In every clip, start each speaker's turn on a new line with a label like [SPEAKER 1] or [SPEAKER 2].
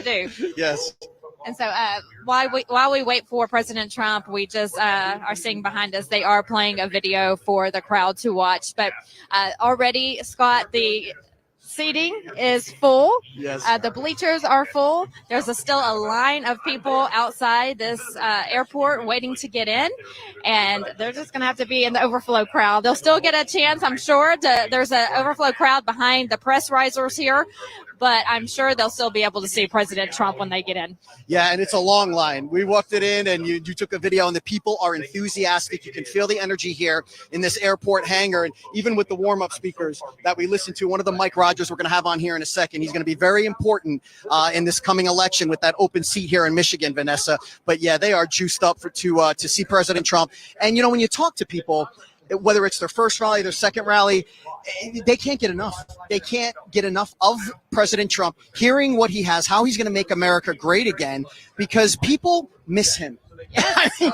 [SPEAKER 1] to do.
[SPEAKER 2] Yes.
[SPEAKER 1] And so while we wait for President Trump, we just are seeing behind us, they are playing a video for the crowd to watch. But already, Scott, the seating is full.
[SPEAKER 2] Yes.
[SPEAKER 1] The bleachers are full. There's still a line of people outside this airport waiting to get in. And they're just going to have to be in the overflow crowd. They'll still get a chance, I'm sure. There's an overflow crowd behind the press risers here. But I'm sure they'll still be able to see President Trump when they get in.
[SPEAKER 2] Yeah, and it's a long line. We walked it in, and you took a video, and the people are enthusiastic. You can feel the energy here in this airport hangar, and even with the warm-up speakers that we listened to, one of the Mike Rogers we're going to have on here in a second. He's going to be very important in this coming election with that open seat here in Michigan, Vanessa. But yeah, they are juiced up to see President Trump. And you know, when you talk to people, whether it's their first rally, their second rally, they can't get enough. They can't get enough of President Trump, hearing what he has, how he's going to make America great again, because people miss him. I mean,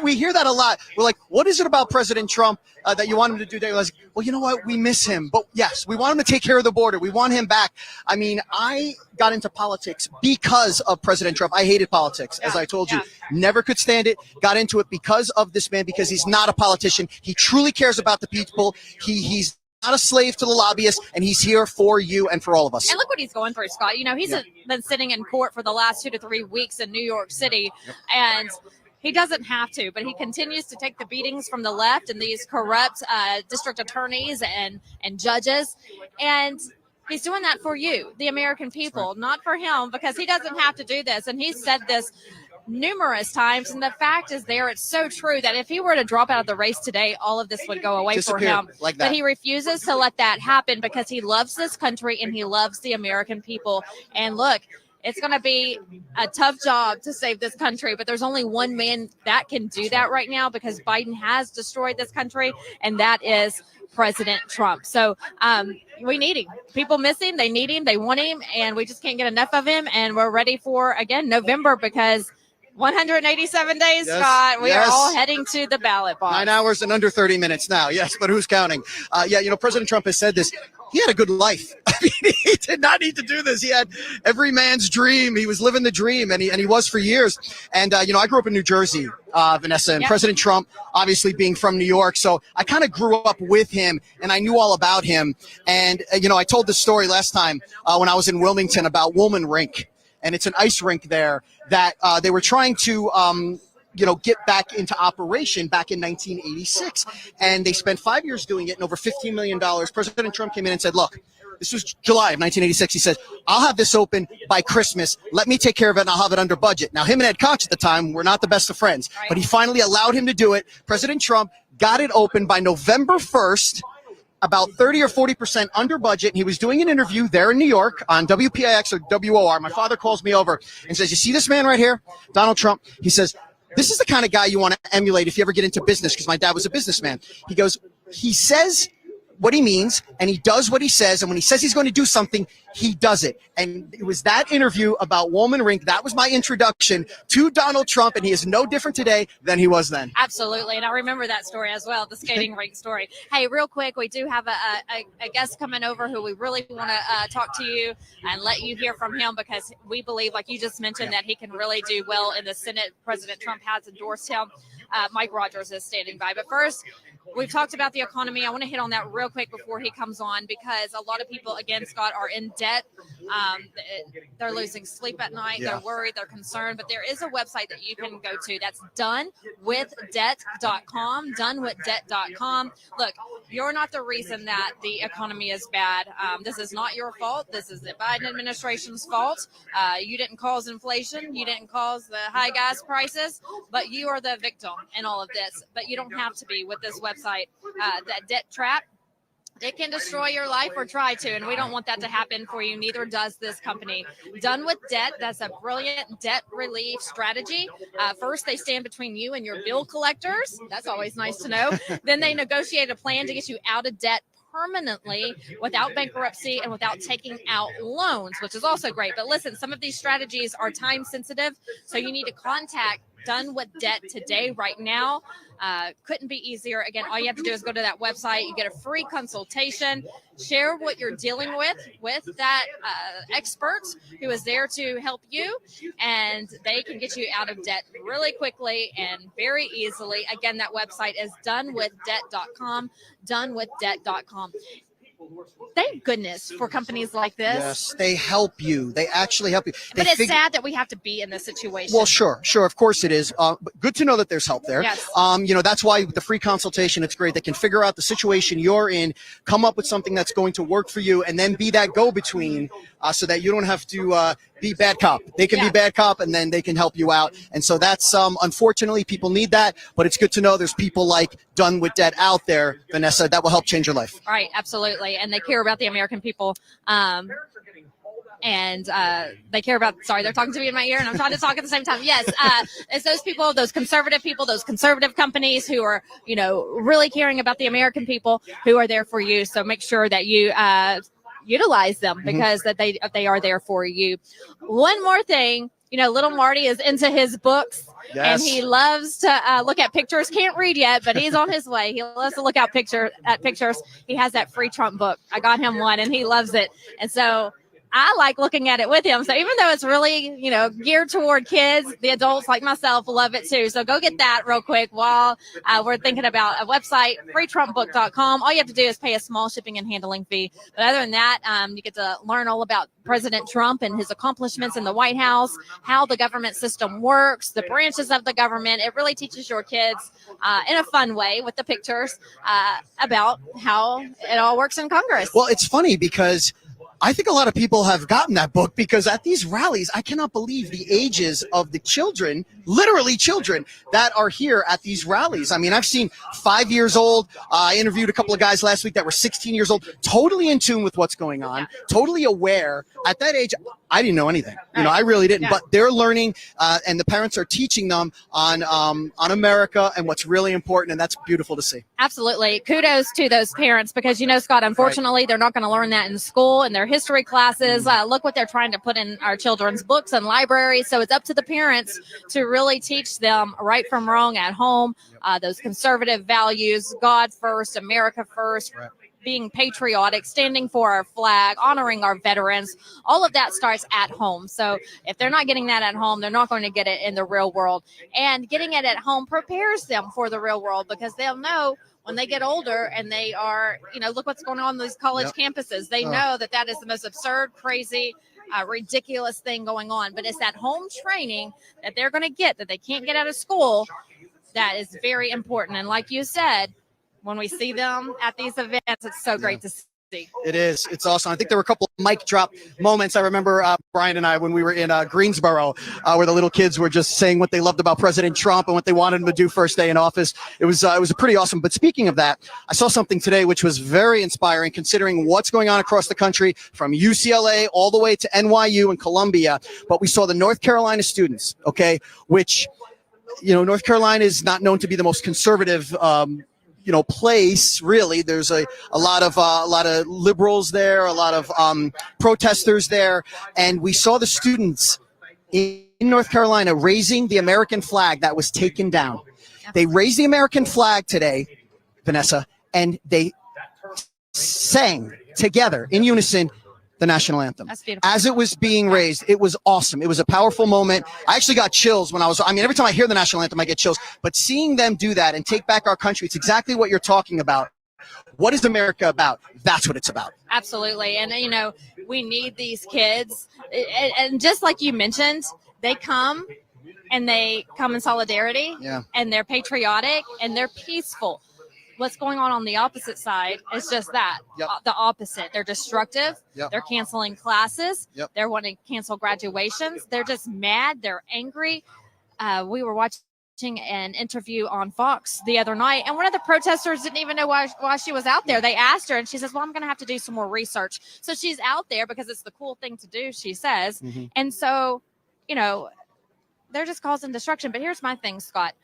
[SPEAKER 2] we hear that a lot. We're like, what is it about President Trump that you want him to do? They're like, well, you know what? We miss him. But yes, we want him to take care of the border. We want him back. I mean, I got into politics because of President Trump. I hated politics, as I told you. Never could stand it. Got into it because of this man, because he's not a politician. He truly cares about the people. He's not a slave to the lobbyists, and he's here for you and for all of us.
[SPEAKER 1] And look what he's going through, Scott. You know, he's been sitting in court for the last 2 to 3 weeks in New York City, and he doesn't have to, but he continues to take the beatings from the left and these corrupt district attorneys and judges. And he's doing that for you, the American people, not for him, because he doesn't have to do this. And he's said this numerous times, and the fact is it's so true that if he were to drop out of the race today, all of this would go away for him.
[SPEAKER 2] Like that.
[SPEAKER 1] But he refuses to let that happen because he loves this country and he loves the American people. And look, it's going to be a tough job to save this country, but there's only one man that can do that right now, because Biden has destroyed this country, and that is President Trump. So we need him. People miss him. They need him. They want him, and we just can't get enough of him. And we're ready for, again, November, because 187 days, Scott. We are all heading to the ballot box.
[SPEAKER 2] 9 hours and under 30 minutes now. Yes, but who's counting? Yeah, you know, President Trump has said this. He had a good life. I mean, he did not need to do this. He had every man's dream. He was living the dream, and he was for years. And, you know, I grew up in New Jersey, Vanessa, and President Trump, obviously being from New York. So I kind of grew up with him, and I knew all about him. And, you know, I told this story last time when I was in Wilmington about Woolman Rink. And it's an ice rink there that they were trying to, you know, get back into operation back in 1986. And they spent 5 years doing it and over $15 million. President Trump came in and said, look, this was July of 1986. He said, I'll have this open by Christmas. Let me take care of it, and I'll have it under budget. Now, him and Ed Koch at the time were not the best of friends, but he finally allowed him to do it. President Trump got it open by November 1st. About 30 or 40% under budget. He was doing an interview there in New York on WPIX or WOR. My father calls me over and says, you see this man right here, Donald Trump? He says, this is the kind of guy you want to emulate if you ever get into business, because my dad was a businessman. He goes, he says what he means, and he does what he says, and when he says he's going to do something, he does it. And it was that interview about Woolman Rink, that was my introduction to Donald Trump, and he is no different today than he was then.
[SPEAKER 1] Absolutely, and I remember that story as well, the skating rink story. Hey, real quick, we do have a guest coming over who we really want to talk to you and let you hear from him, because we believe, like you just mentioned, that he can really do well in the Senate. President Trump has endorsed him. Mike Rogers is standing by. But first, we've talked about the economy. I want to hit on that real quick before he comes on, because a lot of people, again, Scott, are in debt. They're losing sleep at night. They're worried. They're concerned. But there is a website that you can go to. That's donewithdebt.com. Donewithdebt.com. Look, you're not the reason that the economy is bad. This is not your fault. This is the Biden administration's fault. You didn't cause inflation. You didn't cause the high gas prices. But you are the victim in all of this. But you don't have to be with this website. That debt trap, it can destroy your life, or try to, and we don't want that to happen for you. Neither does this company. Done with Debt, that's a brilliant debt relief strategy. First, they stand between you and your bill collectors. That's always nice to know. Then they negotiate a plan to get you out of debt permanently, without bankruptcy and without taking out loans, which is also great. But listen, some of these strategies are time sensitive, so you need to contact done with debt today, right now. Couldn't be easier. Again, all you have to do is go to that website. You get a free consultation. Share what you're dealing with that expert who is there to help you, and they can get you out of debt really quickly and very easily. Again, that website is donewithdebt.com, donewithdebt.com. Thank goodness for companies like this.
[SPEAKER 2] Yes, they help you. They actually help you.
[SPEAKER 1] But it's sad that we have to be in this situation.
[SPEAKER 2] Well, sure. Of course it is. But good to know that there's help there.
[SPEAKER 1] Yes.
[SPEAKER 2] That's why with the free consultation, it's great. They can figure out the situation you're in, come up with something that's going to work for you, and then be that go-between so that you don't have to be bad cop. They can be bad cop, and then they can help you out. And so that's, unfortunately, people need that. But it's good to know there's people like Done With Debt out there, Vanessa, that will help change your life.
[SPEAKER 1] Right, absolutely. And they care about the American people. And they care about, sorry, they're talking to me in my ear and I'm trying to talk at the same time. Yes, it's those people, those conservative companies who are, really caring about the American people who are there for you. So make sure that you utilize them because that they are there for you. One more thing, little Marty is into his books. Yes. And he loves to look at pictures. Can't read yet, but he's on his way. He loves to look at pictures. He has that free Trump book. I got him one, and he loves it. And so I like looking at it with him. So even though it's really, geared toward kids, the adults like myself love it too. So go get that real quick while we're thinking about a website, freetrumpbook.com. All you have to do is pay a small shipping and handling fee. But other than that, you get to learn all about President Trump and his accomplishments in the White House, how the government system works, the branches of the government. It really teaches your kids in a fun way with the pictures about how it all works in Congress.
[SPEAKER 2] Well, it's funny because I think a lot of people have gotten that book because at these rallies, I cannot believe the ages of the children, literally children, that are here at these rallies. I mean, I've seen 5 years old. I interviewed a couple of guys last week that were 16 years old, totally in tune with what's going on, totally aware. At that age, I didn't know anything. I really didn't. Yeah. But they're learning, and the parents are teaching them on America and what's really important, and that's beautiful to see.
[SPEAKER 1] Absolutely. Kudos to those parents because, Scott, unfortunately, they're not going to learn that in school and their history classes. Look what they're trying to put in our children's books and libraries. So it's up to the parents to really teach them right from wrong at home, those conservative values, God first, America first. Right. Being patriotic, standing for our flag, honoring our veterans, all of that starts at home. So if they're not getting that at home, they're not going to get it in the real world. And getting it at home prepares them for the real world because they'll know when they get older and they are, look what's going on these college campuses. They know that is the most absurd, crazy, ridiculous thing going on. But it's that home training that they're going to get that they can't get out of school that is very important. And like you said, when we see them at these events, it's so great to see.
[SPEAKER 2] It is. It's awesome. I think there were a couple of mic drop moments. I remember Brian and I when we were in Greensboro, where the little kids were just saying what they loved about President Trump and what they wanted him to do first day in office. It was a pretty awesome. But speaking of that, I saw something today which was very inspiring, considering what's going on across the country, from UCLA all the way to NYU and Columbia. But we saw the North Carolina students, which, North Carolina is not known to be the most conservative place. Really, there's a lot of liberals there, a lot of protesters there, and we saw the students in North Carolina raising the American flag that was taken down. They raised the American flag today, Vanessa, and they sang together in unison the national anthem.
[SPEAKER 1] That's beautiful.
[SPEAKER 2] As it was being raised. It was awesome. It was a powerful moment. I actually got chills when every time I hear the national anthem, I get chills. But seeing them do that and take back our country, it's exactly what you're talking about. What is America about? That's what it's about.
[SPEAKER 1] Absolutely. And, we need these kids. And just like you mentioned, they come in solidarity.
[SPEAKER 2] Yeah.
[SPEAKER 1] And they're patriotic and they're peaceful. What's going on the opposite side is just that, the opposite. They're destructive. Yep. They're canceling classes. Yep. They're wanting to cancel graduations. They're just mad. They're angry. We were watching an interview on Fox the other night, and one of the protesters didn't even know why she was out there. They asked her, and she says, well, I'm going to have to do some more research. So she's out there because it's the cool thing to do, she says. Mm-hmm. And so, they're just causing destruction. But here's my thing, Scott.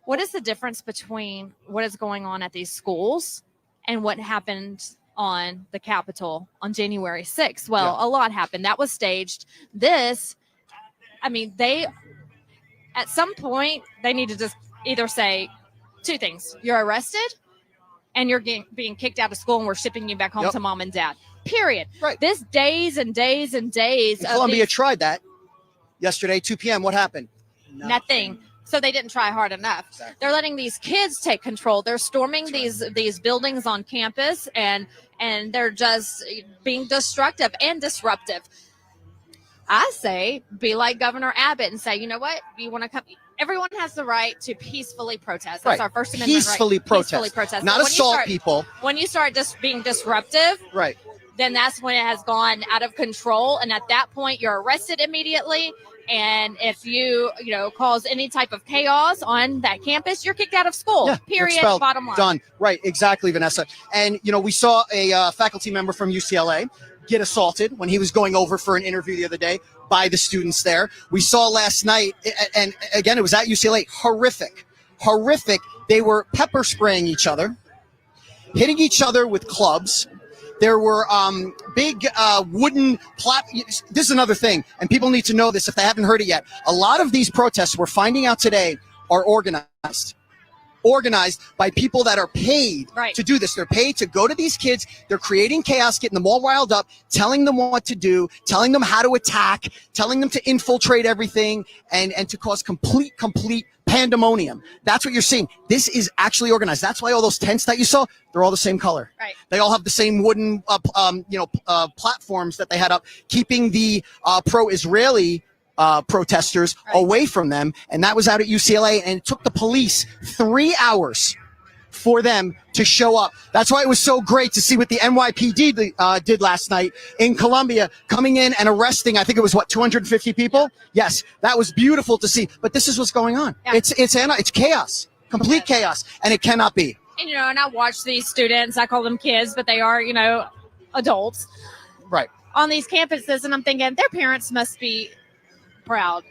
[SPEAKER 1] What is the difference between what is going on at these schools and what happened on the Capitol on January 6th? Well, a lot happened. That was staged. At some point, they need to just either say two things. You're arrested and you're being kicked out of school and we're shipping you back home to mom and dad. Period.
[SPEAKER 2] Right.
[SPEAKER 1] This days and days and days.
[SPEAKER 2] And Columbia tried that yesterday, 2 p.m. What happened?
[SPEAKER 1] Nothing. So they didn't try hard enough.
[SPEAKER 2] Exactly.
[SPEAKER 1] They're letting these kids take control. They're storming these buildings on campus and they're just being destructive and disruptive. I say be like Governor Abbott and say, you know what? You want to come? Everyone has the right to peacefully protest. That's our First Amendment
[SPEAKER 2] peacefully
[SPEAKER 1] right.
[SPEAKER 2] Protest.
[SPEAKER 1] Peacefully protest.
[SPEAKER 2] Not assault people.
[SPEAKER 1] When you start just being disruptive,
[SPEAKER 2] right,
[SPEAKER 1] then that's when it has gone out of control. And at that point, you're arrested immediately. And if you cause any type of chaos on that campus, you're kicked out of school.
[SPEAKER 2] Yeah,
[SPEAKER 1] period. Bottom line.
[SPEAKER 2] Done. Right. Exactly, Vanessa. And, we saw a faculty member from UCLA get assaulted when he was going over for an interview the other day by the students there. We saw last night, and again, it was at UCLA, horrific. They were pepper spraying each other, hitting each other with clubs. There were big wooden This is another thing, and people need to know this if they haven't heard it yet. A lot of these protests we're finding out today are organized by people that are paid to do this. They're paid to go to these kids. They're creating chaos, getting them all riled up, telling them what to do, telling them how to attack, telling them to infiltrate everything and to cause complete pandemonium. That's what you're seeing. This is actually organized. That's why all those tents that you saw, they're all the same color.
[SPEAKER 1] Right.
[SPEAKER 2] They all have the same wooden, platforms that they had up, keeping the pro-Israeli protesters away from them. And that was out at UCLA. And it took the police 3 hours for them to show up. That's why it was so great to see what the NYPD did last night in Columbia, coming in and arresting, I think it was 250 people? Yeah. Yes, that was beautiful to see. But this is what's going on. Yeah. It's chaos, complete chaos, and it cannot be.
[SPEAKER 1] And, and I watch these students, I call them kids, but they are, adults.
[SPEAKER 2] Right.
[SPEAKER 1] On these campuses, and I'm thinking their parents must be proud,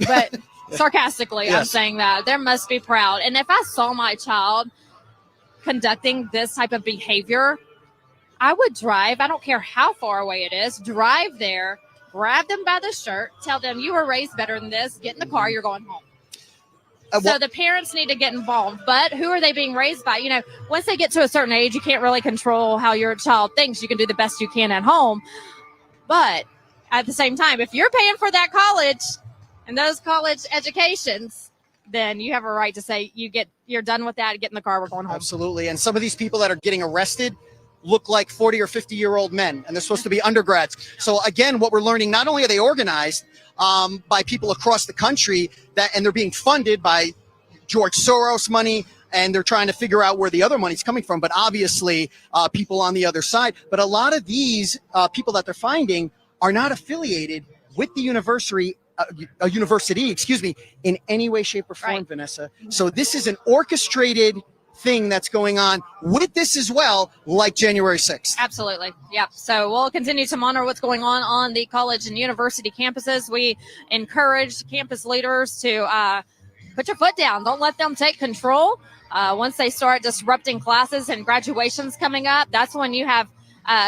[SPEAKER 1] but sarcastically, I'm saying that there must be proud. And if I saw my child conducting this type of behavior, I would drive. I don't care how far away it is. Drive there, grab them by the shirt, tell them you were raised better than this. Get in the car. You're going home. So the parents need to get involved. But who are they being raised by? Once they get to a certain age, you can't really control how your child thinks. You can do the best you can at home, but at the same time, if you're paying for that college and those college educations, then you have a right to say you're done with that. Get in the car. We're going home.
[SPEAKER 2] Absolutely. And some of these people that are getting arrested look like 40 or 50-year-old men, and they're supposed to be undergrads. So again, what we're learning, not only are they organized by people across the country and they're being funded by George Soros money, and they're trying to figure out where the other money's coming from, but obviously people on the other side. But a lot of these people that they're finding are not affiliated with the university, in any way, shape, or form, Vanessa. So this is an orchestrated thing that's going on with this as well, like January 6th.
[SPEAKER 1] Absolutely. Yep. So we'll continue to monitor what's going on the college and university campuses. We encourage campus leaders to put your foot down. Don't let them take control. Once they start disrupting classes and graduations coming up, that's when you have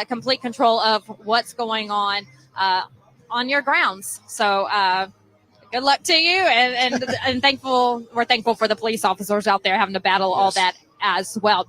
[SPEAKER 1] complete control of what's going on your grounds. So good luck to you, and we're thankful for the police officers out there having to battle all that as well.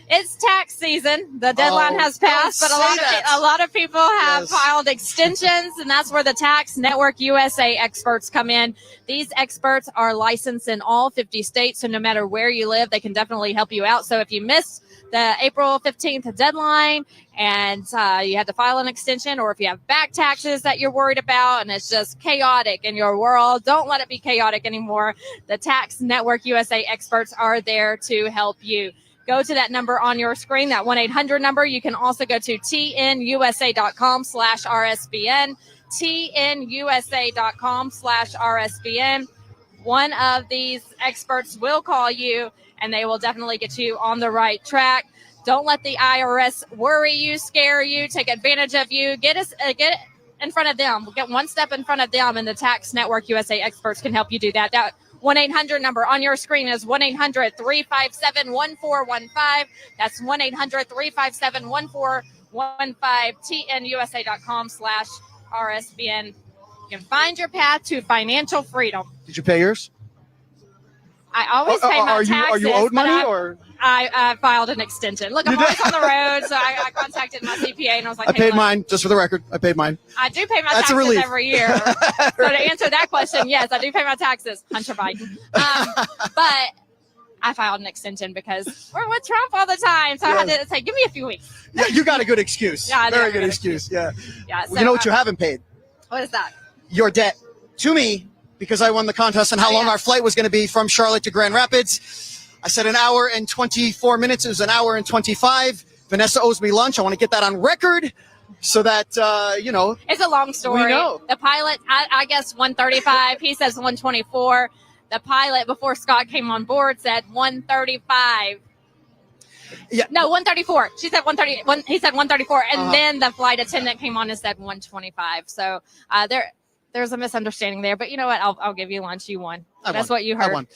[SPEAKER 1] It's tax season. The deadline has passed, but a lot of people have filed extensions, and that's where the Tax Network USA experts come in. These experts are licensed in all 50 states, so no matter where you live, they can definitely help you out. So if you missed the April 15th deadline and you had to file an extension, or if you have back taxes that you're worried about and it's just chaotic in your world, don't let it be chaotic anymore. The Tax Network USA experts are there to help you. Go to that number on your screen, that 1-800 number. You can also go to tnusa.com/RSBN, tnusa.com/RSBN. One of these experts will call you, and they will definitely get you on the right track. Don't let the IRS worry you, scare you, take advantage of you. Get in front of them. Get one step in front of them, and the Tax Network USA experts can help you do that. That 1-800 number on your screen is 1-800-357-1415. That's 1-800-357-1415, tnusa.com/RSBN. You can find your path to financial freedom.
[SPEAKER 2] Did you pay yours?
[SPEAKER 1] I always pay my taxes.
[SPEAKER 2] Are you owed money or?
[SPEAKER 1] I filed an extension. Look, I'm always on the road, so I contacted my CPA and I was like,
[SPEAKER 2] I paid mine, just for the record. I paid mine.
[SPEAKER 1] I do pay my
[SPEAKER 2] That's a
[SPEAKER 1] taxes
[SPEAKER 2] relief.
[SPEAKER 1] every year. So to answer that question, yes, I do pay my taxes. Hunter Biden. But I filed an extension because we're with Trump all the time. So I had to say, give me a few weeks.
[SPEAKER 2] Yeah, you got a good excuse.
[SPEAKER 1] Yeah,
[SPEAKER 2] Very good excuse. Yeah.
[SPEAKER 1] Yeah. So,
[SPEAKER 2] You know what you haven't paid?
[SPEAKER 1] What is that?
[SPEAKER 2] Your debt to me, because I won the contest and how long our flight was going to be from Charlotte to Grand Rapids. I said an hour and 24 minutes. It was an hour and 25. Vanessa owes me lunch. I want to get that on record so that,
[SPEAKER 1] It's a long story.
[SPEAKER 2] We know.
[SPEAKER 1] The pilot, I guess 135. He says 124. The pilot, before Scott came on board, said 135.
[SPEAKER 2] Yeah.
[SPEAKER 1] No, 134. She said 130. He said 134. And then the flight attendant came on and said 125. So there's a misunderstanding there. But you know what? I'll give you lunch. You won. That's what you heard.
[SPEAKER 2] I won.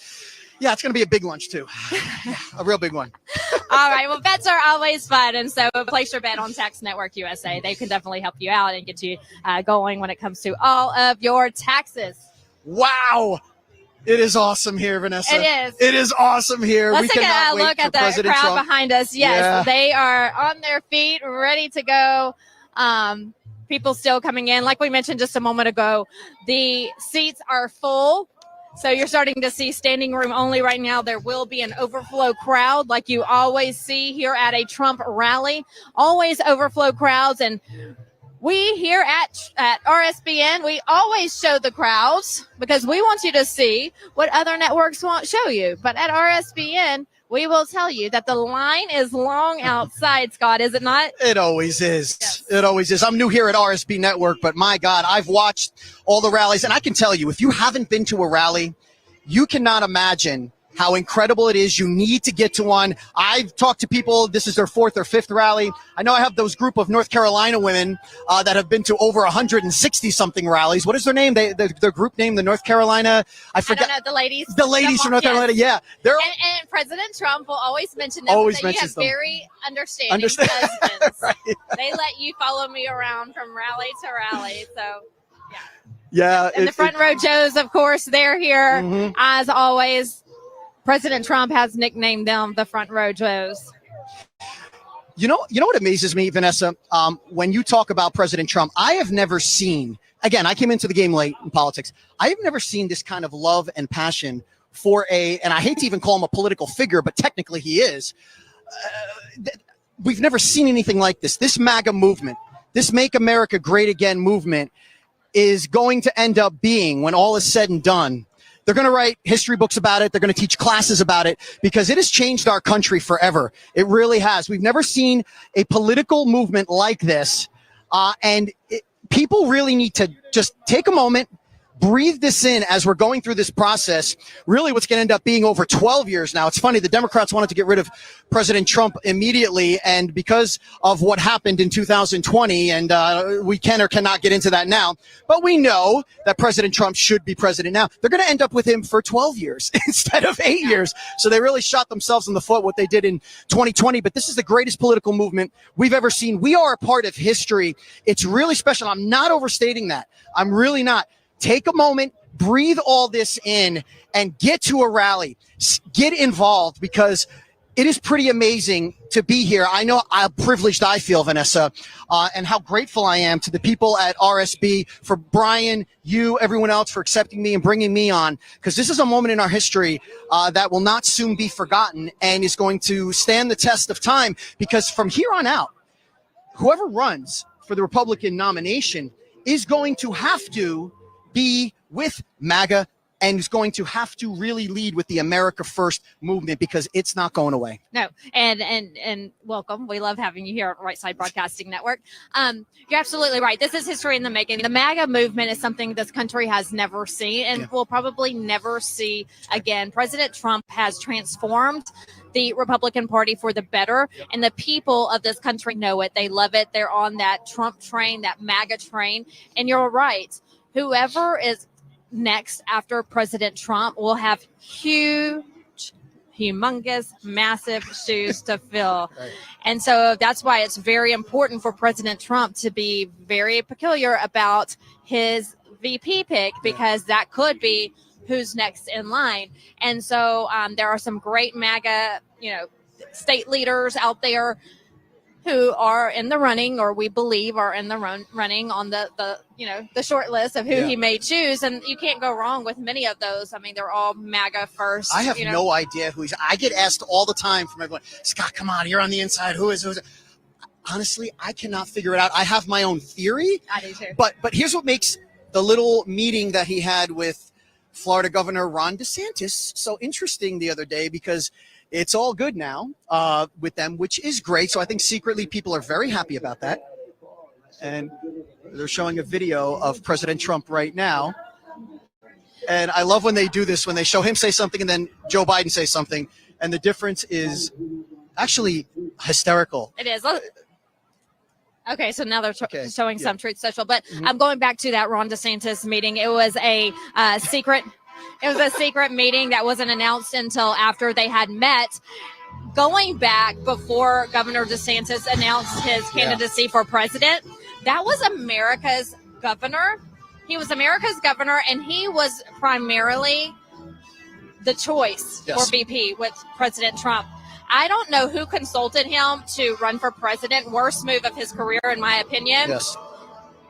[SPEAKER 2] Yeah, it's going to be a big lunch, too. A real big one.
[SPEAKER 1] All right. Well, bets are always fun. And so place your bet on Tax Network USA. They can definitely help you out and get you going when it comes to all of your taxes.
[SPEAKER 2] Wow. It is awesome here, Vanessa.
[SPEAKER 1] It is.
[SPEAKER 2] It is awesome here.
[SPEAKER 1] Let's take a look at the
[SPEAKER 2] President
[SPEAKER 1] crowd
[SPEAKER 2] Trump.
[SPEAKER 1] behind us. Yes, They are on their feet, ready to go. People still coming in. Like we mentioned just a moment ago, the seats are full. So you're starting to see standing room only right now. There will be an overflow crowd like you always see here at a Trump rally. Always overflow crowds. And we here at RSBN, we always show the crowds because we want you to see what other networks won't show you. But at RSBN, we will tell you that the line is long outside, Scott, is it not?
[SPEAKER 2] It always is.
[SPEAKER 1] Yes.
[SPEAKER 2] It always is. I'm new here at RSB Network, but my God, I've watched all the rallies. And I can tell you, if you haven't been to a rally, you cannot imagine how incredible it is. You need to get to one. I've talked to people. This is their fourth or fifth rally. I know I have those group of North Carolina women that have been to over 160 something rallies. What is their name? Their group name, the North Carolina. I forget.
[SPEAKER 1] I don't know, the ladies.
[SPEAKER 2] The ladies from North Carolina. Yeah.
[SPEAKER 1] And President Trump will always mention them.
[SPEAKER 2] Always
[SPEAKER 1] that you have
[SPEAKER 2] them.
[SPEAKER 1] very understanding husbands.
[SPEAKER 2] Right.
[SPEAKER 1] They let you follow me around from rally to rally. So,
[SPEAKER 2] yeah.
[SPEAKER 1] And the front row Joes, of course, they're here.
[SPEAKER 2] Mhm.
[SPEAKER 1] As always, President Trump has nicknamed them the front row Joes.
[SPEAKER 2] You know what amazes me, Vanessa? When you talk about President Trump, I have never seen, again, I came into the game late in politics. I have never seen this kind of love and passion for and I hate to even call him a political figure, but technically he is. We've never seen anything like this. This MAGA movement, this Make America Great Again movement is going to end up being, when all is said and done, they're going to write history books about it. They're going to teach classes about it because it has changed our country forever. It really has. We've never seen a political movement like this. People really need to just take a moment, breathe this in as we're going through this process. Really what's going to end up being over 12 years now. It's funny. The Democrats wanted to get rid of President Trump immediately. And because of what happened in 2020, and we can or cannot get into that now, but we know that President Trump should be president now. They're going to end up with him for 12 years instead of 8 years. So they really shot themselves in the foot what they did in 2020. But this is the greatest political movement we've ever seen. We are a part of history. It's really special. I'm not overstating that. I'm really not. Take a moment, breathe all this in, and get to a rally. Get involved because it is pretty amazing to be here. I know how privileged I feel, Vanessa, and how grateful I am to the people at RSB, for Brian, you, everyone else for accepting me and bringing me on, because this is a moment in our history that will not soon be forgotten and is going to stand the test of time, because from here on out, whoever runs for the Republican nomination is going to have to be with MAGA and is going to have to really lead with the America First movement because it's not going away.
[SPEAKER 1] No, and welcome. We love having you here at Right Side Broadcasting Network. You're absolutely right. This is history in the making. The MAGA movement is something this country has never seen and will probably never see again. President Trump has transformed the Republican Party for the better, and the people of this country know it. They love it. They're on that Trump train, that MAGA train. And you're right. Whoever is next after President Trump will have humongous, massive shoes to fill. Right. And so that's why it's very important for President Trump to be very peculiar about his VP pick, because that could be who's next in line. And so there are some great MAGA, state leaders out there who are in the running, or we believe are in the running on the short list of who he may choose. And you can't go wrong with many of those. I mean, they're all MAGA first.
[SPEAKER 2] I have no idea who he's. I get asked all the time from everyone, Scott, come on, you're on the inside. Who is it? Honestly, I cannot figure it out. I have my own theory.
[SPEAKER 1] I do too.
[SPEAKER 2] But here's what makes the little meeting that he had with Florida Governor Ron DeSantis so interesting the other day, because it's all good now with them, which is great. So I think secretly people are very happy about that. And they're showing a video of President Trump right now. And I love when they do this, when they show him say something and then Joe Biden say something. And the difference is actually hysterical.
[SPEAKER 1] It is. Okay, so now they're showing some Truth Social, but I'm going back to that Ron DeSantis meeting. It was a secret. It was a secret meeting that wasn't announced until after they had met. Going back before Governor DeSantis announced his candidacy for president, that was America's governor. He was America's governor, and he was primarily the choice for VP with President Trump. I don't know who consulted him to run for president. Worst move of his career, in my opinion.
[SPEAKER 2] Yes.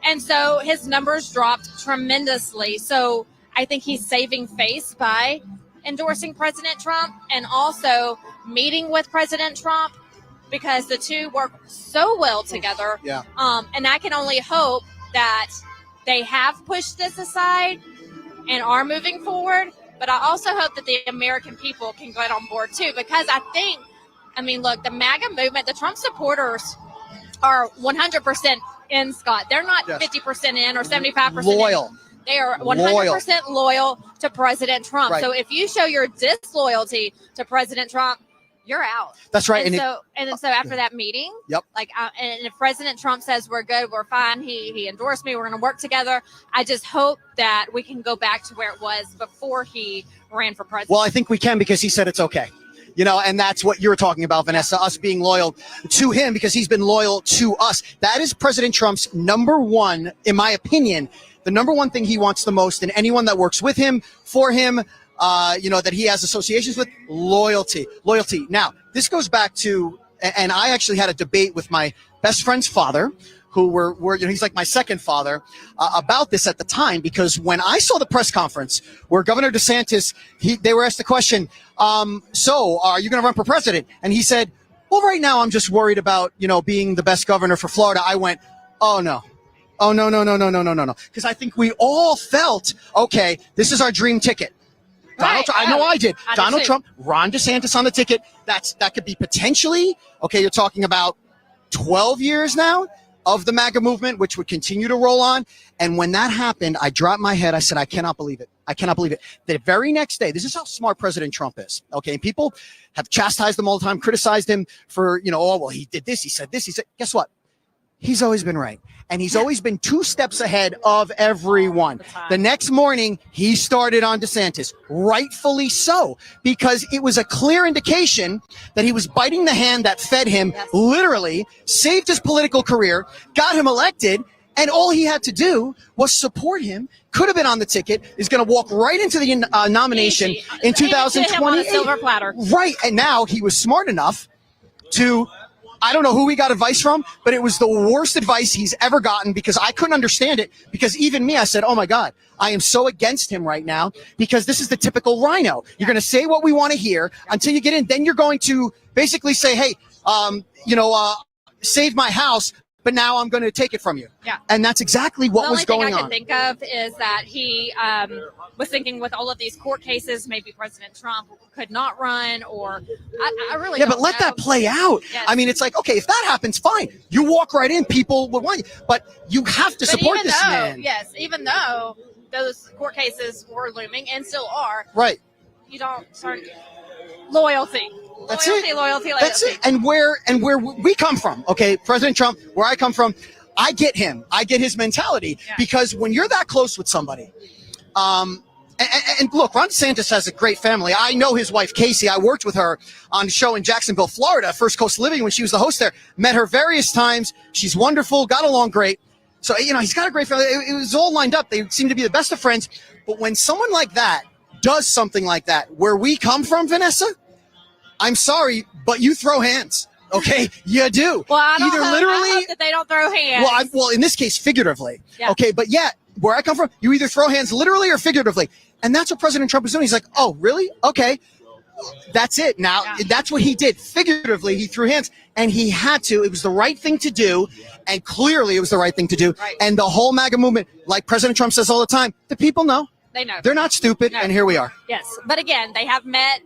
[SPEAKER 1] And so his numbers dropped tremendously. So I think he's saving face by endorsing President Trump and also meeting with President Trump, because the two work so well together.
[SPEAKER 2] Yeah.
[SPEAKER 1] And I can only hope that they have pushed this aside and are moving forward. But I also hope that the American people can get on board too, because look, the MAGA movement, the Trump supporters are 100% in, Scott. They're not 50% in or 75%
[SPEAKER 2] loyal.
[SPEAKER 1] In. They are 100% loyal to President Trump.
[SPEAKER 2] Right.
[SPEAKER 1] So if you show your disloyalty to President Trump, you're out.
[SPEAKER 2] That's right.
[SPEAKER 1] And so after that meeting, and if President Trump says we're good, we're fine, he endorsed me, we're going to work together, I just hope that we can go back to where it was before he ran for president.
[SPEAKER 2] Well, I think we can, because he said it's okay. And that's what you're talking about, Vanessa, us being loyal to him because he's been loyal to us. That is President Trump's number one, in my opinion, the number one thing he wants the most in anyone that works with him, for him, that he has associations with, loyalty. Now, this goes back to, and I actually had a debate with my best friend's father, who were he's like my second father, about this at the time, because when I saw the press conference where Governor DeSantis, they were asked the question, so are you going to run for president? And he said, well, right now I'm just worried about, being the best governor for Florida. I went, oh no. Oh, no. Because I think we all felt, okay, this is our dream ticket. Donald Trump, I know I did. Donald Trump, Ron DeSantis on the ticket. That could be potentially, okay, you're talking about 12 years now of the MAGA movement, which would continue to roll on. And when that happened, I dropped my head. I said, I cannot believe it. The very next day, this is how smart President Trump is. Okay. And people have chastised him all the time, criticized him for, he did this, he said this, guess what? He's always been right. And he's always been 2 steps ahead of everyone. The next morning, he started on DeSantis, rightfully so, because it was a clear indication that he was biting the hand that fed him, literally, saved his political career, got him elected, and all he had to do was support him. Could have been on the ticket, is going to walk right into the nomination in 2028.
[SPEAKER 1] On a silver platter.
[SPEAKER 2] Right, and now he was smart enough to... I don't know who he got advice from, but it was the worst advice he's ever gotten, because I couldn't understand it. Because even me, I said, oh my God, I am so against him right now, because this is the typical rhino. You're going to say what we want to hear until you get in. Then you're going to basically say, hey, save my house, but now I'm going to take it from you.
[SPEAKER 1] Yeah.
[SPEAKER 2] And that's exactly what was going on.
[SPEAKER 1] The only thing I can think of is that he was thinking with all of these court cases, maybe President Trump could not run, or I really don't
[SPEAKER 2] but let
[SPEAKER 1] know.
[SPEAKER 2] that play out.
[SPEAKER 1] Yes.
[SPEAKER 2] I mean, it's like, okay, if that happens, fine. You walk right in, people would want you. But you have to support this man.
[SPEAKER 1] Yes, even though those court cases were looming and still are.
[SPEAKER 2] Right.
[SPEAKER 1] You don't start loyalty.
[SPEAKER 2] That's
[SPEAKER 1] Loyalty.
[SPEAKER 2] That's it. And where we come from, okay, President Trump, where I come from, I get him. I get his mentality, because when you're that close with somebody, and look, Ron DeSantis has a great family. I know his wife, Casey. I worked with her on a show in Jacksonville, Florida, First Coast Living, when she was the host there. Met her various times. She's wonderful, got along great. So, he's got a great family. It was all lined up. They seem to be the best of friends. But when someone like that does something like that, where we come from, Vanessa, I'm sorry, but you throw hands. Okay, you do.
[SPEAKER 1] Well, I
[SPEAKER 2] literally
[SPEAKER 1] hope that they don't throw hands.
[SPEAKER 2] Well, in this case, figuratively.
[SPEAKER 1] Yeah.
[SPEAKER 2] Okay, but yeah, where I come from, you either throw hands literally or figuratively, and that's what President Trump is doing. He's like, oh, really? Okay, that's it. Now, that's what he did. Figuratively, he threw hands, and he had to. It was the right thing to do, and clearly it was the right thing to do. Right. And the whole MAGA movement, like President Trump says all the time, the people know.
[SPEAKER 1] They know.
[SPEAKER 2] They're not stupid, and here we are.
[SPEAKER 1] Yes, but again, they have met.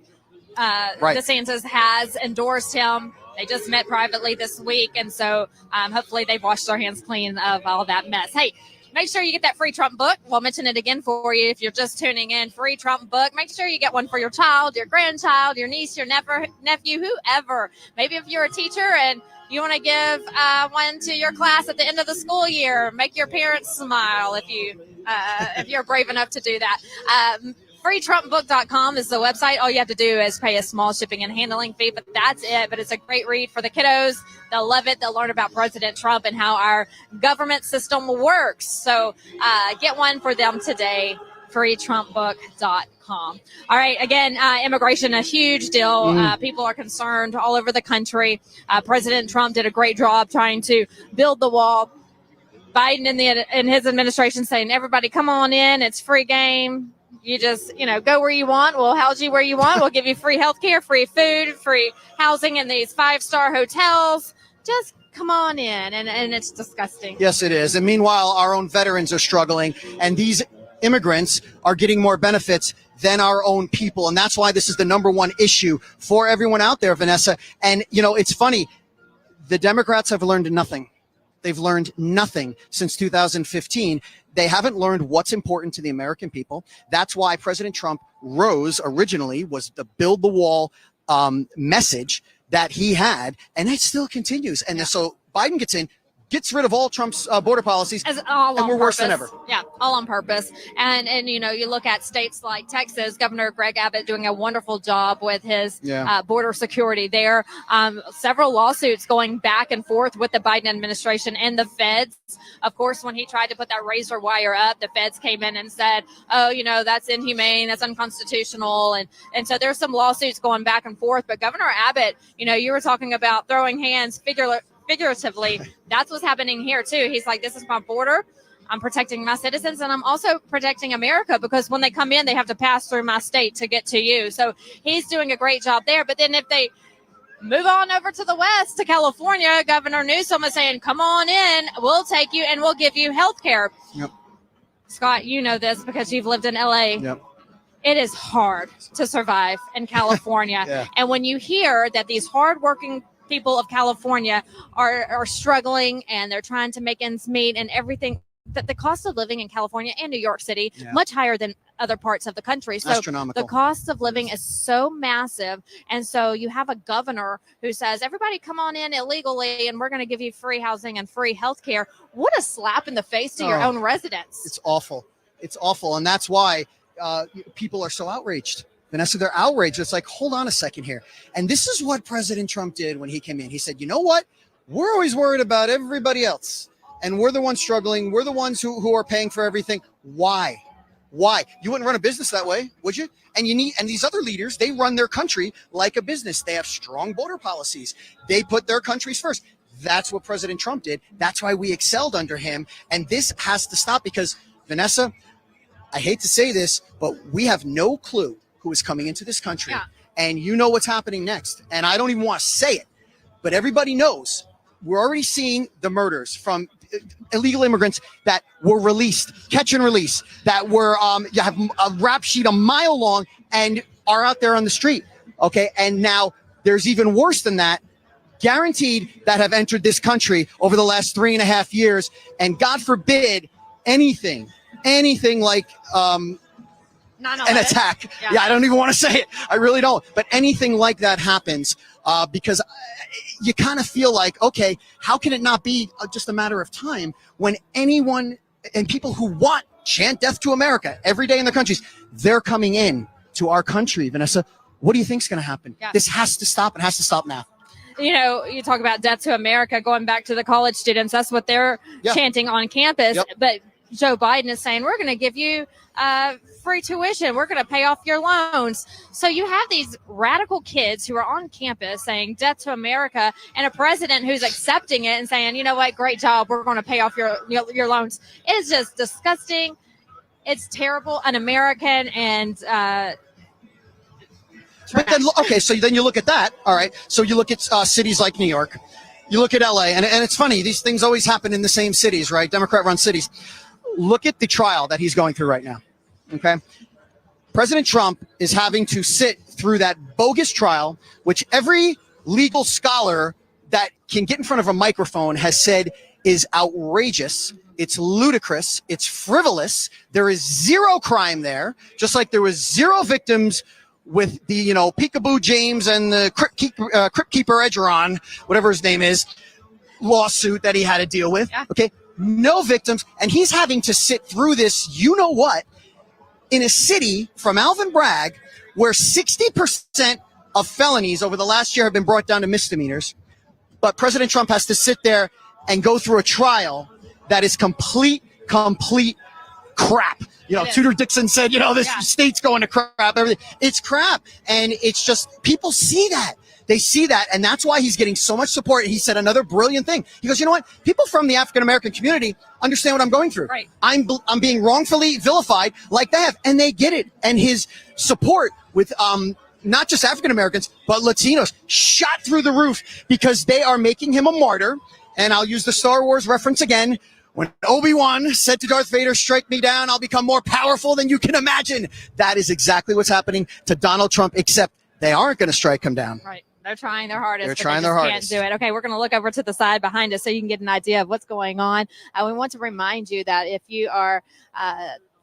[SPEAKER 1] DeSantis has endorsed him. They just met privately this week, and so hopefully they've washed their hands clean of all that mess. Hey, make sure you get that free Trump book. We'll mention it again for you if you're just tuning in. Free Trump book. Make sure you get one for your child, your grandchild, your niece, your nephew, whoever. Maybe if you're a teacher and you want to give one to your class at the end of the school year, make your parents smile if you're brave enough to do that. FreeTrumpBook.com is the website. All you have to do is pay a small shipping and handling fee, but that's it. But it's a great read for the kiddos. They'll love it. They'll learn about President Trump and how our government system works. So get one for them today, FreeTrumpBook.com. All right. Again, immigration, a huge deal. People are concerned all over the country. President Trump did a great job trying to build the wall. Biden in his administration saying, everybody come on in. It's free game. You just, go where you want. We'll house you where you want. We'll give you free health care, free food, free housing in these 5-star hotels. Just come on in. And it's disgusting.
[SPEAKER 2] Yes, it is. And meanwhile, our own veterans are struggling, and these immigrants are getting more benefits than our own people. And that's why this is the number one issue for everyone out there, Vanessa. And, it's funny. The Democrats have learned nothing. They've learned nothing since 2015. They haven't learned what's important to the American people. That's why President Trump originally was the build the wall message that he had, and it still continues. And so Biden gets rid of all Trump's border policies, and we're worse than ever.
[SPEAKER 1] Yeah, all on purpose. And you look at states like Texas, Governor Greg Abbott doing a wonderful job with his border security there. Several lawsuits going back and forth with the Biden administration and the feds. Of course, when he tried to put that razor wire up, the feds came in and said, oh, that's inhumane, that's unconstitutional. And so there's some lawsuits going back and forth. But Governor Abbott, you were talking about throwing hands figuratively, that's what's happening here too. He's like, this is my border. I'm protecting my citizens, and I'm also protecting America, because when they come in, they have to pass through my state to get to you. So he's doing a great job there. But then if they move on over to the west, to California, Governor Newsom is saying, come on in, we'll take you and we'll give you health care.
[SPEAKER 2] Yep.
[SPEAKER 1] Scott, you know this because you've lived in LA.
[SPEAKER 2] Yep.
[SPEAKER 1] It is hard to survive in California.
[SPEAKER 2] Yeah.
[SPEAKER 1] And when you hear that these hardworking people of California are struggling and they're trying to make ends meet and everything, that the cost of living in California and New York City much higher than other parts of the country. So
[SPEAKER 2] astronomical.
[SPEAKER 1] The cost of living is so massive. And so you have a governor who says, everybody come on in illegally and we're going to give you free housing and free health care. What a slap in the face to your own residents.
[SPEAKER 2] It's awful. It's awful. And that's why people are so outraged. Vanessa, they're outraged. It's like, hold on a second here. And this is what President Trump did when he came in. He said, you know what? We're always worried about everybody else. And we're the ones struggling. We're the ones who are paying for everything. Why? You wouldn't run a business that way, would you? And these other leaders, they run their country like a business. They have strong border policies. They put their countries first. That's what President Trump did. That's why we excelled under him. And this has to stop because, Vanessa, I hate to say this, but we have no clue who is coming into this country. Yeah. And you know what's happening next. And I don't even want to say it, but everybody knows. We're already seeing the murders from illegal immigrants that were released, catch and release, that were you have a rap sheet a mile long and are out there on the street. Okay. And now there's even worse than that, guaranteed, that have entered this country over the last 3.5 years. And God forbid anything like an attack. Yeah, I don't even want to say it. I really don't. But anything like that happens because you kind of feel like, okay, how can it not be just a matter of time when anyone and people who chant death to America every day in their countries, they're coming in to our country. Vanessa, what do you think is going to happen? Yeah. This has to stop. It has to stop now.
[SPEAKER 1] You talk about death to America, going back to the college students. That's what they're chanting on campus. Yep. But Joe Biden is saying, we're going to give you free tuition. We're going to pay off your loans. So you have these radical kids who are on campus saying death to America, and a president who's accepting it and saying, you know what, great job. We're going to pay off your loans. It is just disgusting. It's terrible, un-American, and
[SPEAKER 2] but then, okay, so then you look at that. All right. So you look at cities like New York. You look at LA, and it's funny. These things always happen in the same cities, right? Democrat-run cities. Look at the trial that he's going through right now. Okay. President Trump is having to sit through that bogus trial, which every legal scholar that can get in front of a microphone has said is outrageous. It's ludicrous. It's frivolous. There is zero crime there, just like there was zero victims with the, Peekaboo James and the Crypt Keeper Edgeron, whatever his name is, lawsuit that he had to deal with.
[SPEAKER 1] Yeah.
[SPEAKER 2] Okay. No victims. And he's having to sit through this, what, in a city from Alvin Bragg where 60% of felonies over the last year have been brought down to misdemeanors. But President Trump has to sit there and go through a trial that is complete crap. Tudor Dixon said, this state's going to crap. Everything. It's crap. And it's just, people see that. They see that. And that's why he's getting so much support. He said another brilliant thing. He goes, you know what? People from the African-American community understand what I'm going through.
[SPEAKER 1] Right.
[SPEAKER 2] I'm being wrongfully vilified like they have. And they get it. And his support with, not just African-Americans, but Latinos shot through the roof because they are making him a martyr. And I'll use the Star Wars reference again. When Obi-Wan said to Darth Vader, strike me down, I'll become more powerful than you can imagine. That is exactly what's happening to Donald Trump, except they aren't going to strike him down.
[SPEAKER 1] Right. They're trying their hardest.
[SPEAKER 2] They're
[SPEAKER 1] but
[SPEAKER 2] trying
[SPEAKER 1] they
[SPEAKER 2] their
[SPEAKER 1] just
[SPEAKER 2] hardest.
[SPEAKER 1] Can't do it. Okay, we're going to look over to the side behind us so you can get an idea of what's going on. We want to remind you that if you are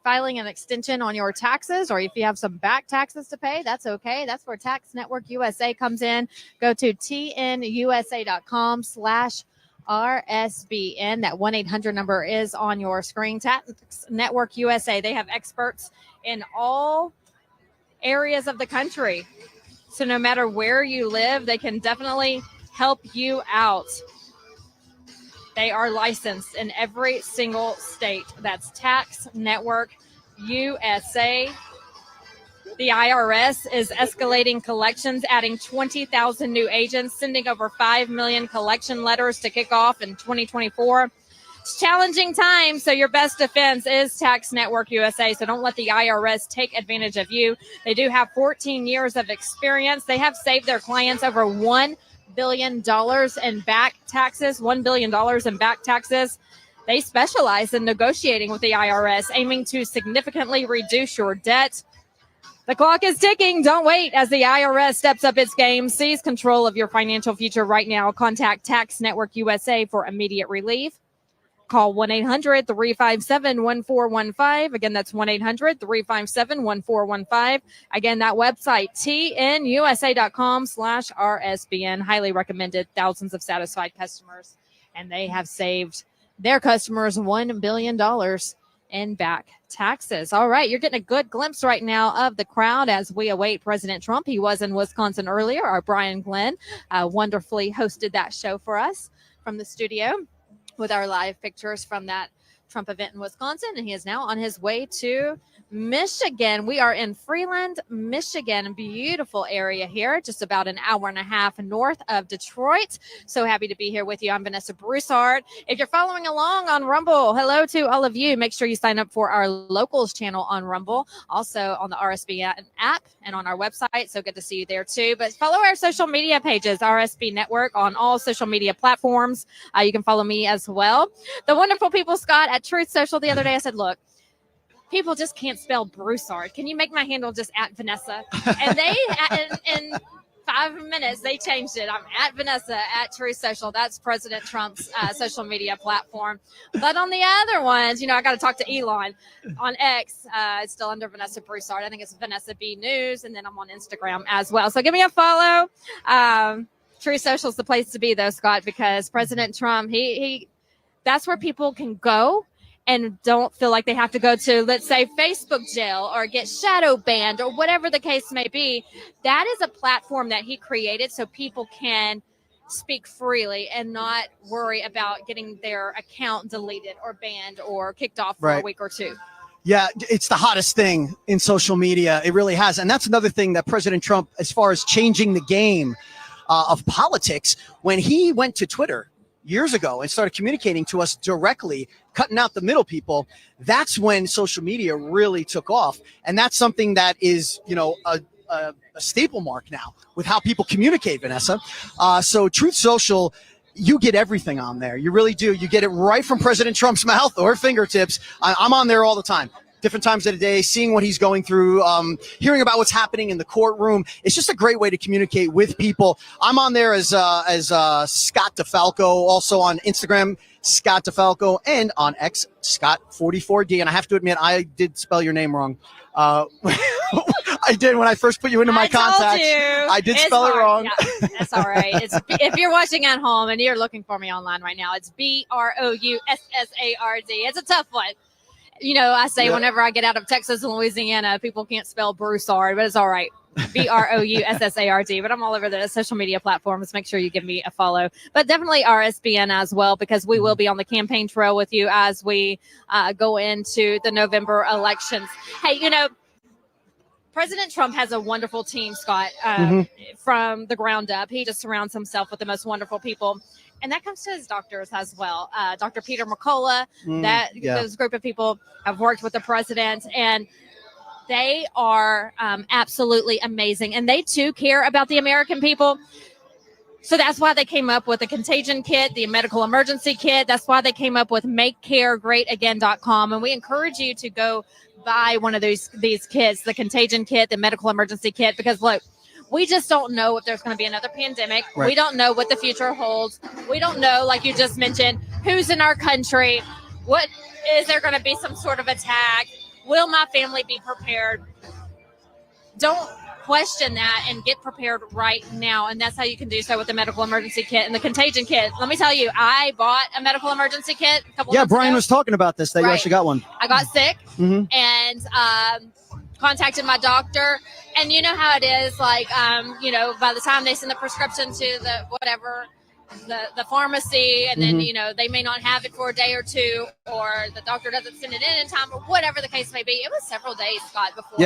[SPEAKER 1] filing an extension on your taxes, or if you have some back taxes to pay, that's okay. That's where Tax Network USA comes in. Go to tnusa.com/RSBN. That 1-800 number is on your screen. Tax Network USA. They have experts in all areas of the country. So no matter where you live, they can definitely help you out. They are licensed in every single state. That's Tax Network USA. The IRS is escalating collections, adding 20,000 new agents, sending over 5 million collection letters to kick off in 2024. It's challenging times, so your best defense is Tax Network USA. So don't let the IRS take advantage of you. They do have 14 years of experience. They have saved their clients over $1 billion in back taxes. $1 billion in back taxes. They specialize in negotiating with the IRS, aiming to significantly reduce your debt. The clock is ticking. Don't wait as the IRS steps up its game. Seize control of your financial future right now. Contact Tax Network USA for immediate relief. Call 1-800-357-1415. Again, that's 1-800-357-1415. Again, that website, tnusa.com/RSBN. Highly recommended. Thousands of satisfied customers. And they have saved their customers $1 billion in back taxes. All right, you're getting a good glimpse right now of the crowd as we await President Trump. He was in Wisconsin earlier. Our Brian Glenn wonderfully hosted that show for us from the studio with our live pictures from that Trump event in Wisconsin, and he is now on his way to Michigan. We are in Freeland, Michigan. Beautiful area here, just about an hour and a half north of Detroit. So happy to be here with you. I'm Vanessa Broussard. If you're following along on Rumble, hello to all of you. Make sure you sign up for our locals channel on Rumble, also on the RSB app and on our website. So good to see you there too. But follow our social media pages, RSB Network, on all social media platforms. You can follow me as well. The wonderful people, Scott, at Truth Social the other day, I said, look, people just can't spell Broussard. Can you make my handle just at Vanessa? And they, in 5 minutes, they changed it. I'm at Vanessa at Truth Social. That's President Trump's social media platform. But on the other ones, I got to talk to Elon. On X, it's still under Vanessa Broussard. I think it's Vanessa B News. And then I'm on Instagram as well. So give me a follow. Truth Social is the place to be, though, Scott, because President Trump, he that's where people can go and don't feel like they have to go to, let's say, Facebook jail or get shadow banned or whatever the case may be. That is a platform that he created so people can speak freely and not worry about getting their account deleted or banned or kicked off for a week or two.
[SPEAKER 2] Yeah, it's the hottest thing in social media. It really has. And that's another thing that President Trump, as far as changing the game of politics, when he went to Twitter years ago and started communicating to us directly, cutting out the middle people, that's when social media really took off. And that's something that is, a staple mark now with how people communicate, Vanessa. So Truth Social, you get everything on there. You really do. You get it right from President Trump's mouth or fingertips. I'm on there all the time, different times of the day, seeing what he's going through, hearing about what's happening in the courtroom. It's just a great way to communicate with people. I'm on there as Scott DeFalco, also on Instagram, Scott DeFalco, and on X, Scott44D. And I have to admit, I did spell your name wrong. I did when I first put you into my contacts. I did spell it wrong.
[SPEAKER 1] Yeah, that's all right. If you're watching at home and you're looking for me online right now, it's BROUSSARD. It's a tough one. I say whenever I get out of Texas and Louisiana, people can't spell Broussard, but it's all right. BROUSSARD. But I'm all over the social media platforms. Make sure you give me a follow. But definitely RSBN as well, because we will be on the campaign trail with you as we go into the November elections. Hey, President Trump has a wonderful team, Scott, from the ground up. He just surrounds himself with the most wonderful people. And that comes to his doctors as well. Dr. Peter McCullough, those group of people have worked with the president, and they are absolutely amazing. And they, too, care about the American people. So that's why they came up with the contagion kit, the medical emergency kit. That's why they came up with makecaregreatagain.com. And we encourage you to go buy one of these kits, the contagion kit, the medical emergency kit, because, look, we just don't know if there's going to be another pandemic. Right. We don't know what the future holds. We don't know, like you just mentioned, who's in our country. Is there going to be some sort of attack? Will my family be prepared? Don't question that and get prepared right now. And that's how you can do so with the medical emergency kit and the contagion kit. Let me tell you, I bought a medical emergency kit a couple months
[SPEAKER 2] Brian
[SPEAKER 1] ago.
[SPEAKER 2] was talking about this, that you actually got one.
[SPEAKER 1] I got sick and contacted my doctor. And you know how it is, like, by the time they send the prescription to the pharmacy, and then, they may not have it for a day or two, or the doctor doesn't send it in time, or whatever the case may be. It was several days, Scott, before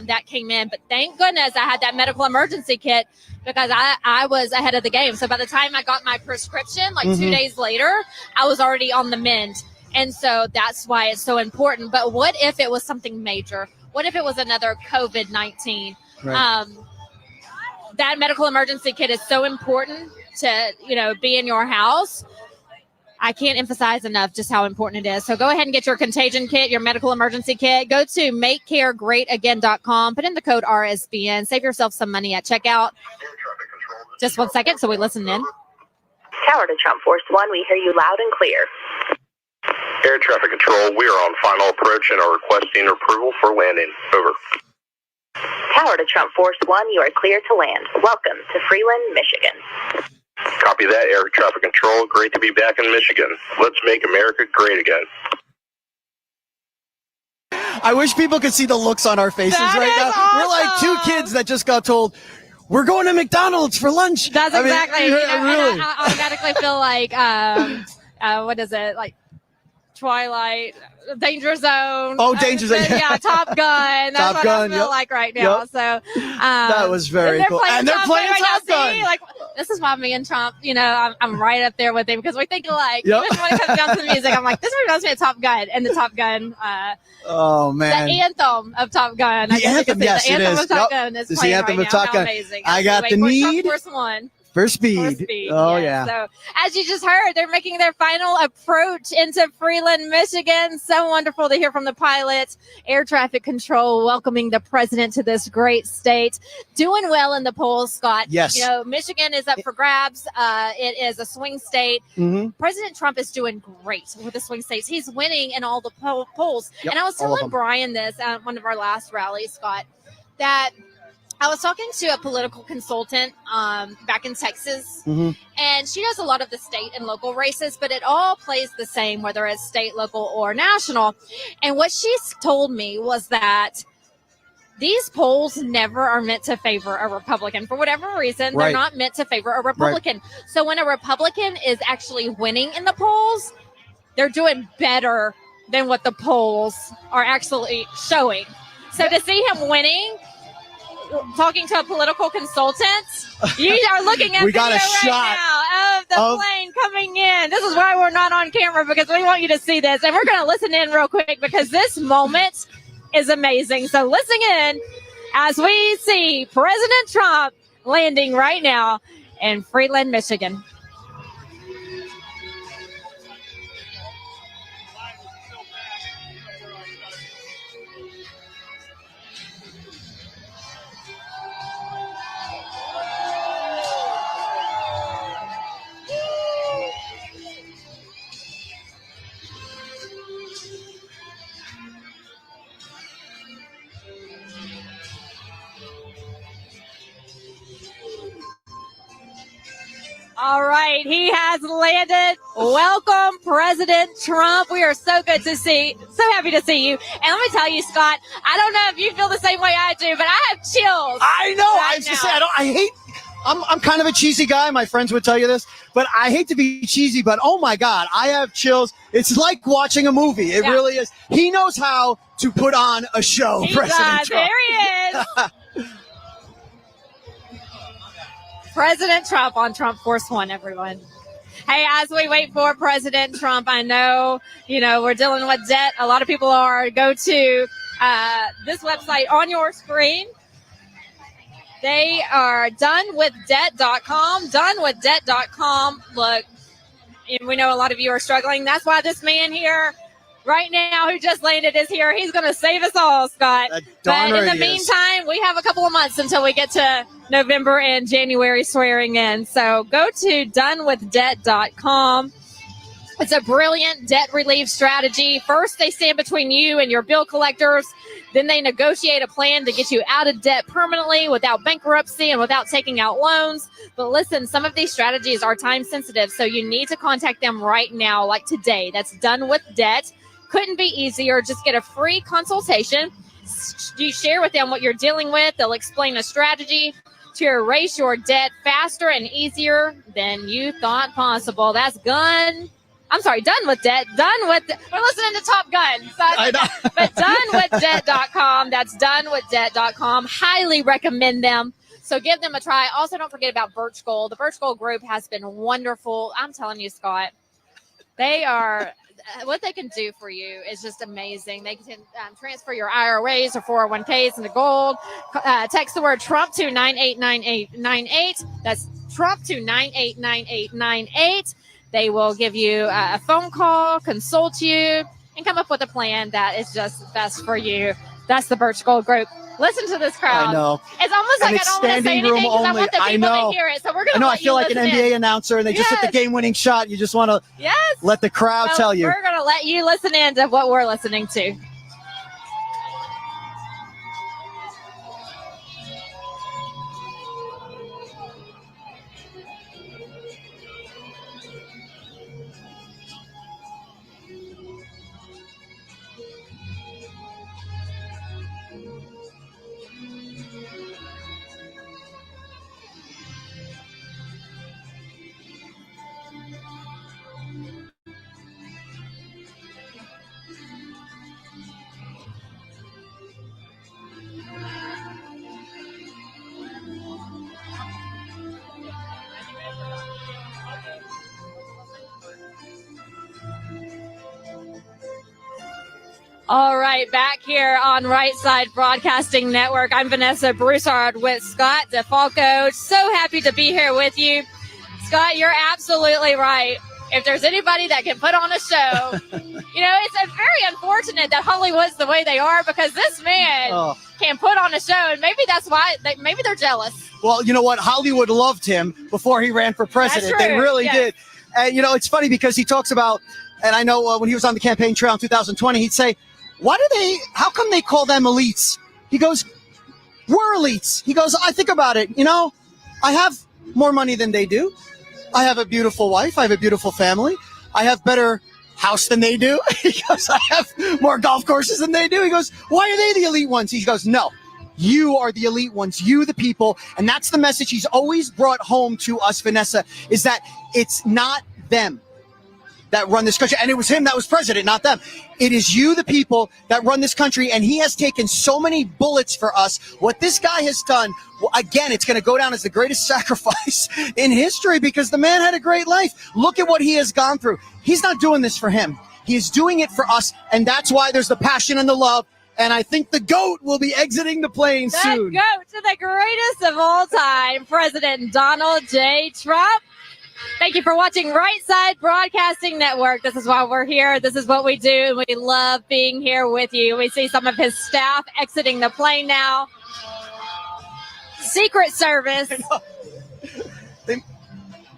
[SPEAKER 1] that came in. But thank goodness I had that medical emergency kit, because I was ahead of the game. So by the time I got my prescription, like 2 days later, I was already on the mend. And so that's why it's so important. But what if it was something major? What if it was another COVID-19? Right. That medical emergency kit is so important to, be in your house. I can't emphasize enough just how important it is. So go ahead and get your contagion kit, your medical emergency kit. Go to makecaregreatagain.com. Put in the code RSBN. Save yourself some money at checkout. Just 1 second so we listen in.
[SPEAKER 3] Tower to Trump Force 1, we hear you loud and clear.
[SPEAKER 4] Air traffic control, we are on final approach and are requesting approval for landing. Over.
[SPEAKER 3] Tower to Trump Force 1, you are clear to land. Welcome to Freeland, Michigan.
[SPEAKER 4] Copy that, air traffic control. Great to be back in Michigan. Let's make America great again.
[SPEAKER 2] I wish people could see the looks on our faces right now.
[SPEAKER 1] Awesome.
[SPEAKER 2] We're like two kids that just got told, we're going to McDonald's for lunch.
[SPEAKER 1] That's exactly.
[SPEAKER 2] Really.
[SPEAKER 1] I automatically feel like, what is it? Like Twilight, Danger Zone.
[SPEAKER 2] Oh, Danger Zone.
[SPEAKER 1] Yeah, Top Gun. That's
[SPEAKER 2] Top
[SPEAKER 1] what
[SPEAKER 2] Gun,
[SPEAKER 1] I feel like right now.
[SPEAKER 2] Yep.
[SPEAKER 1] So
[SPEAKER 2] that was very cool. And they're playing Top Gun.
[SPEAKER 1] Like, this is why me and Trump, I'm right up there with him, because we think alike.
[SPEAKER 2] Yep.
[SPEAKER 1] Even when it comes down to the music, I'm like, this reminds me of Top Gun. And the Top Gun,
[SPEAKER 2] oh man,
[SPEAKER 1] the anthem of Top Gun.
[SPEAKER 2] The anthem, yes,
[SPEAKER 1] the anthem
[SPEAKER 2] it is.
[SPEAKER 1] of Top Gun is playing
[SPEAKER 2] the anthem
[SPEAKER 1] right
[SPEAKER 2] of Top
[SPEAKER 1] now.
[SPEAKER 2] Gun.
[SPEAKER 1] How amazing.
[SPEAKER 2] I got the need.
[SPEAKER 1] Force 1.
[SPEAKER 2] For speed. Oh,
[SPEAKER 1] yes. So, as you just heard, they're making their final approach into Freeland, Michigan. So wonderful to hear from the pilot. Air traffic control welcoming the president to this great state. Doing well in the polls, Scott.
[SPEAKER 2] Yes.
[SPEAKER 1] Michigan is up for grabs. It is a swing state. President Trump is doing great with the swing states. He's winning in all the polls. Yep, and I was telling Brian this at one of our last rallies, Scott, that I was talking to a political consultant back in Texas, and she does a lot of the state and local races, but it all plays the same, whether it's state, local, or national. And what she told me was that these polls never are meant to favor a Republican. For whatever reason,
[SPEAKER 2] Right.
[SPEAKER 1] they're not meant to favor a Republican. So when a Republican is actually winning in the polls, they're doing better than what the polls are actually showing. So to see him winning, talking to a political consultant, you are looking at
[SPEAKER 2] We got a
[SPEAKER 1] video
[SPEAKER 2] shot
[SPEAKER 1] right now of the plane coming in. This is why we're not on camera, because we want you to see this. And we're going to listen in real quick because this moment is amazing. So listen in as we see President Trump landing right now in Freeland, Michigan. All right, he has landed. Welcome, President Trump. We are so happy to see you. And let me tell you, Scott, I don't know if you feel the same way I do, but I have chills.
[SPEAKER 2] I know. I was just saying, I hate. I'm kind of a cheesy guy. My friends would tell you this, but I hate to be cheesy. But oh my God, I have chills. It's like watching a movie. It really is. He knows how to put on a show. President Trump.
[SPEAKER 1] There he is. President Trump on Trump Force One, everyone. Hey, as we wait for President Trump, I know, we're dealing with debt. A lot of people are. Go to this website on your screen. They are donewithdebt.com. Donewithdebt.com. Look, and we know a lot of you are struggling. That's why this man here right now who just landed is here. He's going to save us all, Scott. But in the meantime, we have a couple of months until we get to November and January swearing in. So go to donewithdebt.com. It's a brilliant debt relief strategy. First, they stand between you and your bill collectors. Then they negotiate a plan to get you out of debt permanently without bankruptcy and without taking out loans. But listen, some of these strategies are time sensitive, so you need to contact them right now, like today. That's Done with Debt. Couldn't be easier. Just get a free consultation. You share with them what you're dealing with. They'll explain a strategy to erase your debt faster and easier than you thought possible. That's Done with Debt. We're listening to Top Gun. But donewithdebt.com. That's donewithdebt.com. Highly recommend them. So give them a try. Also, don't forget about Birch Gold. The Birch Gold group has been wonderful. I'm telling you, Scott, what they can do for you is just amazing. They can transfer your IRAs or 401ks into gold. Text the word Trump to 989898. That's Trump to 989898. They will give you a phone call, consult you, and come up with a plan that is just best for you. That's the Birch Gold Group. Listen to this crowd.
[SPEAKER 2] I know.
[SPEAKER 1] It's almost like I don't want to say anything because I want the people to hear it. So we're going to
[SPEAKER 2] I feel like an NBA announcer, and they just hit the game-winning shot. You just want to let the crowd tell you.
[SPEAKER 1] We're going to let you listen in to what we're listening to. All right, back here on Right Side Broadcasting Network. I'm Vanessa Broussard with Scott DeFalco. So happy to be here with you. Scott, you're absolutely right. If there's anybody that can put on a show, it's very unfortunate that Hollywood's the way they are because this man can put on a show, and maybe that's why maybe they're jealous.
[SPEAKER 2] Well, you know what? Hollywood loved him before he ran for president. They really did. And, it's funny because he talks about, and I know when he was on the campaign trail in 2020, he'd say, how come they call them elites? He goes, we're elites. He goes, I think about it. I have more money than they do. I have a beautiful wife. I have a beautiful family. I have better house than they do. He goes, I have more golf courses than they do. He goes, why are they the elite ones? He goes, no, You are the elite ones, you the people. And that's the message he's always brought home to us, Vanessa, is that it's not them that run this country. And it was him that was president, not them. It is you, the people, that run this country. And he has taken so many bullets for us. What this guy has done, well, again, it's going to go down as the greatest sacrifice in history because the man had a great life. Look at what he has gone through. He's not doing this for him. He is doing it for us. And that's why there's the passion and the love. And I think the GOAT will be exiting the plane soon.
[SPEAKER 1] The GOAT to the greatest of all time, President Donald J. Trump. Thank you for watching Right Side Broadcasting Network. This is why we're here. This is what we do. And we love being here with you. We see some of his staff exiting the plane now. Secret Service.
[SPEAKER 2] I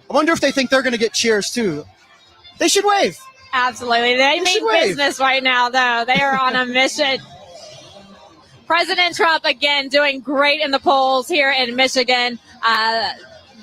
[SPEAKER 2] wonder if they think they're going to get cheers too. They should wave.
[SPEAKER 1] Absolutely. They mean business right now, though. They are on a mission. President Trump, again, doing great in the polls here in Michigan.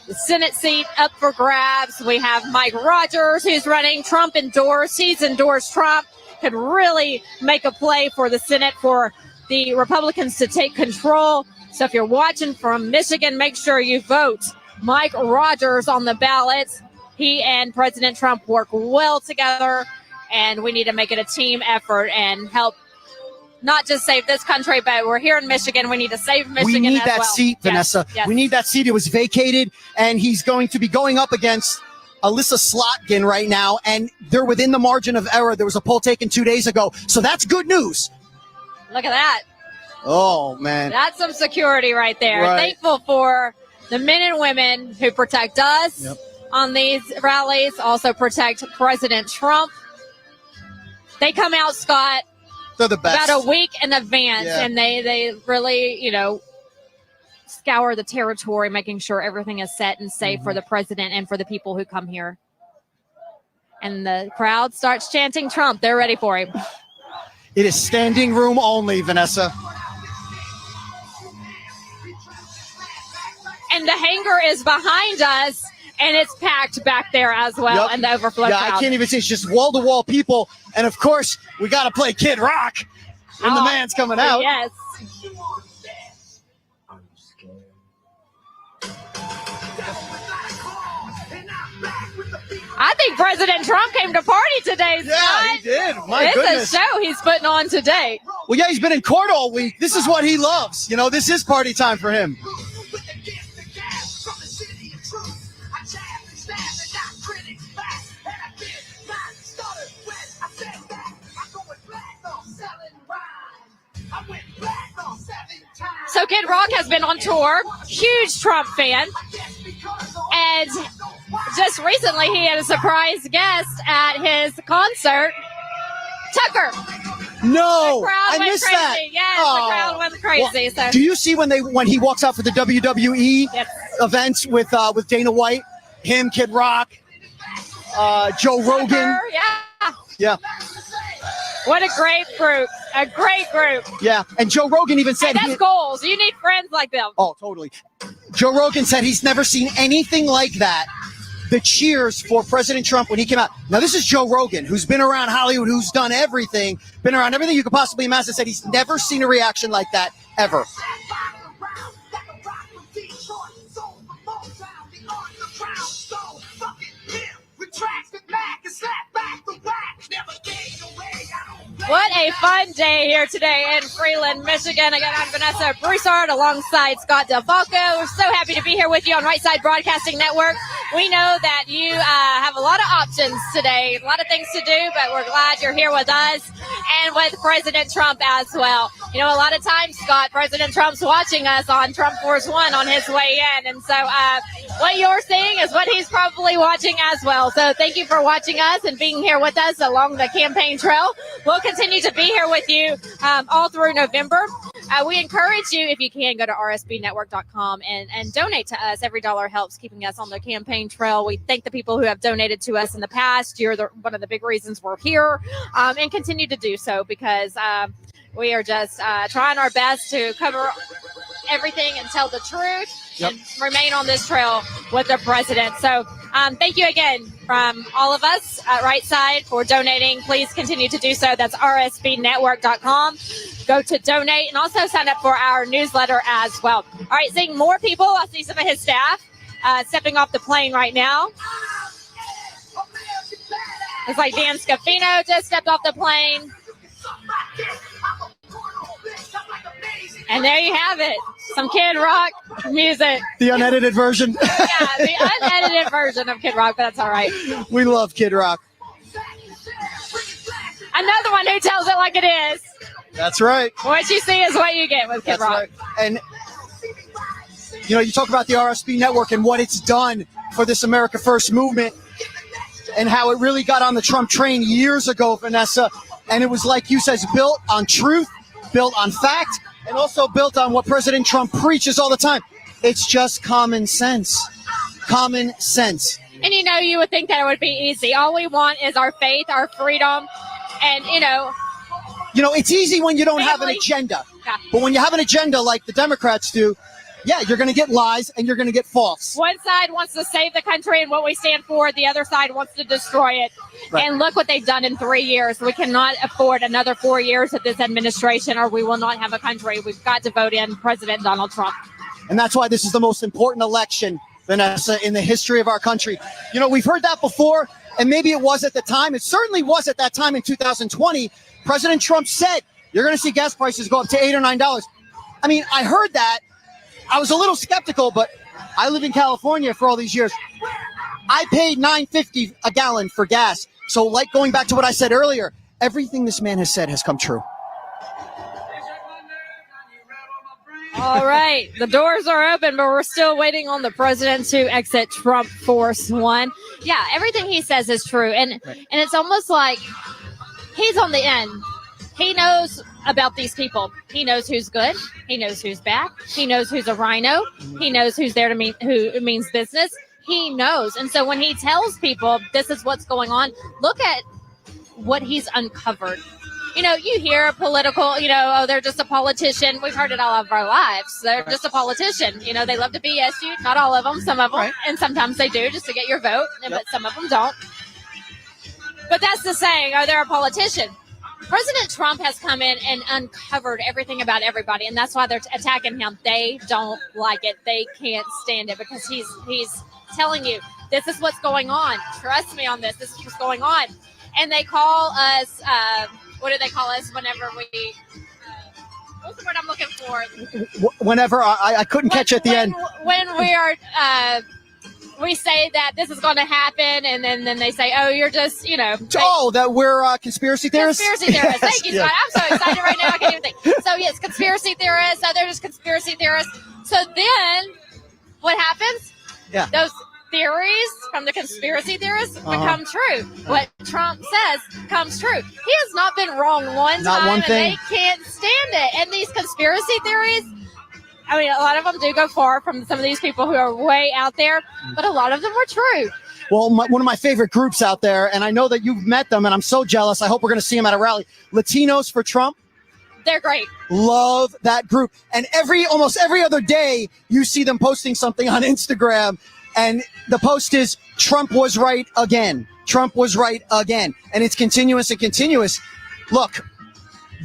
[SPEAKER 1] The Senate seat up for grabs. We have Mike Rogers, who's running. Trump endorsed. He's endorsed Trump. Could really make a play for the Senate for the Republicans to take control. So if you're watching from Michigan, make sure you vote Mike Rogers on the ballot. He and President Trump work well together, and we need to make it a team effort and help not just save this country, but we're here in Michigan. We need to save Michigan.
[SPEAKER 2] We need
[SPEAKER 1] as
[SPEAKER 2] that
[SPEAKER 1] well.
[SPEAKER 2] seat, Vanessa.
[SPEAKER 1] Yes.
[SPEAKER 2] We need that seat. It was vacated, and he's going to be going up against Alyssa Slotkin right now, and they're within the margin of error. There was a poll taken 2 days ago, so that's good news.
[SPEAKER 1] Look at that.
[SPEAKER 2] Oh, man.
[SPEAKER 1] That's some security right there.
[SPEAKER 2] Right.
[SPEAKER 1] Thankful for the men and women who protect us on these rallies, also protect President Trump. They come out, Scott,
[SPEAKER 2] They're the best.
[SPEAKER 1] about a week in advance, and they really, scour the territory, making sure everything is set and safe for the president and for the people who come here. And the crowd starts chanting Trump. They're ready for him.
[SPEAKER 2] It is standing room only, Vanessa.
[SPEAKER 1] And the hangar is behind us, and it's packed back there as well, and the overflow crowd.
[SPEAKER 2] I can't even see. It's just wall-to-wall people. And, of course, we got to play Kid Rock when the man's coming out.
[SPEAKER 1] Yes. I think President Trump came to party today, Scott.
[SPEAKER 2] Yeah, he did. My goodness.
[SPEAKER 1] It's a show he's putting on today.
[SPEAKER 2] Well, yeah, he's been in court all week. This is what he loves. This is party time for him.
[SPEAKER 1] So Kid Rock has been on tour, huge Trump fan, and just recently he had a surprise guest at his concert, Tucker.
[SPEAKER 2] No,
[SPEAKER 1] The crowd
[SPEAKER 2] I
[SPEAKER 1] went
[SPEAKER 2] missed
[SPEAKER 1] crazy.
[SPEAKER 2] that.
[SPEAKER 1] Yes, the crowd went crazy.
[SPEAKER 2] Well, do you see when he walks out for the WWE events with Dana White, him, Kid Rock, Joe Rogan?
[SPEAKER 1] Tucker,
[SPEAKER 2] Yeah.
[SPEAKER 1] What a great group. A great group.
[SPEAKER 2] Yeah, and Joe Rogan even said...
[SPEAKER 1] Hey, that's goals. You need friends like them.
[SPEAKER 2] Oh, totally. Joe Rogan said he's never seen anything like that. The cheers for President Trump when he came out. Now, this is Joe Rogan, who's been around Hollywood, who's done everything, been around everything you could possibly imagine, said he's never seen a reaction like that, ever.
[SPEAKER 1] What a fun day here today in Freeland, Michigan. Again, I'm Vanessa Broussard alongside Scott DeFalco. We're so happy to be here with you on Right Side Broadcasting Network. We know that you have a lot of options today, a lot of things to do, but we're glad you're here with us and with President Trump as well. A lot of times, Scott, President Trump's watching us on Trump Force One on his way in. And so what you're seeing is what he's probably watching as well. So thank you for watching us and being here with us along the campaign trail. We'll continue to be here with you all through November. We encourage you, if you can, go to rsbnetwork.com and donate to us. Every dollar helps keeping us on the campaign trail. We thank the people who have donated to us in the past. You're one of the big reasons we're here, and continue to do so because we are just trying our best to cover everything and tell the truth and remain on this trail with the president. So thank you again, from all of us at Right Side for donating. Please continue to do so. That's rsbnetwork.com. Go to donate and also sign up for our newsletter as well. All right, seeing more people. I see some of his staff stepping off the plane right now. It's like Dan Scafino just stepped off the plane. And there you have it. Some Kid Rock music.
[SPEAKER 2] The unedited version.
[SPEAKER 1] Yeah, the unedited version of Kid Rock, but that's all right.
[SPEAKER 2] We love Kid Rock.
[SPEAKER 1] Another one who tells it like it is.
[SPEAKER 2] That's right.
[SPEAKER 1] What you see is what you get with Kid
[SPEAKER 2] That's
[SPEAKER 1] Rock.
[SPEAKER 2] right. And, you know, you talk about the RSB network and what it's done for this America First movement and how it really got on the Trump train years ago, Vanessa. And it was, like you said, built on truth, built on fact, and also built on what President Trump preaches all the time. It's just common sense. Common sense.
[SPEAKER 1] And, you know, you would think that it would be easy. All we want is our faith, our freedom, and, you know,
[SPEAKER 2] it's easy when you don't have an agenda.
[SPEAKER 1] Yeah.
[SPEAKER 2] But when you have an agenda like the Democrats do, yeah, you're going to get lies and you're going to get false.
[SPEAKER 1] One side wants to save the country and what we stand for. The other side wants to destroy it. Right. And look what they've done in 3 years. We cannot afford another 4 years of this administration or we will not have a country. We've got to vote in President Donald Trump.
[SPEAKER 2] And that's why this is the most important election, Vanessa, in the history of our country. You know, we've heard that before, and maybe it was at the time. It certainly was at that time in 2020. President Trump said, you're going to see gas prices go up to $8 or $9. I mean, I heard that. I was a little skeptical, but I lived in California for all these years. I paid $9.50 a gallon for gas. So, like going back to what I said earlier, everything this man has said has come true.
[SPEAKER 1] All right. The doors are open, but we're still waiting on the president to exit Trump Force One. Yeah, everything he says is true. And it's almost like he's on the end. He knows about these people. He knows who's good. He knows who's bad. He knows who's a rhino. He knows who's there to mean who means business. He knows. And so when he tells people this is what's going on, look at what he's uncovered. You know, you hear a political, oh, they're just a politician. We've heard it all of our lives. They're just a politician. You know, they love to BS you. Not all of them, some of them. Right. And sometimes they do just to get your vote, but some of them don't. But that's the saying, oh, they're a politician. President Trump has come in and uncovered everything about everybody, and that's why they're attacking him. They don't like it. They can't stand it because he's telling you, this is what's going on. Trust me on this. This is what's going on. And they call us, what do they call us whenever we, what's the word I'm looking for?
[SPEAKER 2] Whenever, I couldn't catch at the end.
[SPEAKER 1] When we are, we say that this is going to happen, and then they say, oh, you're just,
[SPEAKER 2] that we're conspiracy theorists?
[SPEAKER 1] Conspiracy theorists. Thank you, Scott. I'm so excited right now. I can't even think. So, yes, conspiracy theorists. They're just conspiracy theorists. So then what happens?
[SPEAKER 2] Yeah.
[SPEAKER 1] Those theories from the conspiracy theorists become true. What Trump says comes true. He has not been wrong one time, and they can't stand it. And these conspiracy theories, I mean, a lot of them do go far from some of these people who are way out there, but a lot of them are true.
[SPEAKER 2] Well, one of my favorite groups out there, and I know that you've met them, and I'm so jealous. I hope we're going to see them at a rally. Latinos for Trump.
[SPEAKER 1] They're great.
[SPEAKER 2] Love that group. And almost every other day, you see them posting something on Instagram, and the post is, Trump was right again. Trump was right again. And it's continuous and continuous. Look,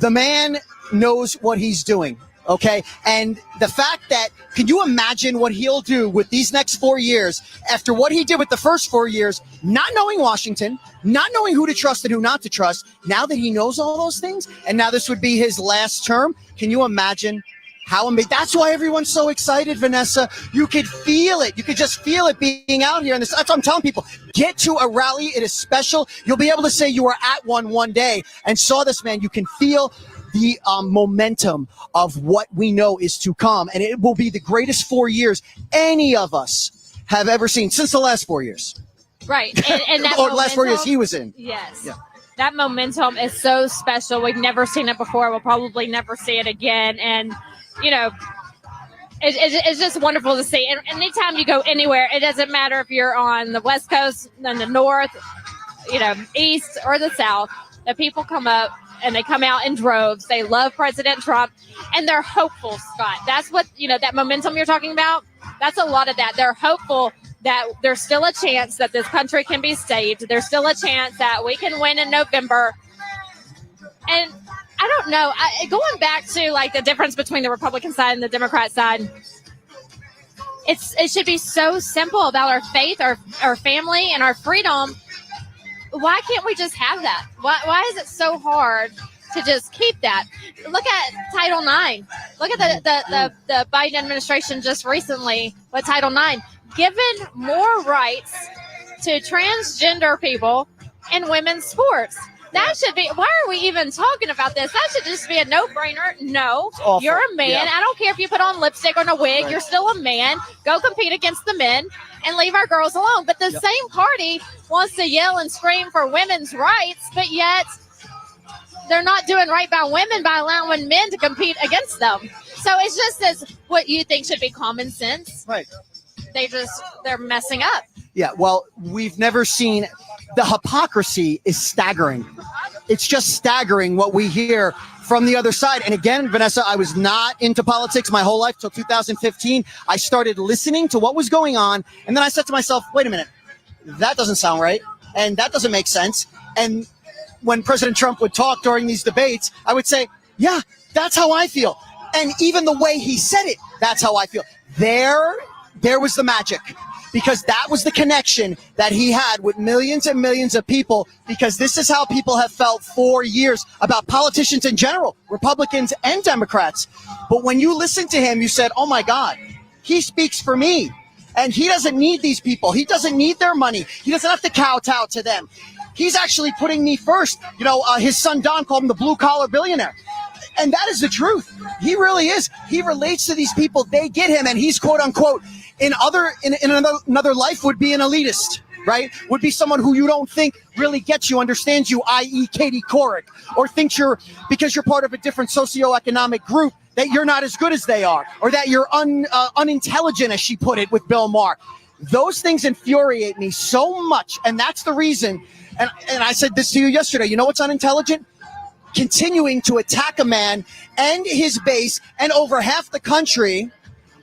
[SPEAKER 2] the man knows what he's doing. Okay. And the fact that, can you imagine what he'll do with these next 4 years after what he did with the first 4 years, not knowing Washington, not knowing who to trust and who not to trust, now that he knows all those things, and now this would be his last term? Can you imagine how amazing? That's why everyone's so excited, Vanessa. You could feel it. You could just feel it being out here. And that's what I'm telling people. Get to a rally. It is special. You'll be able to say you were at one day and saw this man. You can feel the momentum of what we know is to come. And it will be the greatest 4 years any of us have ever seen since the last 4 years.
[SPEAKER 1] Right. And that
[SPEAKER 2] or last 4 years he was in.
[SPEAKER 1] Yes.
[SPEAKER 2] Yeah.
[SPEAKER 1] That momentum is so special. We've never seen it before. We'll probably never see it again. And, it's just wonderful to see. And anytime you go anywhere, it doesn't matter if you're on the West Coast, and the North, East, or the South, the people come up and they come out in droves. They love President Trump, and they're hopeful, Scott. That's what, that momentum you're talking about, that's a lot of that. They're hopeful that there's still a chance that this country can be saved. There's still a chance that we can win in November. And I don't know, going back to like the difference between the Republican side and the Democrat side, it should be so simple about our faith, our family, and our freedom. Why can't we just have that? Why is it so hard to just keep that? Look at Title IX. Look at the Biden administration just recently with Title IX, given more rights to transgender people in women's sports. That should be, why are we even talking about this? That should just be a no-brainer. No, you're a man. Yeah. I don't care if you put on lipstick or a wig. Right. You're still a man. Go compete against the men and leave our girls alone. But the same party wants to yell and scream for women's rights, but yet they're not doing right by women by allowing men to compete against them. So it's just as what you think should be common sense.
[SPEAKER 2] Right.
[SPEAKER 1] They're messing up.
[SPEAKER 2] Yeah, well, we've never seen, the hypocrisy is staggering. It's just staggering what we hear from the other side. And again, Vanessa, I was not into politics my whole life till 2015. I started listening to what was going on. And then I said to myself, wait a minute, that doesn't sound right. And that doesn't make sense. And when President Trump would talk during these debates, I would say, yeah, that's how I feel. And even the way he said it, that's how I feel. There was the magic. Because that was the connection that he had with millions and millions of people, because this is how people have felt for years about politicians in general, Republicans and Democrats. But when you listen to him, you said, oh my God, he speaks for me. And he doesn't need these people. He doesn't need their money. He doesn't have to kowtow to them. He's actually putting me first. You know, his son Don called him the blue collar billionaire. And that is the truth. He really is. He relates to these people. They get him. And he's quote unquote in another life would be an elitist, right? Would be someone who you don't think really gets you, understands you, i.e. Katie Couric, or thinks because you're part of a different socioeconomic group that you're not as good as they are, or that you're unintelligent, as she put it with Bill Maher. Those things infuriate me so much. And that's the reason. And I said this to you yesterday. You know what's unintelligent? Continuing to attack a man and his base and over half the country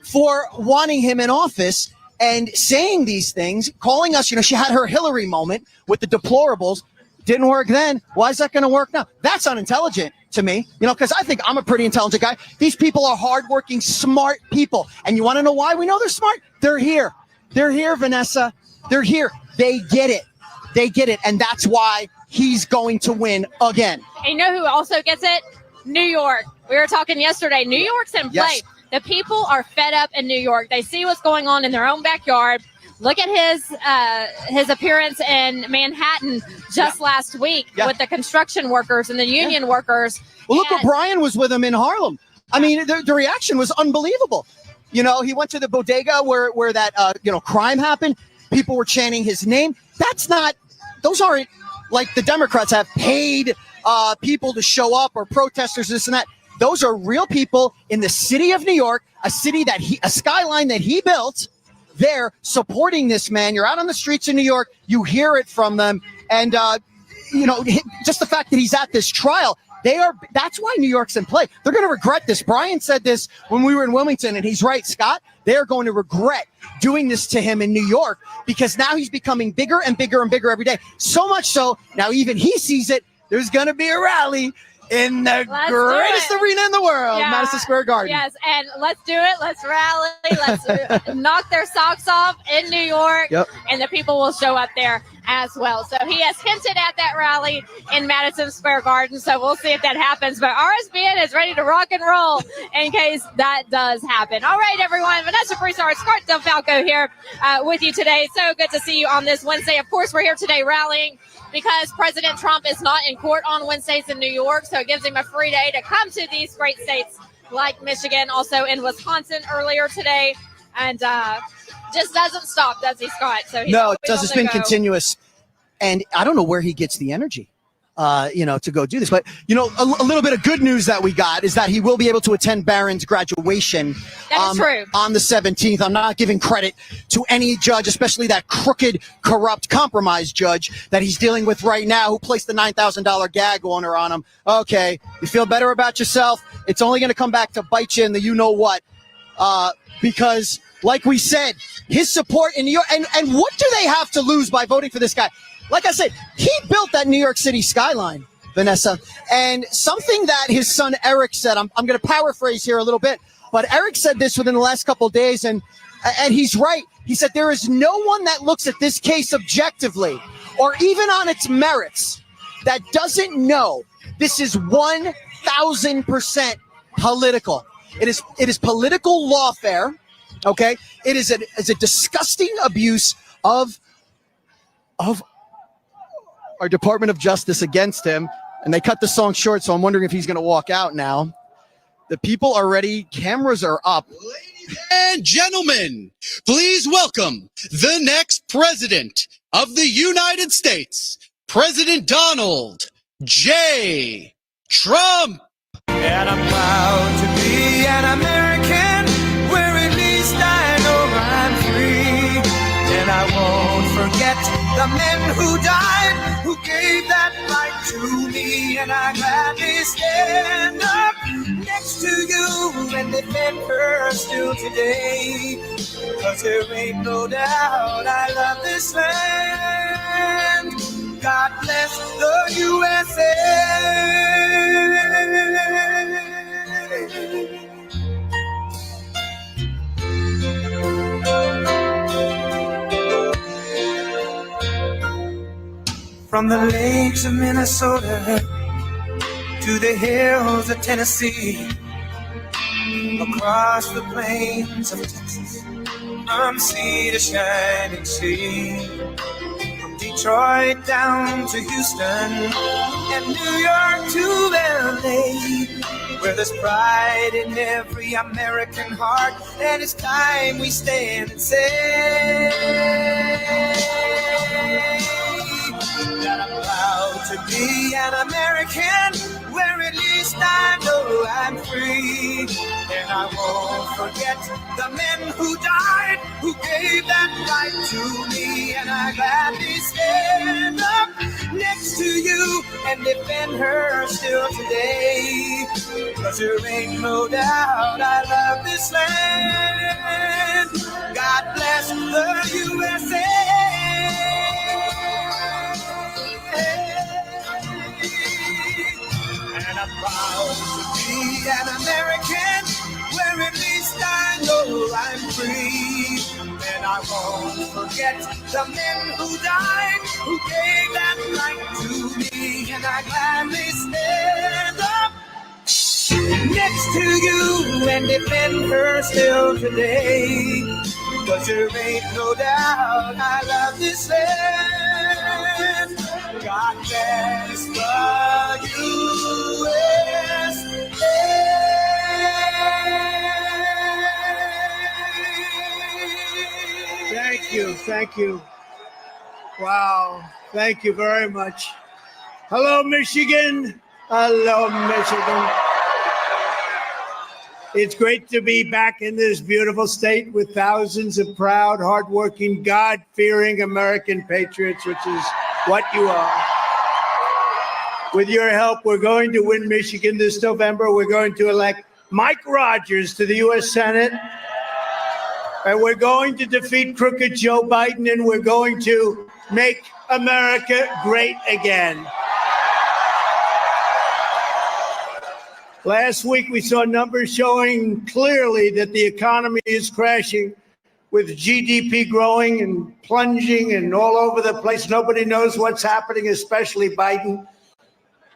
[SPEAKER 2] for wanting him in office and saying these things, calling us, she had her Hillary moment with the deplorables. Didn't work then. Why is that going to work now? That's unintelligent to me, because I think I'm a pretty intelligent guy. These people are hardworking, smart people. And you want to know why we know they're smart? They're here. They're here, Vanessa. They're here. They get it. They get it. And that's why he's going to win again.
[SPEAKER 1] And you know who also gets it? New York. We were talking yesterday. New York's in play. Yes. The people are fed up in New York. They see what's going on in their own backyard. Look at his appearance in Manhattan just last week with the construction workers and the union workers.
[SPEAKER 2] Well, look what Brian was with him in Harlem. I mean, the reaction was unbelievable. He went to the bodega where that crime happened. People were chanting his name. Those aren't like the Democrats have paid people to show up, or protesters, this and that. Those are real people in the city of New York, a skyline that he built. They're supporting this man. You're out on the streets of New York. You hear it from them. And, just the fact that he's at this trial, that's why New York's in play. They're going to regret this. Brian said this when we were in Wilmington, and he's right, Scott. They're going to regret doing this to him in New York, because now he's becoming bigger and bigger and bigger every day. So much so, now even he sees it. There's going to be a rally in the greatest arena in the world, Madison Square Garden.
[SPEAKER 1] Yes, and let's do it. Let's rally. Let's knock their socks off in New York, and the people will show up there as well. So he has hinted at that rally in Madison Square Garden, so we'll see if that happens. But RSBN is ready to rock and roll in case that does happen. All right, everyone. Vanessa Broussard, Scott DelFalco here with you today. So good to see you on this Wednesday. Of course, we're here today rallying because President Trump is not in court on Wednesdays in New York, so it gives him a free day to come to these great states like Michigan, also in Wisconsin earlier today, and just doesn't stop, does he, Scott? So
[SPEAKER 2] no, it does. It's been continuous, and I don't know where he gets the energy, to go do this. But a little bit of good news that we got is that he will be able to attend Barron's graduation.
[SPEAKER 1] That is true.
[SPEAKER 2] On the 17th. I'm not giving credit to any judge, especially that crooked, corrupt, compromised judge that he's dealing with right now, who placed the $9,000 gag order on him. Okay, you feel better about yourself? It's only going to come back to bite you in the you-know-what, because like we said, his support in New York. And what do they have to lose by voting for this guy? Like I said, he built that New York City skyline, Vanessa. And something that his son Eric said, I'm going to paraphrase here a little bit, but Eric said this within the last couple of days, and he's right. He said there is no one that looks at this case objectively or even on its merits that doesn't know this is 1,000% political. It is political lawfare. Okay, it is a disgusting abuse of our Department of Justice against him, and they cut the song short, so I'm wondering if he's going to walk out now. The people are ready. Cameras are up.
[SPEAKER 5] Ladies and gentlemen, please welcome the next president of the United States, President Donald J. Trump.
[SPEAKER 6] And I'm proud to be an American, where at least I know I'm free. And I won't forget the men who died, who gave that right to me. And I gladly stand up next to you and defend her still today. 'Cause there ain't no doubt I love this land. God bless the USA. From the lakes of Minnesota to the hills of Tennessee, across the plains of Texas, from sea to shining sea, from Detroit down to Houston and New York to LA, where there's pride in every American heart, and it's time we stand and say that I'm proud to be an American, where at least I know I'm free. And I won't forget the men who died, who gave that right to me. And I gladly stand up next to you and defend her still today. 'Cause there ain't no doubt I love this land. God bless the USA. And I'm proud to be an American, where at least I know I'm free. And I won't forget the men who died, who gave that right to me. And I gladly stand up next to you and defend her still today. 'Cause there ain't no doubt I love this land. God bless the USA.
[SPEAKER 7] Thank you. Wow, thank you very much. Hello, Michigan. Hello, Michigan. It's great to be back in this beautiful state with thousands of proud, hardworking, God-fearing American patriots, which is what you are. With your help, we're going to win Michigan this November. We're going to elect Mike Rogers to the U.S. Senate. And we're going to defeat crooked Joe Biden, and we're going to make America great again. Last week, we saw numbers showing clearly that the economy is crashing, with GDP growing and plunging and all over the place. Nobody knows what's happening, especially Biden.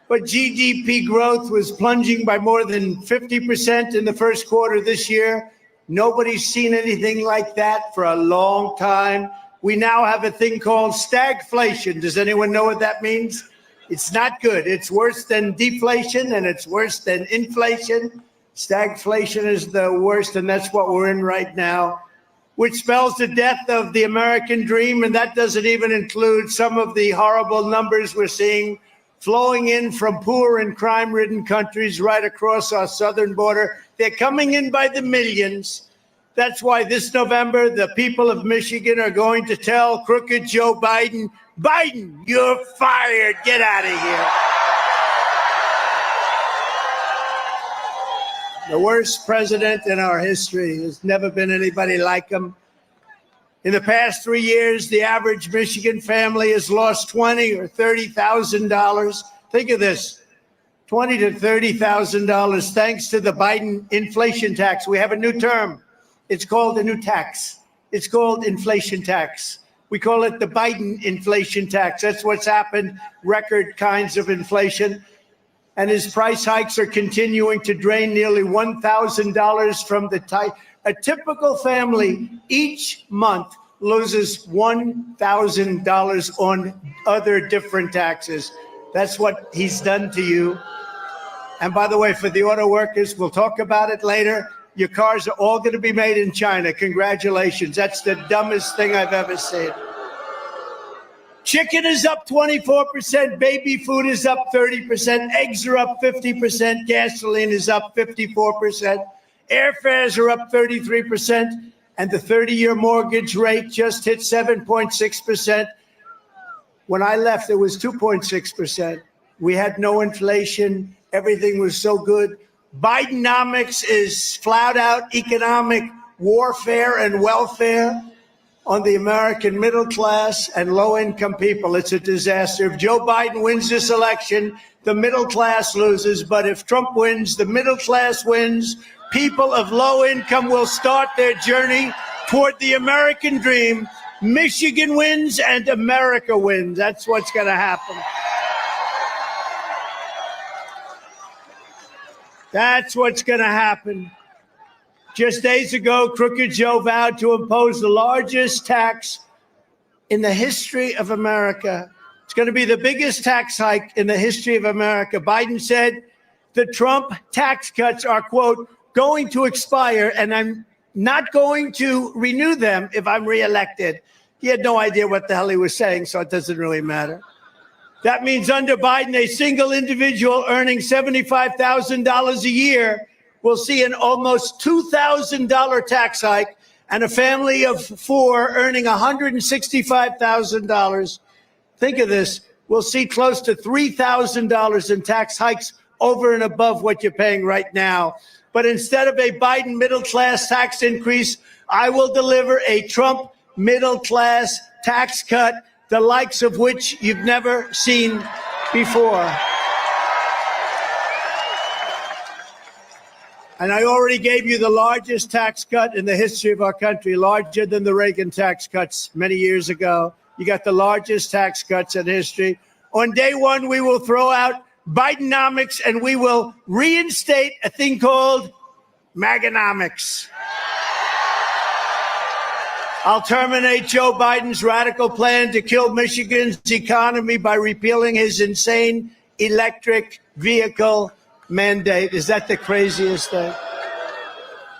[SPEAKER 7] But GDP growth was plunging by more than 50% in the first quarter this year. Nobody's seen anything like that for a long time. We now have a thing called stagflation. Does anyone know what that means? It's not good. It's worse than deflation, and it's worse than inflation. Stagflation is the worst, and that's what we're in right now, which spells the death of the American dream, and that doesn't even include some of the horrible numbers we're seeing flowing in from poor and crime-ridden countries right across our southern border. They're coming in by the millions. That's why this November, the people of Michigan are going to tell crooked Joe Biden, Biden, you're fired. Get out of here. The worst president in our history. There's never been anybody like him. In the past 3 years, the average Michigan family has lost $20,000 or $30,000. Think of this, $20,000 to $30,000 thanks to the Biden inflation tax. We have a new term. It's called a new tax. It's called inflation tax. We call it the Biden inflation tax. That's what's happened, record kinds of inflation. And his price hikes are continuing to drain nearly $1,000 from the a typical family each month loses $1,000 on other different taxes. That's what he's done to you. And by the way, for the auto workers, we'll talk about it later. Your cars are all going to be made in China. Congratulations. That's the dumbest thing I've ever seen. Chicken is up 24%. Baby food is up 30%. Eggs are up 50%. Gasoline is up 54%. Airfares are up 33%. And the 30-year mortgage rate just hit 7.6%. When I left, it was 2.6%. We had no inflation. Everything was so good. Bidenomics is flat out economic warfare and welfare on the American middle class and low-income people. It's a disaster. If Joe Biden wins this election, the middle class loses. But if Trump wins, the middle class wins. People of low income will start their journey toward the American dream. Michigan wins and America wins. That's what's going to happen. That's what's going to happen. Just days ago, Crooked Joe vowed to impose the largest tax in the history of America. It's going to be the biggest tax hike in the history of America. Biden said the Trump tax cuts are, quote, going to expire, and I'm not going to renew them if I'm reelected. He had no idea what the hell he was saying, so it doesn't really matter. That means under Biden, a single individual earning $75,000 a year will see an almost $2,000 tax hike, and a family of four earning $165,000, think of this, will see close to $3,000 in tax hikes over and above what you're paying right now. But instead of a Biden middle-class tax increase, I will deliver a Trump middle-class tax cut, the likes of which you've never seen before. And I already gave you the largest tax cut in the history of our country, larger than the Reagan tax cuts many years ago. You got the largest tax cuts in history. On day one, we will throw out Bidenomics and we will reinstate a thing called Maganomics. I'll terminate Joe Biden's radical plan to kill Michigan's economy by repealing his insane electric vehicle mandate. Is that the craziest thing?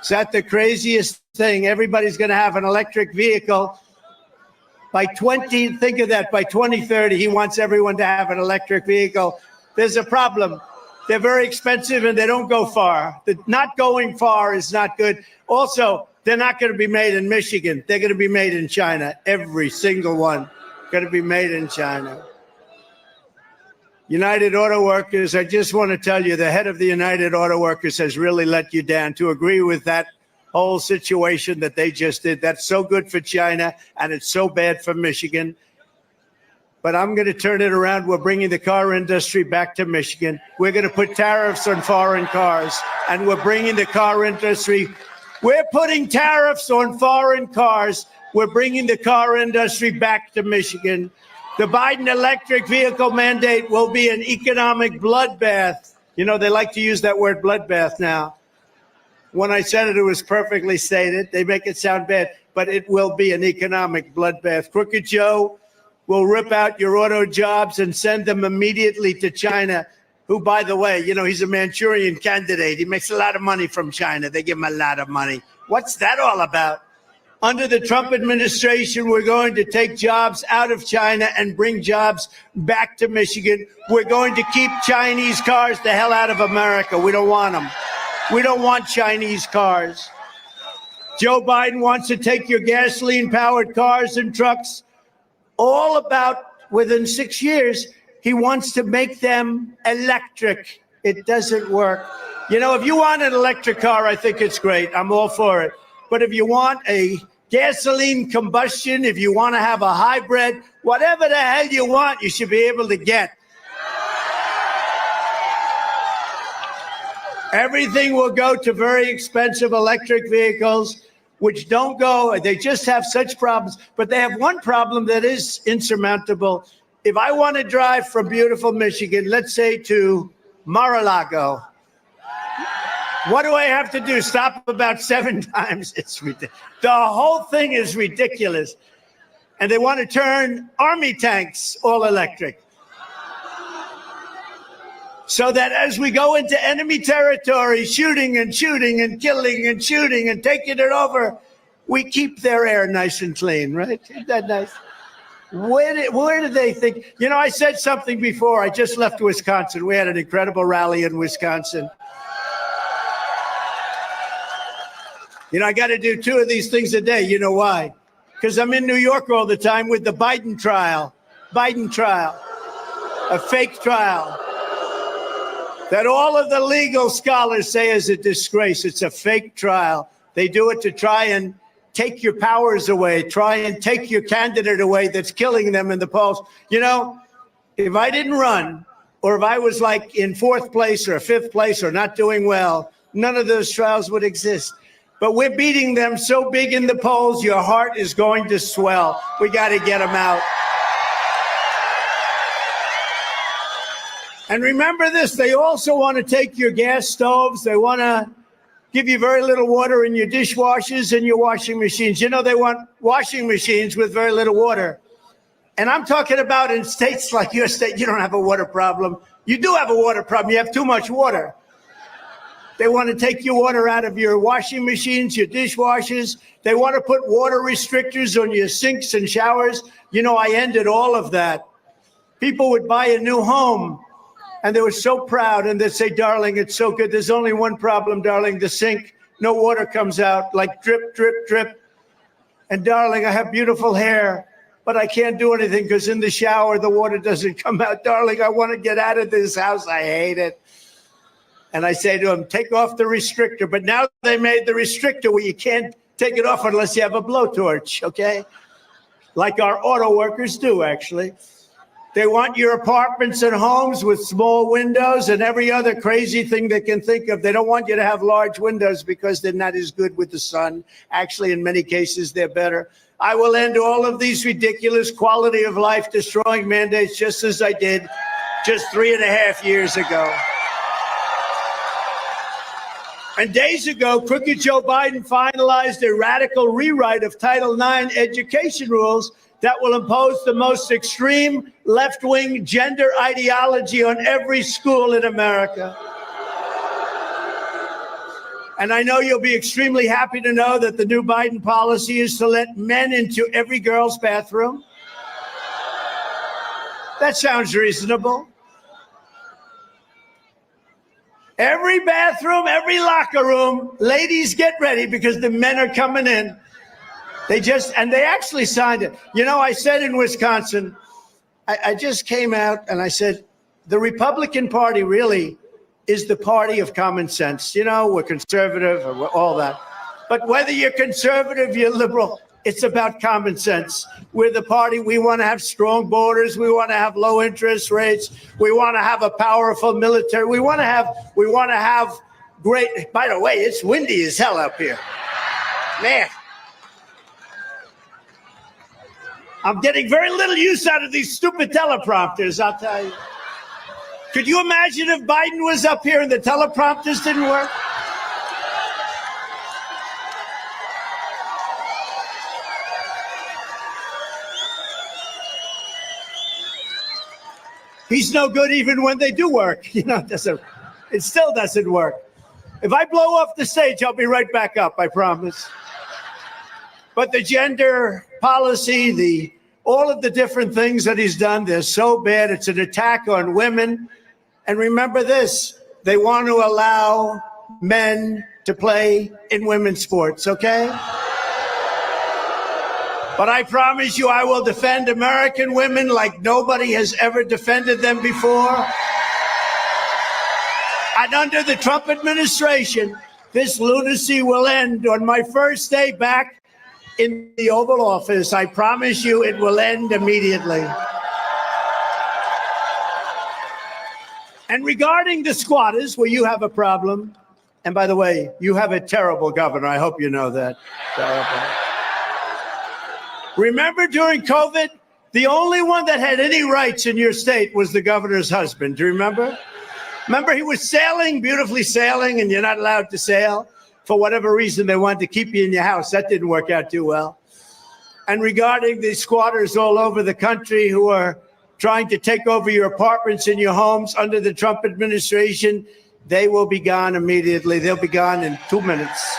[SPEAKER 7] Is that the craziest thing? Everybody's going to have an electric vehicle. By 2030, he wants everyone to have an electric vehicle. There's a problem. They're very expensive and they don't go far. The not going far is not good. Also, they're not going to be made in Michigan. They're going to be made in China. Every single one going to be made in China. United Auto Workers, I just want to tell you, the head of the United Auto Workers has really let you down to agree with that whole situation that they just did. That's so good for China, and it's so bad for Michigan. But I'm going to turn it around. We're bringing the car industry back to Michigan. We're going to put tariffs on foreign cars, and we're bringing the car industry. We're putting tariffs on foreign cars. We're bringing the car industry back to Michigan. The Biden electric vehicle mandate will be an economic bloodbath. You know, they like to use that word bloodbath now. When I said it, it was perfectly stated. They make it sound bad, but it will be an economic bloodbath. Crooked Joe will rip out your auto jobs and send them immediately to China, who, by the way, you know, he's a Manchurian candidate. He makes a lot of money from China. They give him a lot of money. What's that all about? Under the Trump administration, we're going to take jobs out of China and bring jobs back to Michigan. We're going to keep Chinese cars the hell out of America. We don't want them. We don't want Chinese cars. Joe Biden wants to take your gasoline-powered cars and trucks, all about within 6 years, he wants to make them electric. It doesn't work. You know, if you want an electric car, I think it's great. I'm all for it. But if you want a gasoline combustion, if you want to have a hybrid, whatever the hell you want, you should be able to get. Everything will go to very expensive electric vehicles, which don't go, they just have such problems. But they have one problem that is insurmountable. If I want to drive from beautiful Michigan, let's say to Mar-a-Lago, what do I have to do? Stop about 7 times? It's ridiculous. The whole thing is ridiculous. And they want to turn army tanks all electric. So that as we go into enemy territory, shooting and shooting and killing and shooting and taking it over, we keep their air nice and clean, right? Isn't that nice? Where did they think? You know, I said something before. I just left Wisconsin. We had an incredible rally in Wisconsin. You know, I got to do 2 of these things a day. You know why? Because I'm in New York all the time with the Biden trial. Biden trial. A fake trial. That all of the legal scholars say is a disgrace. It's a fake trial. They do it to try and take your powers away, try and take your candidate away that's killing them in the polls. You know, if I didn't run, or if I was like in 4th place or 5th place or not doing well, none of those trials would exist. But we're beating them so big in the polls, your heart is going to swell. We got to get them out. And remember this, they also want to take your gas stoves. They want to give you very little water in your dishwashers and your washing machines. You know, they want washing machines with very little water. And I'm talking about in states like your state, you don't have a water problem. You do have a water problem. You have too much water. They want to take your water out of your washing machines, your dishwashers. They want to put water restrictors on your sinks and showers. You know, I ended all of that. People would buy a new home. And they were so proud, and they'd say, darling, it's so good. There's only one problem, darling, the sink. No water comes out, like drip, drip, drip. And darling, I have beautiful hair, but I can't do anything because in the shower, the water doesn't come out. Darling, I want to get out of this house. I hate it. And I say to them, take off the restrictor. But now they made the restrictor where you can't take it off unless you have a blowtorch, okay? Like our auto workers do, actually. They want your apartments and homes with small windows and every other crazy thing they can think of. They don't want you to have large windows because they're not as good with the sun. Actually, in many cases, they're better. I will end all of these ridiculous quality of life destroying mandates just as I did just 3.5 years ago. And days ago, crooked Joe Biden finalized a radical rewrite of Title IX education rules that will impose the most extreme left-wing gender ideology on every school in America. And I know you'll be extremely happy to know that the new Biden policy is to let men into every girl's bathroom. That sounds reasonable. Every bathroom, every locker room, ladies get ready because the men are coming in. They actually signed it. You know, I said in Wisconsin, I just came out and I said, the Republican Party really is the party of common sense. You know, we're conservative, or all that. But whether you're conservative, you're liberal, it's about common sense. We're the party, we want to have strong borders. We want to have low interest rates. We want to have a powerful military. We want to have great, by the way, it's windy as hell up here. Man. I'm getting very little use out of these stupid teleprompters, I'll tell you. Could you imagine if Biden was up here and the teleprompters didn't work? He's no good even when they do work. You know, it still doesn't work. If I blow off the stage, I'll be right back up, I promise. But the gender policy, all of the different things that he's done, they're so bad. It's an attack on women. And remember this, they want to allow men to play in women's sports, okay? But I promise you, I will defend American women like nobody has ever defended them before. And under the Trump administration, this lunacy will end. On my first day back in the Oval Office, I promise you it will end immediately. And regarding the squatters, where you have a problem, and by the way, you have a terrible governor. I hope you know that. Terrible. Remember during COVID, the only one that had any rights in your state was the governor's husband. Do you remember? Remember, he was sailing, beautifully sailing, and you're not allowed to sail. For whatever reason, they wanted to keep you in your house. That didn't work out too well. And regarding the squatters all over the country who are trying to take over your apartments and your homes under the Trump administration, they will be gone immediately. They'll be gone in 2 minutes.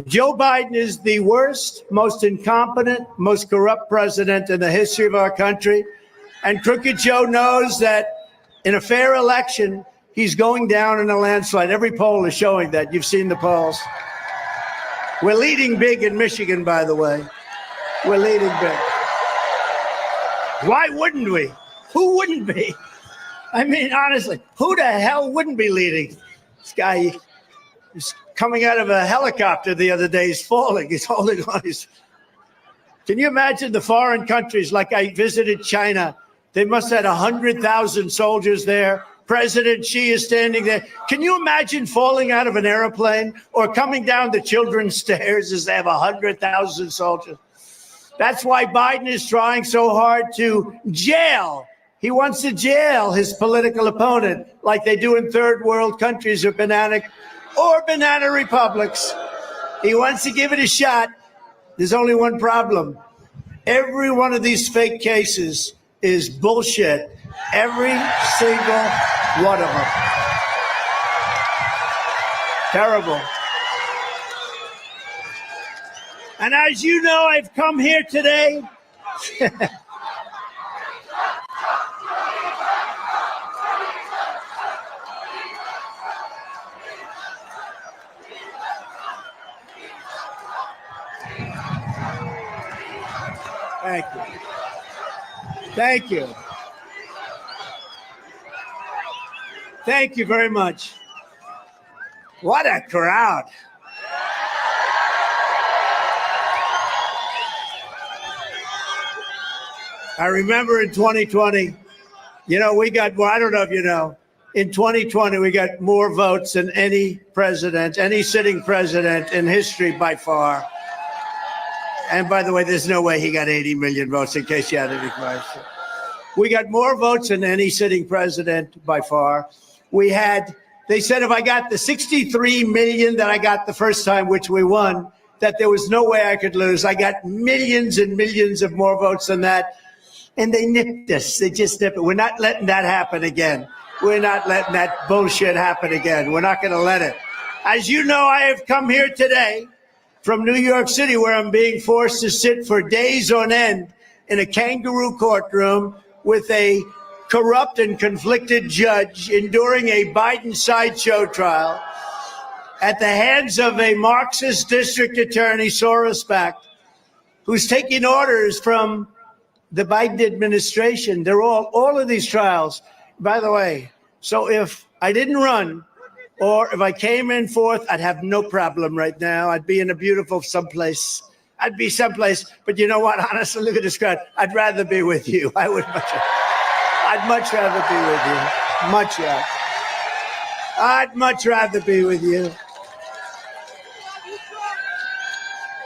[SPEAKER 7] Joe Biden is the worst, most incompetent, most corrupt president in the history of our country. And Crooked Joe knows that in a fair election, he's going down in a landslide. Every poll is showing that. You've seen the polls. We're leading big in Michigan, by the way. We're leading big. Why wouldn't we? Who wouldn't be? I mean, honestly, who the hell wouldn't be leading? This guy is coming out of a helicopter the other day. He's falling. He's holding on. Can you imagine the foreign countries? Like I visited China. They must have had 100,000 soldiers there. President Xi is standing there. Can you imagine falling out of an airplane or coming down the children's stairs as they have 100,000 soldiers? That's why Biden is trying so hard to jail. He wants to jail his political opponent like they do in third world countries or banana republics. He wants to give it a shot. There's only one problem. Every one of these fake cases is bullshit. Every single one of them. Terrible. And as you know, I've come here today. Thank you. Thank you. Thank you very much. What a crowd. I remember in 2020, we got, well, I don't know if you know, in 2020, we got more votes than any president, any sitting president in history by far. And by the way, there's no way he got 80 million votes, in case you had any question. We got more votes than any sitting president by far. They said if I got the 63 million that I got the first time, which we won, that there was no way I could lose. I got millions and millions of more votes than that. And they nipped us. They just nipped it. We're not letting that happen again. We're not letting that bullshit happen again. We're not going to let it. As you know, I have come here today from New York City, where I'm being forced to sit for days on end in a kangaroo courtroom with a corrupt and conflicted judge enduring a Biden sideshow trial at the hands of a Marxist district attorney, Soros-backed, who's taking orders from the Biden administration. They're all of these trials. By the way, so if I didn't run, or if I came in fourth, I'd have no problem right now. I'd be in a beautiful someplace. I'd be someplace. But you know what? Honestly, look at this crowd. I'd rather be with you. I'd much rather be with you. Much rather. I'd much rather be with you.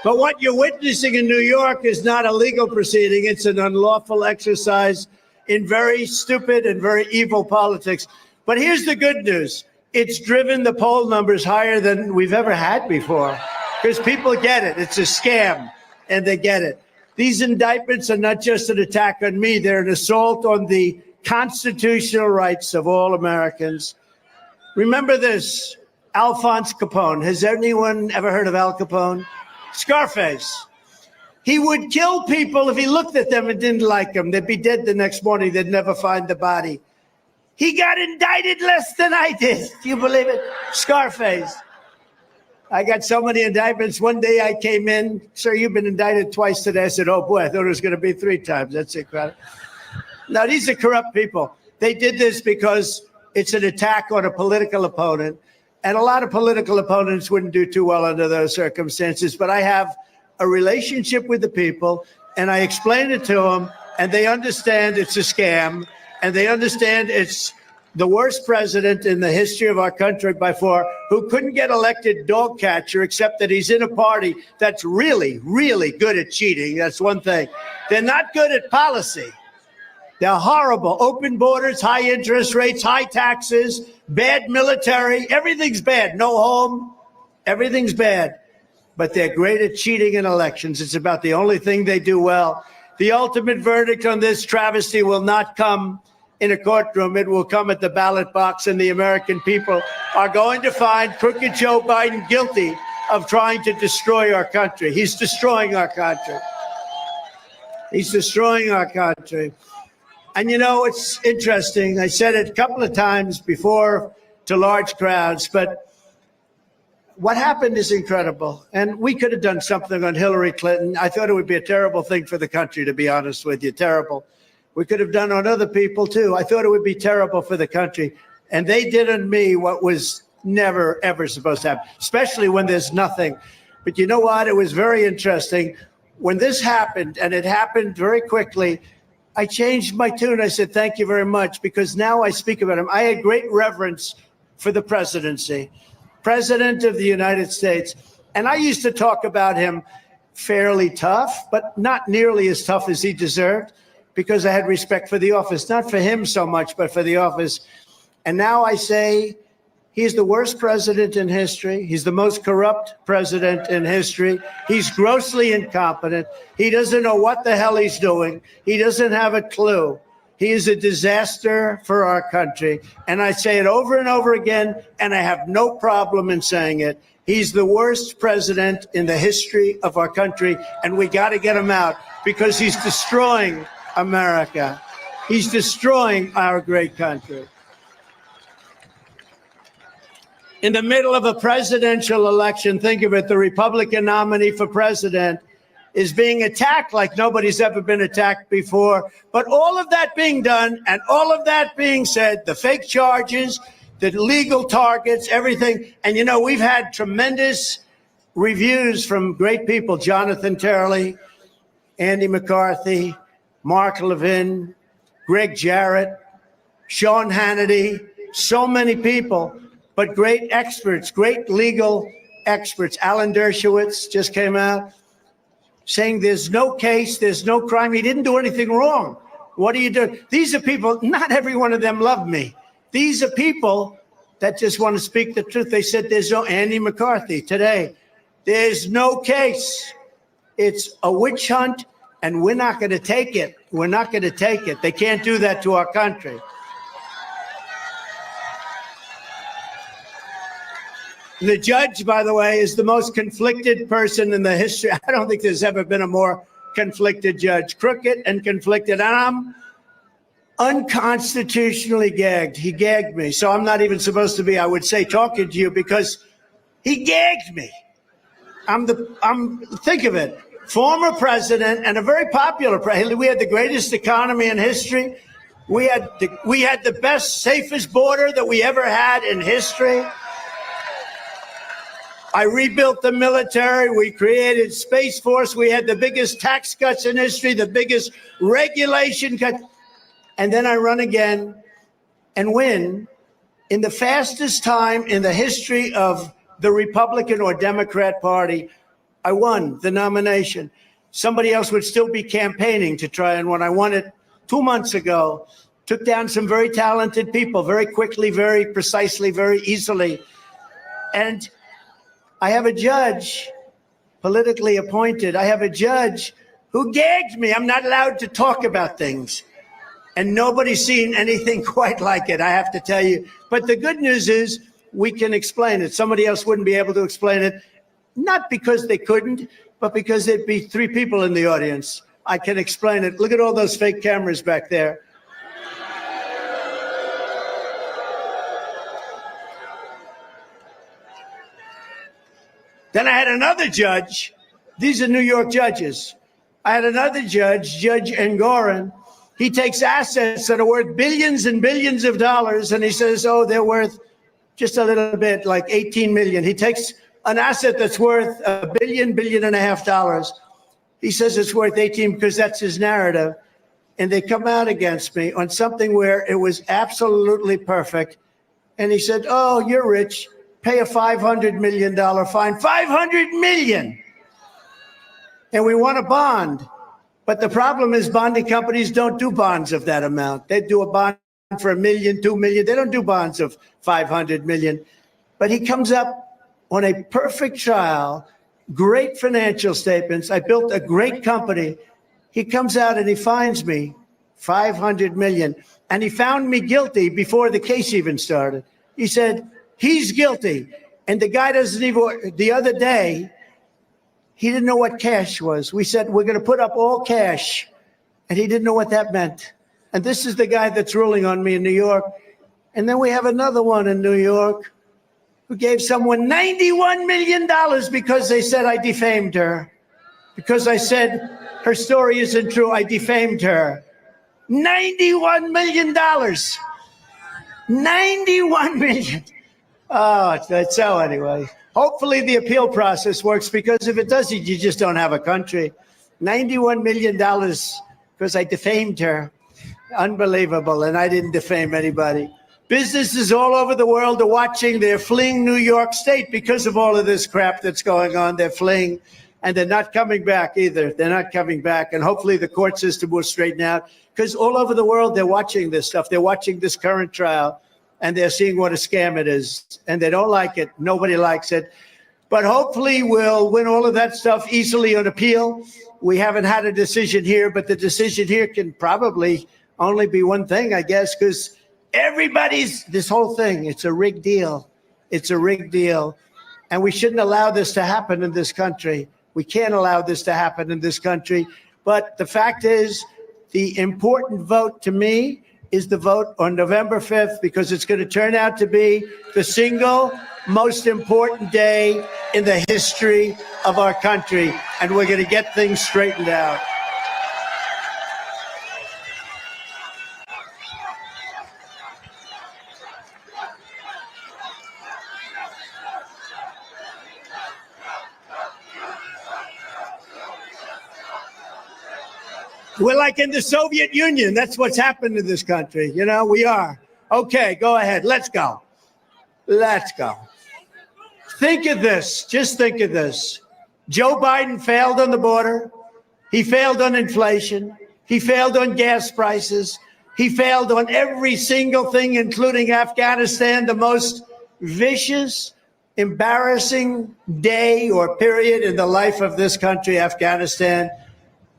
[SPEAKER 7] But what you're witnessing in New York is not a legal proceeding. It's an unlawful exercise in very stupid and very evil politics. But here's the good news. It's driven the poll numbers higher than we've ever had before because people get it. It's a scam, and they get it. These indictments are not just an attack on me. They're an assault on the constitutional rights of all Americans. Remember this, Alphonse Capone. Has anyone ever heard of Al Capone? Scarface. He would kill people if he looked at them and didn't like them. They'd be dead the next morning. They'd never find the body. He got indicted less than I did. Do you believe it? Scarface. I got so many indictments. One day I came in, sir, you've been indicted twice today. I said, oh boy, I thought it was going to be 3 times. That's incredible. Now, these are corrupt people. They did this because it's an attack on a political opponent. And a lot of political opponents wouldn't do too well under those circumstances. But I have a relationship with the people, and I explain it to them, and they understand it's a scam, and they understand it's the worst president in the history of our country by far, who couldn't get elected dog catcher, except that he's in a party that's really, really good at cheating. That's one thing. They're not good at policy. They're horrible. Open borders, high interest rates, high taxes, bad military. Everything's bad. No home. Everything's bad. But they're great at cheating in elections. It's about the only thing they do well. The ultimate verdict on this travesty will not come in a courtroom. It will come at the ballot box, and the American people are going to find crooked Joe Biden guilty of trying to destroy our country. He's destroying our country. He's destroying our country. And, you know, it's interesting. I said it a couple of times before to large crowds, but what happened is incredible. And we could have done something on Hillary Clinton. I thought it would be a terrible thing for the country, to be honest with you. Terrible. We could have done on other people, too. I thought it would be terrible for the country. And they did on me what was never, ever supposed to happen, especially when there's nothing. But you know what? It was very interesting. When this happened, and it happened very quickly, I changed my tune. I said, thank you very much, because now I speak about him. I had great reverence for the presidency, President of the United States. And I used to talk about him fairly tough, but not nearly as tough as he deserved, because I had respect for the office, not for him so much, but for the office. And now I say he's the worst president in history. He's the most corrupt president in history. He's grossly incompetent. He doesn't know what the hell he's doing. He doesn't have a clue. He is a disaster for our country. And I say it over and over again, and I have no problem in saying it. He's the worst president in the history of our country, and we got to get him out, because he's destroying America. He's destroying our great country. In the middle of a presidential election, think of it, the Republican nominee for president is being attacked like nobody's ever been attacked before. But all of that being done and all of that being said, the fake charges, the legal targets, everything. And, you know, we've had tremendous reviews from great people, Jonathan Turley, Andy McCarthy, Mark Levin, Greg Jarrett, Sean Hannity, so many people, but great experts, great legal experts. Alan Dershowitz just came out saying there's no case, there's no crime. He didn't do anything wrong. What do you do? These are people, not every one of them love me. These are people that just want to speak the truth. They said there's no Andy McCarthy today. There's no case. It's a witch hunt, and we're not going to take it. We're not going to take it. They can't do that to our country. The judge, by the way, is the most conflicted person in the history. I don't think there's ever been a more conflicted judge. Crooked and conflicted. And I'm unconstitutionally gagged. He gagged me. So I'm not even supposed to be, I would say, talking to you, because he gagged me. Think of it. Former president and a very popular president. We had the greatest economy in history. We had the best, safest border that we ever had in history. I rebuilt the military. We created Space Force. We had the biggest tax cuts in history, the biggest regulation cut. And then I run again and win in the fastest time in the history of the Republican or Democrat Party. I won the nomination. Somebody else would still be campaigning to try and win. I won it 2 months ago. Took down some very talented people very quickly, very precisely, very easily. And I have a judge, politically appointed. I have a judge who gagged me. I'm not allowed to talk about things. And nobody's seen anything quite like it, I have to tell you. But the good news is we can explain it. Somebody else wouldn't be able to explain it, not because they couldn't, but because there'd be 3 people in the audience. I can explain it. Look at all those fake cameras back there. Then I had another judge. These are New York judges. I had another judge, Judge Engoron, He takes assets that are worth billions and billions of dollars, and he says, oh, they're worth just a little bit, like 18 million. He takes an asset that's worth $1 billion, $1.5 billion. He says it's worth 18 because that's his narrative. And they come out against me on something where it was absolutely perfect. And he said, oh, you're rich. Pay a $500 million fine. $500 million. And we want a bond. But the problem is bonding companies don't do bonds of that amount. They do a bond for $1 million, $2 million. They don't do bonds of $500 million. But he comes up on a perfect trial, great financial statements. I built a great company. He comes out and he finds me $500 million. And he found me guilty before the case even started. He said, he's guilty. And the guy doesn't even, the other day, he didn't know what cash was. We said, we're going to put up all cash. And he didn't know what that meant. And this is the guy that's ruling on me in New York. And then we have another one in New York who gave someone $91 million because they said I defamed her. Because I said her story isn't true, I defamed her. $91 million. $91 million. Oh, so anyway. Hopefully the appeal process works, because if it doesn't, you just don't have a country. $91 million because I defamed her. Unbelievable. And I didn't defame anybody. Businesses all over the world are watching. They're fleeing New York State because of all of this crap that's going on. They're fleeing, and they're not coming back either. They're not coming back. And hopefully the court system will straighten out, because all over the world, they're watching this stuff. They're watching this current trial, and they're seeing what a scam it is. And they don't like it. Nobody likes it. But hopefully we'll win all of that stuff easily on appeal. We haven't had a decision here, but the decision here can probably only be one thing, I guess, because this whole thing, it's a rigged deal. It's a rigged deal. And we shouldn't allow this to happen in this country. We can't allow this to happen in this country. But the fact is, the important vote to me is the vote on November 5th, because it's going to turn out to be the single most important day in the history of our country. And we're going to get things straightened out. We're like in the Soviet Union. That's what's happened to this country. You know, we are. Okay, go ahead. Let's go. Let's go. Think of this. Just think of this. Joe Biden failed on the border. He failed on inflation. He failed on gas prices. He failed on every single thing, including Afghanistan, the most vicious, embarrassing day or period in the life of this country, Afghanistan.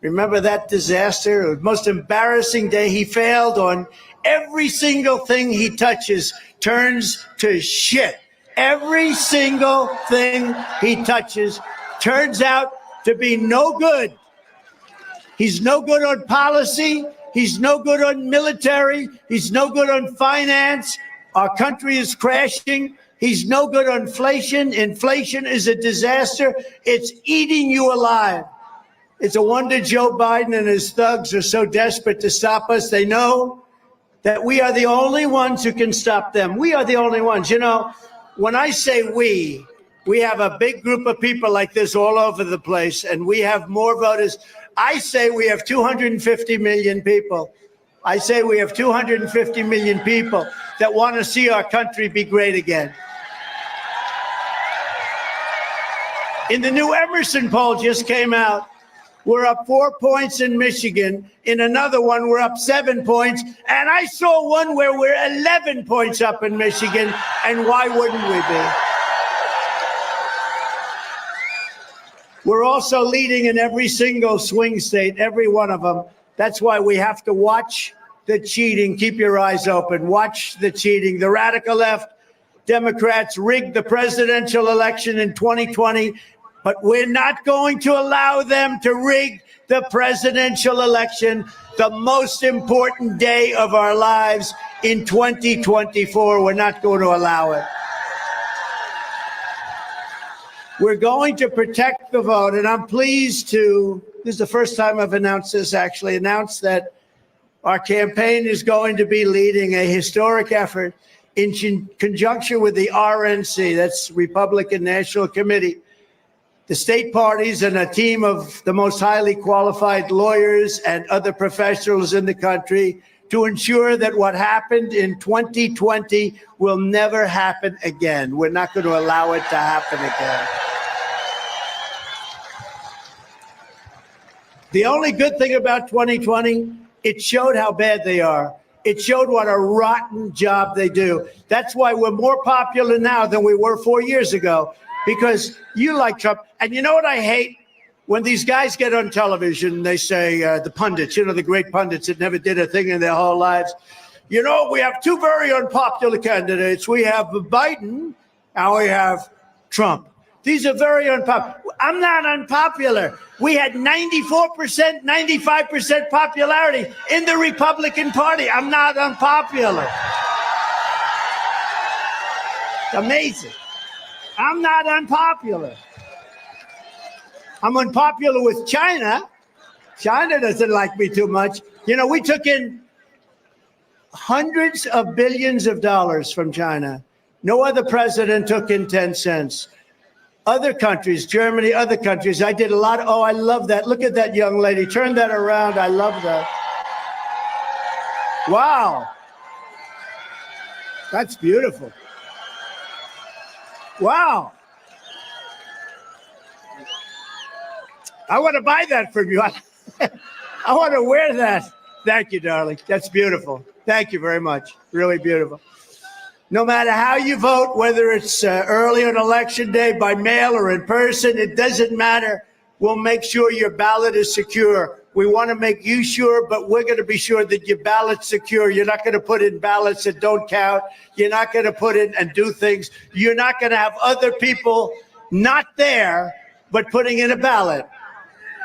[SPEAKER 7] Remember that disaster? The most embarrassing day. He failed on every single thing he touches turns to shit. Every single thing he touches turns out to be no good. He's no good on policy. He's no good on military. He's no good on finance. Our country is crashing. He's no good on inflation. Inflation is a disaster. It's eating you alive. It's a wonder Joe Biden and his thugs are so desperate to stop us. They know that we are the only ones who can stop them. We are the only ones. You know, when I say we have a big group of people like this all over the place, and we have more voters. I say we have 250 million people. I say we have 250 million people that want to see our country be great again. In the new Emerson poll just came out, we're up 4 points in Michigan. In another one, we're up 7 points. And I saw one where we're 11 points up in Michigan. And why wouldn't we be? We're also leading in every single swing state, every one of them. That's why we have to watch the cheating. Keep your eyes open. Watch the cheating. The radical left, Democrats rigged the presidential election in 2020. But we're not going to allow them to rig the presidential election, the most important day of our lives in 2024. We're not going to allow it. We're going to protect the vote. And I'm pleased to, this is the first time I've announced this, actually, announced that Our campaign is going to be leading a historic effort in conjunction with the RNC, that's Republican National Committee, the state parties, and a team of the most highly qualified lawyers and other professionals in the country to ensure that what happened in 2020 will never happen again. We're not going to allow it to happen again. The only good thing about 2020, it showed how bad they are. It showed what a rotten job they do. That's why we're more popular now than we were 4 years ago, because you like Trump. And you know what I hate? When these guys get on television, they say, the pundits, the great pundits that never did a thing in their whole lives. We have two very unpopular candidates. We have Biden and we have Trump. These are very unpopular. I'm not unpopular. We had 94%, 95% popularity in the Republican Party. I'm not unpopular. Amazing. I'm not unpopular. I'm unpopular with China. China doesn't like me too much. We took in hundreds of billions of dollars from China. No other president took in 10 cents. Other countries, Germany, other countries, I did a lot. Oh, I love that. Look at that young lady. Turn that around. I love that. Wow. That's beautiful. Wow. I want to buy that from you. I want to wear that. Thank you, darling. That's beautiful. Thank you very much. Really beautiful. No matter how you vote, whether it's early on election day, by mail or in person, it doesn't matter. We'll make sure your ballot is secure. We want to make you sure, but we're going to be sure that your ballot's secure. You're not going to put in ballots that don't count. You're not going to put in and do things. You're not going to have other people not there, but putting in a ballot.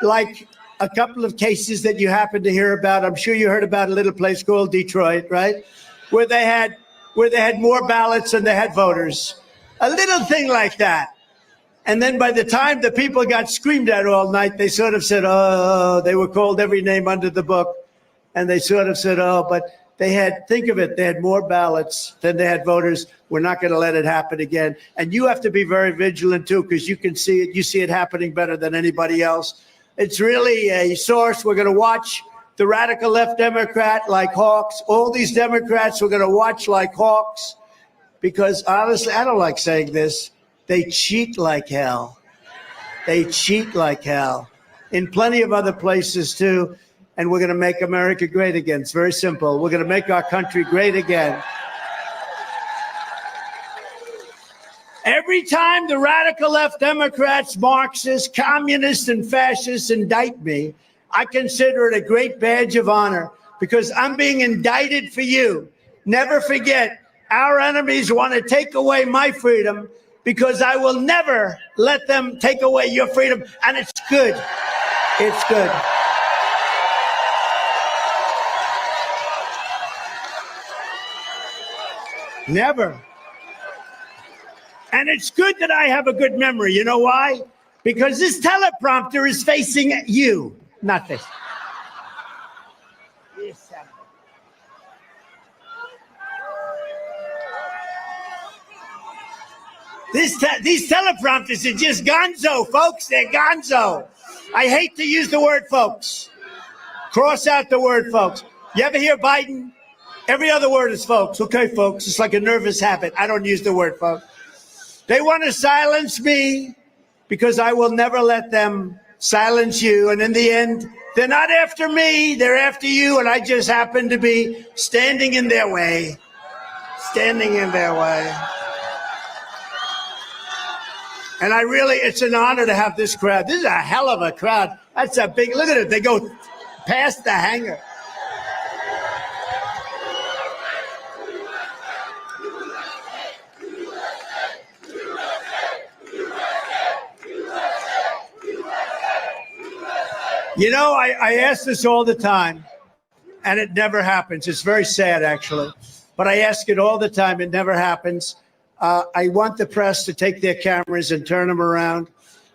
[SPEAKER 7] Like a couple of cases that you happen to hear about. I'm sure you heard about a little place called Detroit, right? Where they had more ballots than they had voters. A little thing like that. And then by the time the people got screamed at all night, they sort of said, oh, they were called every name under the book. And they sort of said, oh, but think of it, they had more ballots than they had voters. We're not going to let it happen again. And you have to be very vigilant, too, because you can see it. You see it happening better than anybody else. It's really a source. We're going to watch the radical left Democrat like hawks. All these Democrats we're going to watch like hawks because, honestly, I don't like saying this. They cheat like hell. They cheat like hell. In plenty of other places, too. And we're going to make America great again. It's very simple. We're going to make our country great again. Every time the radical left Democrats, Marxists, communists, and fascists indict me, I consider it a great badge of honor because I'm being indicted for you. Never forget, our enemies want to take away my freedom because I will never let them take away your freedom. And it's good. It's good. Never. And it's good that I have a good memory. You know why? Because this teleprompter is facing you. Not this. These teleprompters are just gonzo, folks. They're gonzo. I hate to use the word folks. Cross out the word folks. You ever hear Biden? Every other word is folks. Okay, folks. It's like a nervous habit. I don't use the word folks. They want to silence me because I will never let them silence you. And in the end, they're not after me. They're after you. And I just happen to be standing in their way. Standing in their way. And it's an honor to have this crowd. This is a hell of a crowd. That's a big, look at it. They go past the hangar. I ask this all the time, and it never happens. It's very sad, actually. But I ask it all the time. It never happens. I want the press to take their cameras and turn them around.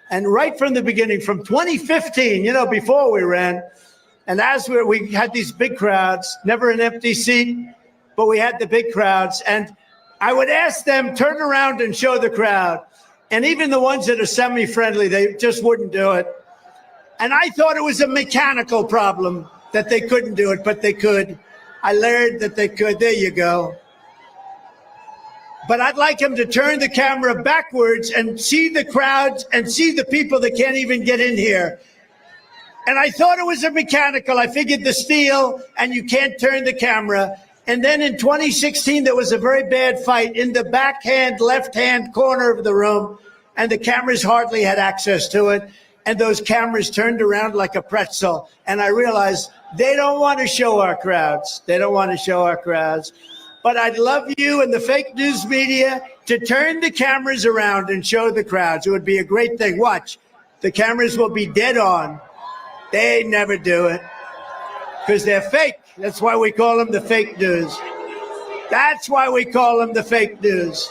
[SPEAKER 7] And right from the beginning, from 2015, before we ran, And as we had these big crowds, never an empty seat, but we had the big crowds. And I would ask them, turn around and show the crowd. And even the ones that are semi-friendly, they just wouldn't do it. And I thought it was a mechanical problem that they couldn't do it, but they could. I learned that they could. There you go. But I'd like him to turn the camera backwards and see the crowds and see the people that can't even get in here. And I thought it was a mechanical. I figured the steel and you can't turn the camera. And then in 2016, there was a very bad fight in the backhand, left-hand corner of the room, and the cameras hardly had access to it. And those cameras turned around like a pretzel. And I realized they don't want to show our crowds. They don't want to show our crowds. But I'd love you and the fake news media to turn the cameras around and show the crowds. It would be a great thing. Watch. The cameras will be dead on. They never do it because they're fake. That's why we call them the fake news. That's why we call them the fake news.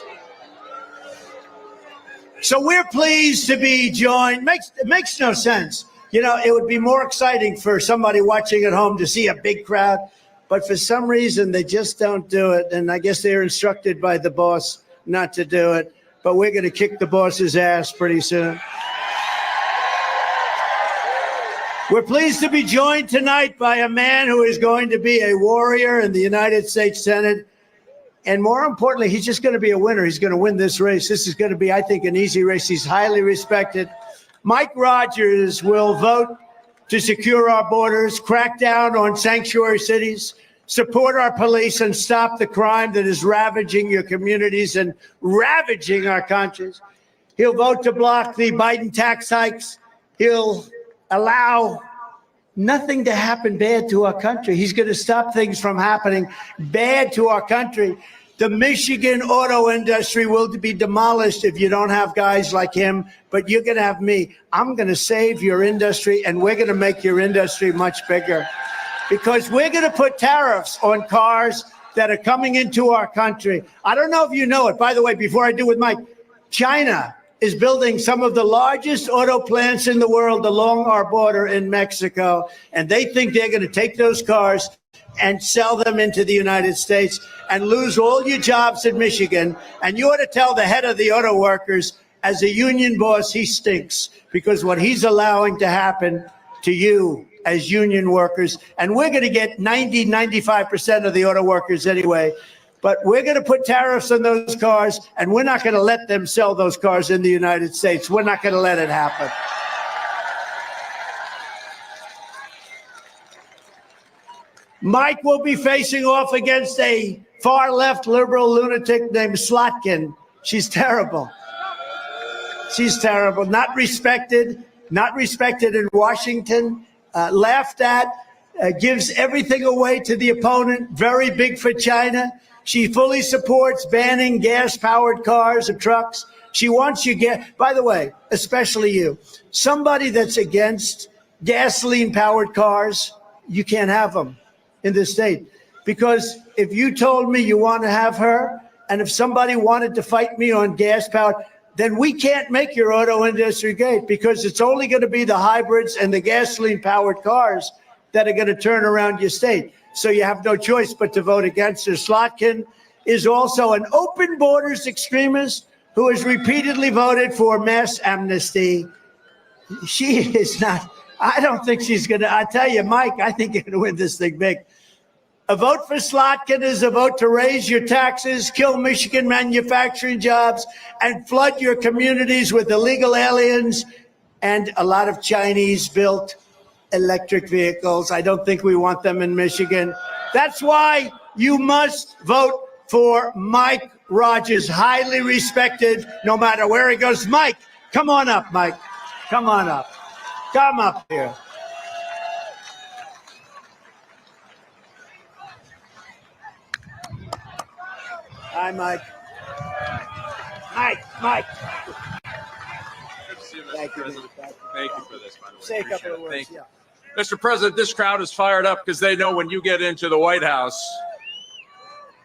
[SPEAKER 7] So we're pleased to be joined. It makes no sense. You know, it would be more exciting for somebody watching at home to see a big crowd. But for some reason, they just don't do it. And I guess they're instructed by the boss not to do it. But we're going to kick the boss's ass pretty soon. We're pleased to be joined tonight by a man who is going to be a warrior in the United States Senate. And more importantly, he's just going to be a winner. He's going to win this race. This is going to be, I think, an easy race. He's highly respected. Mike Rogers will vote to secure our borders, crack down on sanctuary cities, support our police, and stop the crime that is ravaging your communities and ravaging our countries. He'll vote to block the Biden tax hikes. He'll allow nothing to happen bad to our country. He's going to stop things from happening bad to our country. The Michigan auto industry will be demolished if you don't have guys like him, but you're going to have me. I'm going to save your industry, and we're going to make your industry much bigger because we're going to put tariffs on cars that are coming into our country. I don't know if you know it. By the way, before I do with Mike, China is building some of the largest auto plants in the world along our border in Mexico, and they think they're going to take those cars and sell them into the United States and lose all your jobs in Michigan. And you ought to tell the head of the auto workers, as a union boss, he stinks because what he's allowing to happen to you as union workers, and we're going to get 95% of the auto workers anyway. But we're going to put tariffs on those cars, and we're not going to let them sell those cars in the United States. We're not going to let it happen. Mike will be facing off against a far-left liberal lunatic named Slotkin. She's terrible. She's terrible. Not respected in Washington, laughed at, gives everything away to the opponent, very big for China. She fully supports banning gas-powered cars and trucks. She wants you by the way, especially you, somebody that's against gasoline-powered cars, you can't have them in this state. Because if you told me you want to have her, and if somebody wanted to fight me on gas-powered, then we can't make your auto industry great because it's only going to be the hybrids and the gasoline-powered cars that are going to turn around your state. So you have no choice but to vote against her. Slotkin is also an open borders extremist who has repeatedly voted for mass amnesty. She is not, I don't think she's going to, I tell you, Mike, I think you're going to win this thing big. A vote for Slotkin is a vote to raise your taxes, kill Michigan manufacturing jobs, and flood your communities with illegal aliens and a lot of Chinese-built electric vehicles. I don't think we want them in Michigan. That's why you must vote for Mike Rogers, highly respected no matter where he goes. Mike, come on up, Mike. Come on up. Come up here. Hi, Mike. Mike. Thank you, President.
[SPEAKER 8] Thank you for this, by the way.
[SPEAKER 7] Say a couple of words.
[SPEAKER 8] Thank you.
[SPEAKER 7] Yeah.
[SPEAKER 8] Mr. President, this crowd is fired up because they know when you get into the White House,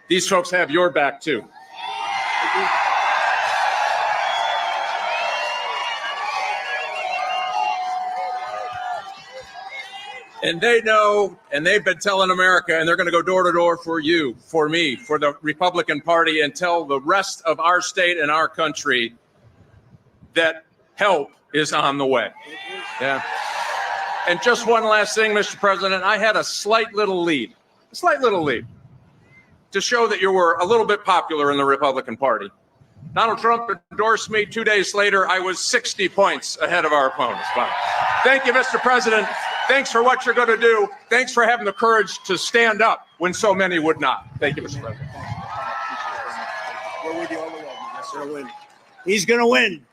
[SPEAKER 8] these folks have your back, too. And they know, and they've been telling America, and they're going to go door to door for you, for me, for the Republican Party, and tell the rest of our state and our country that help is on the way. Yeah. And just one last thing, Mr. President, I had a slight little lead to show that you were a little bit popular in the Republican Party. Donald Trump endorsed me. 2 days later, I was 60 points ahead of our opponents. Wow. Thank you, Mr. President. Thanks for what you're going to do. Thanks for having the courage to stand up when so many would not. Thank you, Mr. President.
[SPEAKER 7] We're with you all the way. Yes, sir. He's going to win.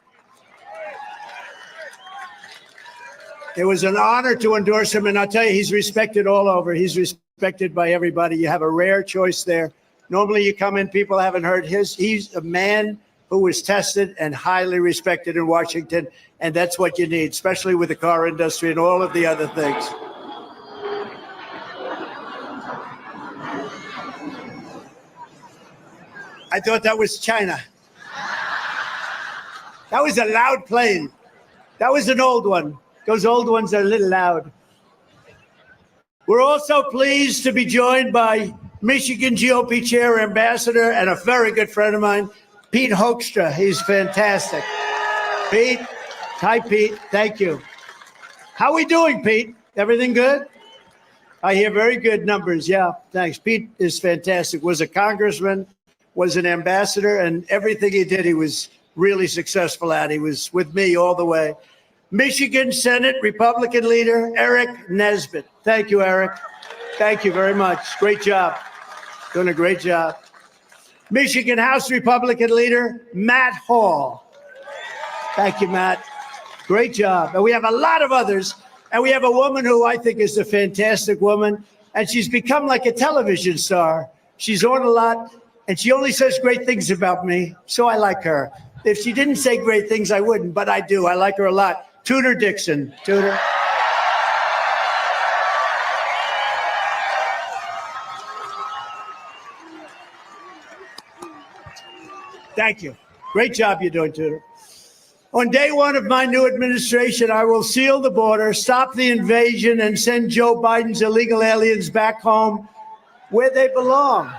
[SPEAKER 7] It was an honor to endorse him, and I'll tell you, he's respected all over. He's respected by everybody. You have a rare choice there. Normally you come in, people haven't heard his. He's a man who was tested and highly respected in Washington, and that's what you need, especially with the car industry and all of the other things. I thought that was China. That was a loud plane. That was an old one. Those old ones are a little loud. We're also pleased to be joined by Michigan GOP Chair Ambassador and a very good friend of mine, Pete Hoekstra. He's fantastic. Pete, hi, Pete. Thank you. How we doing, Pete? Everything good? I hear very good numbers. Yeah, thanks. Pete is fantastic. Was a congressman, was an ambassador, and everything he did, he was really successful at. He was with me all the way. Michigan Senate Republican leader, Eric Nesbitt. Thank you, Eric. Thank you very much. Great job. Doing a great job. Michigan House Republican leader, Matt Hall. Thank you, Matt. Great job. And we have a lot of others. And we have a woman who I think is a fantastic woman. And she's become like a television star. She's on a lot. And she only says great things about me. So I like her. If she didn't say great things, I wouldn't. But I do. I like her a lot. Tudor Dixon. Tudor. Thank you. Great job you're doing, Tudor. On day one of my new administration, I will seal the border, stop the invasion, and send Joe Biden's illegal aliens back home where they belong.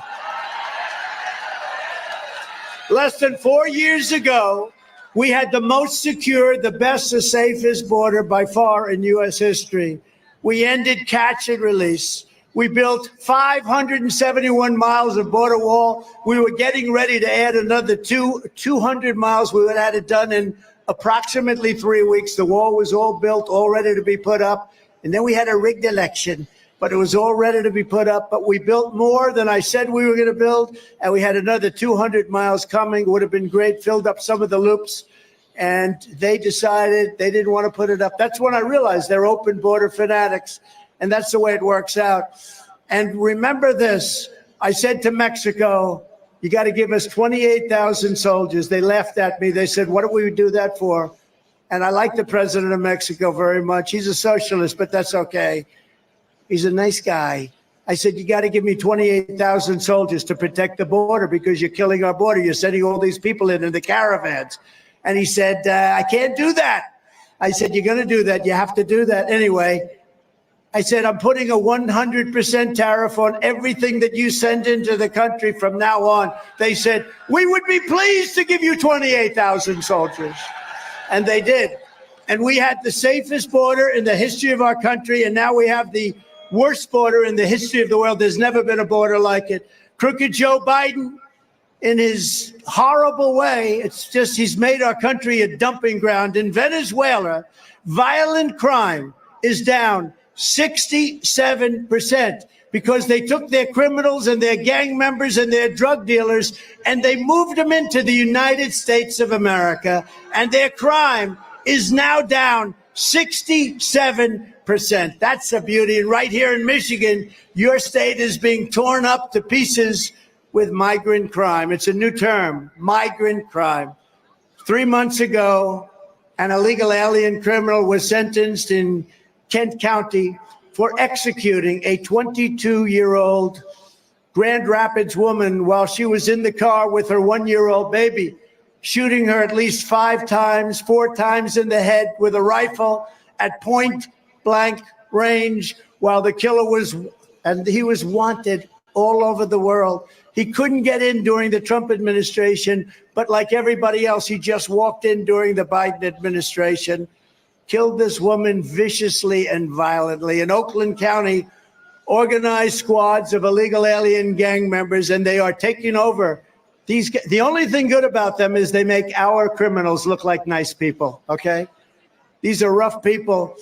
[SPEAKER 7] Less than 4 years ago, we had the most secure, the best, the safest border by far in U.S. history. We ended catch and release. We built 571 miles of border wall. We were getting ready to add another 200 miles. We would have had it done in approximately 3 weeks. The wall was all built, all ready to be put up. And then we had a rigged election, but it was all ready to be put up. But we built more than I said we were going to build. And we had another 200 miles coming. Would have been great, filled up some of the loops. And they decided they didn't want to put it up. That's when I realized they're open border fanatics. And that's the way it works out. And remember this, I said to Mexico, you got to give us 28,000 soldiers. They laughed at me. They said, what do we do that for? And I like the president of Mexico very much. He's a socialist, but that's okay. He's a nice guy. I said, you got to give me 28,000 soldiers to protect the border because you're killing our border. You're sending all these people in the caravans. And he said, I can't do that. I said, you're going to do that. You have to do that anyway. I said, I'm putting a 100% tariff on everything that you send into the country from now on. They said, we would be pleased to give you 28,000 soldiers. And they did. And we had the safest border in the history of our country. And now we have the worst border in the history of the world. There's never been a border like it. Crooked Joe Biden, in his horrible way, it's just he's made our country a dumping ground. In Venezuela, violent crime is down 67% because they took their criminals and their gang members and their drug dealers and they moved them into the United States of America, and their crime is now down 67%. That's a beauty. And right here in Michigan, your state is being torn up to pieces with migrant crime. It's a new term, migrant crime. 3 months ago, an illegal alien criminal was sentenced in Kent County for executing a 22-year-old Grand Rapids woman while she was in the car with her 1-year-old baby, shooting her at least 5 times, 4 times in the head with a rifle at point blank range while the killer he was wanted all over the world. He couldn't get in during the Trump administration, but like everybody else, he just walked in during the Biden administration, killed this woman viciously and violently. In Oakland County, organized squads of illegal alien gang members, and they are taking over. The only thing good about them is they make our criminals look like nice people, okay? These are rough people.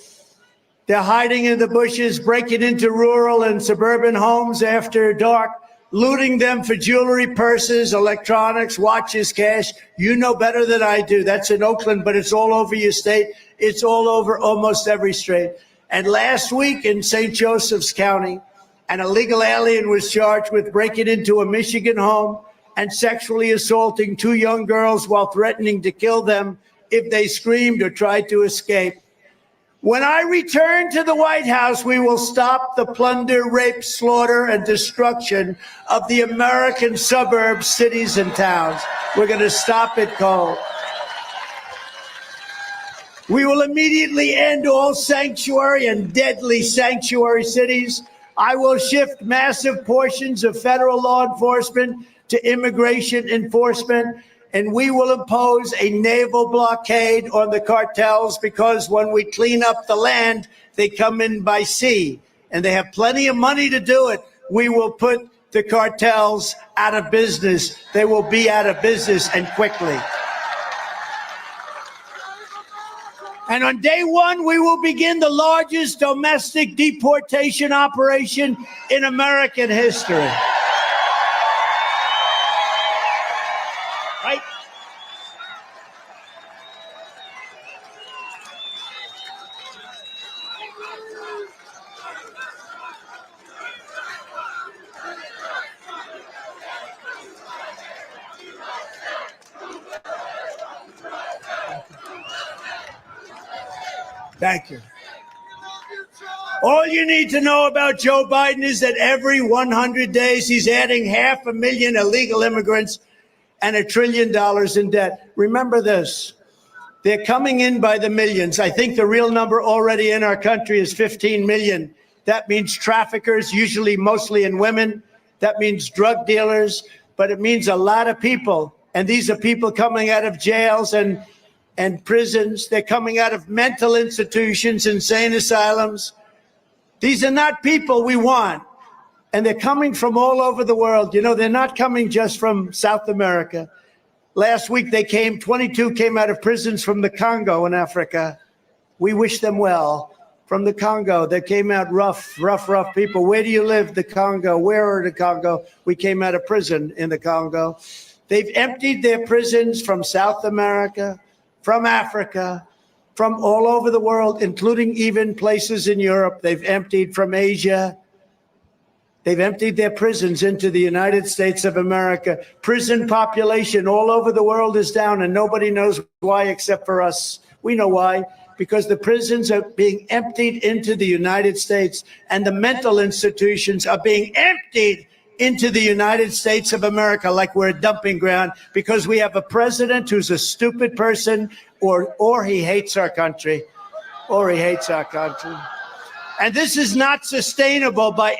[SPEAKER 7] They're hiding in the bushes, breaking into rural and suburban homes after dark, looting them for jewelry, purses, electronics, watches, cash. You know better than I do. That's in Oakland, but it's all over your state. It's all over almost every state. And last week in St. Joseph's County, an illegal alien was charged with breaking into a Michigan home and sexually assaulting 2 young girls while threatening to kill them if they screamed or tried to escape. When I return to the White House, we will stop the plunder, rape, slaughter, and destruction of the American suburbs, cities, and towns. We're going to stop it cold. We will immediately end all sanctuary and deadly sanctuary cities. I will shift massive portions of federal law enforcement to immigration enforcement, and we will impose a naval blockade on the cartels, because when we clean up the land, they come in by sea, and they have plenty of money to do it. We will put the cartels out of business. They will be out of business, and quickly. And on day one, we will begin the largest domestic deportation operation in American history. Right? Thank you. All you need to know about Joe Biden is that every 100 days he's adding 500,000 illegal immigrants and $1 trillion in debt. Remember this. They're coming in by the millions. I think the real number already in our country is 15 million. That means traffickers, usually mostly in women. That means drug dealers, but it means a lot of people. And these are people coming out of jails and prisons. They're coming out of mental institutions, insane asylums. These are not people we want. And they're coming from all over the world. You know, they're not coming just from South America. Last week, 22 came out of prisons from the Congo in Africa. We wish them well. From the Congo, they came out rough people. Where do you live? The Congo. Where are the Congo? We came out of prison in the Congo. They've emptied their prisons from South America, from Africa, from all over the world, including even places in Europe. They've emptied from Asia. They've emptied their prisons into the United States of America. Prison population all over the world is down, and nobody knows why except for us. We know why. Because the prisons are being emptied into the United States, and the mental institutions are being emptied into the United States of America like we're a dumping ground, because we have a president who's a stupid person, or he hates our country, And this is not sustainable by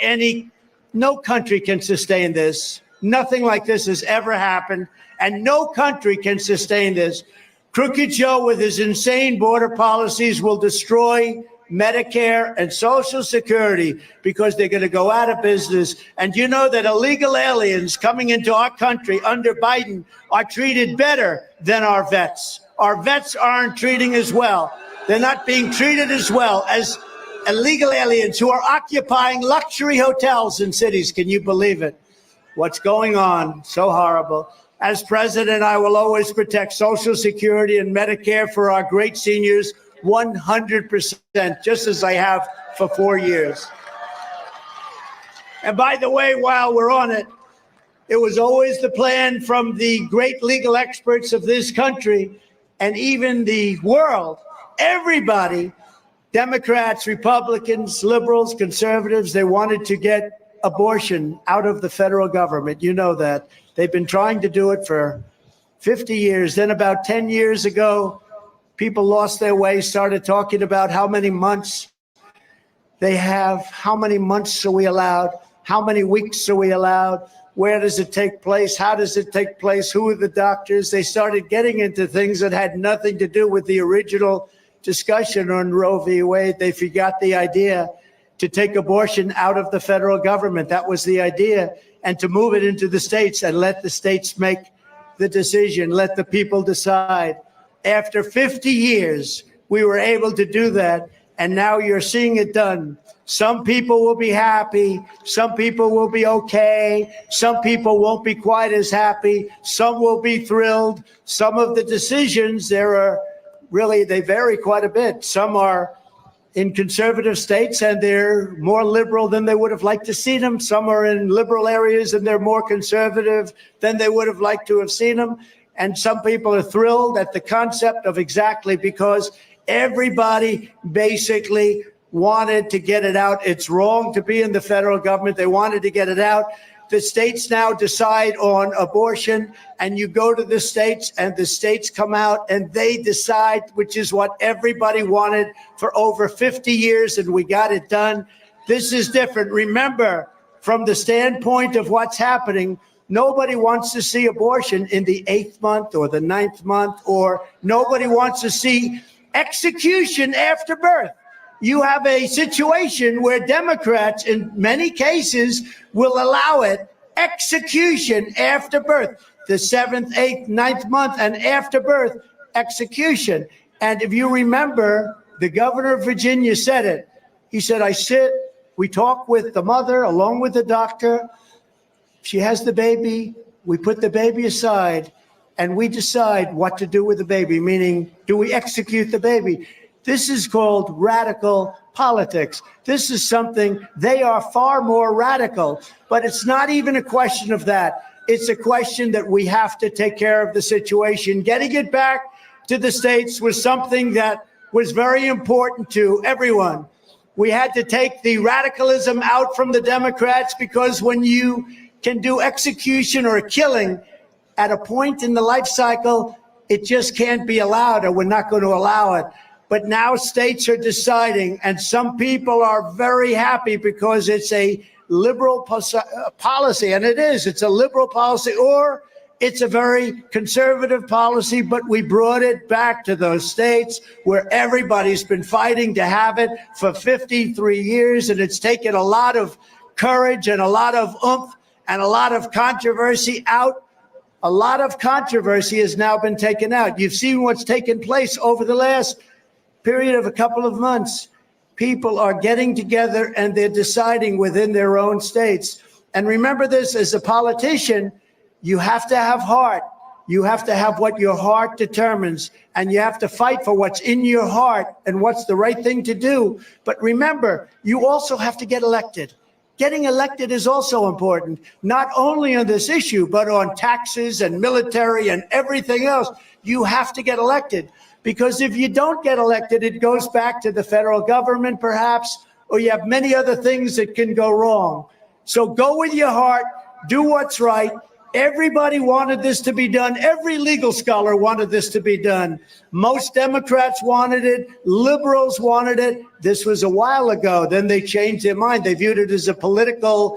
[SPEAKER 7] no country can sustain this. Nothing like this has ever happened, and no country can sustain this. Crooked Joe with his insane border policies will destroy Medicare and Social Security, because they're going to go out of business. And you know that illegal aliens coming into our country under Biden are treated better than our vets. Our vets aren't treating as well. They're not being treated as well as illegal aliens who are occupying luxury hotels in cities. Can you believe it? What's going on? So horrible. As president, I will always protect Social Security and Medicare for our great seniors 100%, just as I have for 4 years. And by the way, while we're on it, it was always the plan from the great legal experts of this country and even the world, everybody, Democrats, Republicans, liberals, conservatives, they wanted to get abortion out of the federal government. You know that. They've been trying to do it for 50 years. Then about 10 years ago, people lost their way, started talking about how many months They have how many months are we allowed? How many weeks are we allowed? Where does it take place? How does it take place? Who are the doctors? They started getting into things that had nothing to do with the original discussion on Roe v. Wade. They forgot the idea to take abortion out of the federal government. That was the idea. And to move it into the states and let the states make the decision, let the people decide. After 50 years, we were able to do that. And now you're seeing it done. Some people will be happy. Some people will be okay. Some people won't be quite as happy. Some will be thrilled. Some of the decisions, they vary quite a bit. Some are in conservative states and they're more liberal than they would have liked to see them. Some are in liberal areas and they're more conservative than they would have liked to have seen them. And some people are thrilled at the concept of exactly because everybody basically wanted to get it out. It's wrong to be in the federal government. They wanted to get it out. The states now decide on abortion, and you go to the states, and the states come out, and they decide, which is what everybody wanted for over 50 years, and we got it done. This is different. Remember, from the standpoint of what's happening, nobody wants to see abortion in the 8th month or the 9th month, or nobody wants to see execution after birth. You have a situation where Democrats, in many cases, will allow it, execution after birth, the 7th, 8th, 9th month, and after birth, execution. And if you remember, the governor of Virginia said it. He said, we talk with the mother along with the doctor. She has the baby. We put the baby aside, and we decide what to do with the baby, meaning, do we execute the baby? This is called radical politics. This is something, they are far more radical, but it's not even a question of that. It's a question that we have to take care of the situation. Getting it back to the states was something that was very important to everyone. We had to take the radicalism out from the Democrats because when you can do execution or a killing at a point in the life cycle, it just can't be allowed, or we're not going to allow it. But now states are deciding, and some people are very happy because it's a liberal policy, and it is. It's a liberal policy, or it's a very conservative policy, but we brought it back to those states where everybody's been fighting to have it for 53 years, and it's taken a lot of courage and a lot of oomph and a lot of controversy out. A lot of controversy has now been taken out. You've seen what's taken place over the last period of a couple of months. People are getting together and they're deciding within their own states. And remember this, as a politician, you have to have heart. You have to have what your heart determines, and you have to fight for what's in your heart and what's the right thing to do. But remember, you also have to get elected. Getting elected is also important, not only on this issue, but on taxes and military and everything else. You have to get elected. Because if you don't get elected, it goes back to the federal government, perhaps, or you have many other things that can go wrong. So go with your heart, do what's right. Everybody wanted this to be done. Every legal scholar wanted this to be done. Most Democrats wanted it. Liberals wanted it. This was a while ago. Then they changed their mind. They viewed it as a political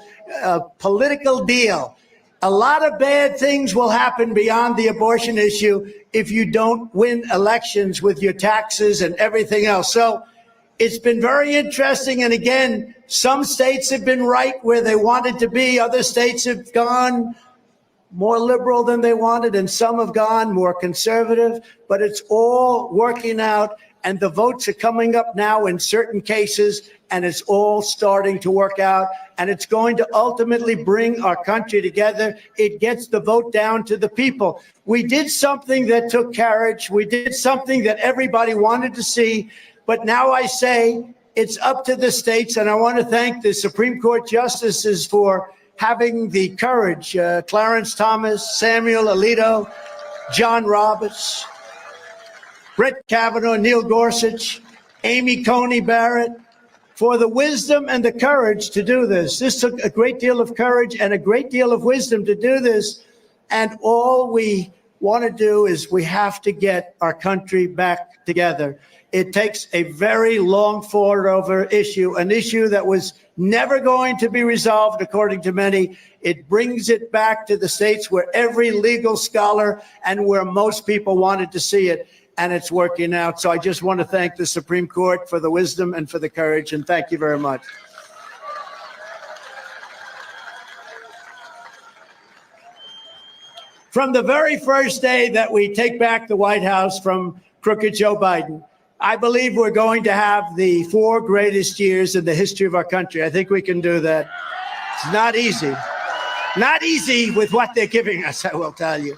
[SPEAKER 7] deal. A lot of bad things will happen beyond the abortion issue if you don't win elections with your taxes and everything else. So it's been very interesting. And again, some states have been right where they wanted to be. Other states have gone more liberal than they wanted, and some have gone more conservative. But it's all working out, and the votes are coming up now in certain cases, and it's all starting to work out, and it's going to ultimately bring our country together. It gets the vote down to the people. We did something that took courage. We did something that everybody wanted to see, but now I say it's up to the states, and I want to thank the Supreme Court justices for having the courage, Clarence Thomas, Samuel Alito, John Roberts, Brett Kavanaugh, Neil Gorsuch, Amy Coney Barrett, for the wisdom and the courage to do this. This took a great deal of courage and a great deal of wisdom to do this. And all we want to do is we have to get our country back together. It takes a very long forward over issue, an issue that was never going to be resolved, according to many. It brings it back to the states where every legal scholar and where most people wanted to see it, and it's working out. So I just want to thank the Supreme Court for the wisdom and for the courage, and thank you very much. From the very first day that we take back the White House from crooked Joe Biden, I believe we're going to have the 4 greatest years in the history of our country. I think we can do that. It's not easy. Not easy with what they're giving us, I will tell you.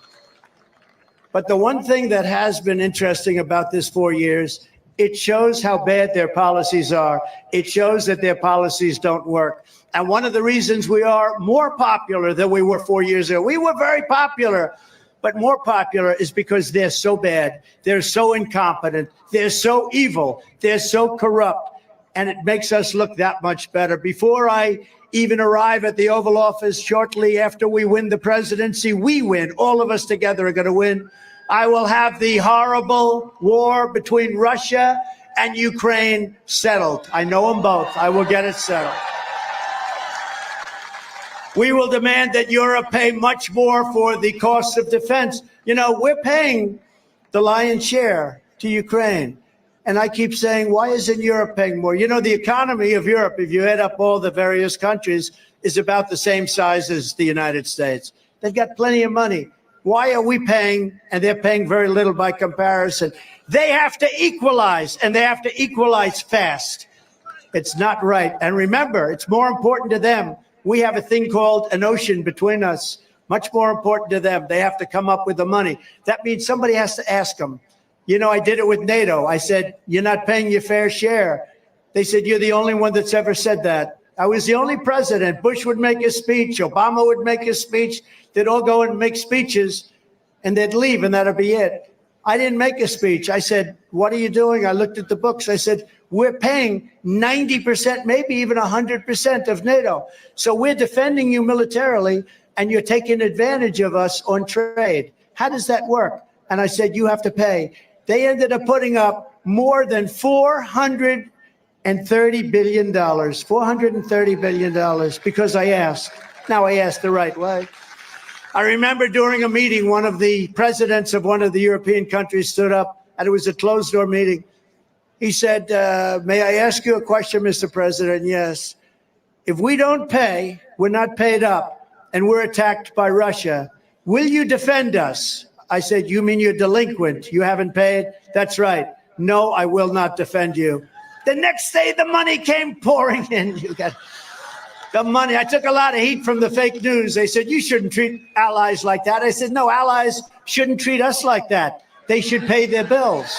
[SPEAKER 7] But the one thing that has been interesting about this 4 years, it shows how bad their policies are. It shows that their policies don't work. And one of the reasons we are more popular than we were 4 years ago, we were very popular, but more popular is because they're so bad. They're so incompetent. They're so evil. They're so corrupt. And it makes us look that much better. Before I even arrive at the Oval Office, shortly after we win the presidency, we win. All of us together are going to win. I will have the horrible war between Russia and Ukraine settled. I know them both. I will get it settled. We will demand that Europe pay much more for the cost of defense. You know, we're paying the lion's share to Ukraine. And I keep saying, why isn't Europe paying more? You know, the economy of Europe, if you add up all the various countries, is about the same size as the United States. They've got plenty of money. Why are we paying, and they're paying very little by comparison? They have to equalize, and they have to equalize fast. It's not right. And remember, it's more important to them. We have a thing called an ocean between us, much more important to them. They have to come up with the money. That means somebody has to ask them. You know, I did it with NATO. I said, you're not paying your fair share. They said, you're the only one that's ever said that. I was the only president. Bush would make a speech. Obama would make a speech. They'd all go and make speeches, and they'd leave, and that'd be it. I didn't make a speech. I said, what are you doing? I looked at the books. I said, we're paying 90%, maybe even 100% of NATO. So we're defending you militarily, and you're taking advantage of us on trade. How does that work? And I said, you have to pay. They ended up putting up more than $430 billion, $430 billion, because I asked. Now I asked the right way. I remember during a meeting, one of the presidents of one of the European countries stood up, and it was a closed-door meeting. He said, may I ask you a question, Mr. President? Yes. If we don't pay, we're not paid up, and we're attacked by Russia, will you defend us? I said, you mean you're delinquent? You haven't paid? That's right. No, I will not defend you. The next day, the money came pouring in. You got the money. I took a lot of heat from the fake news. They said, you shouldn't treat allies like that. I said, no, allies shouldn't treat us like that. They should pay their bills.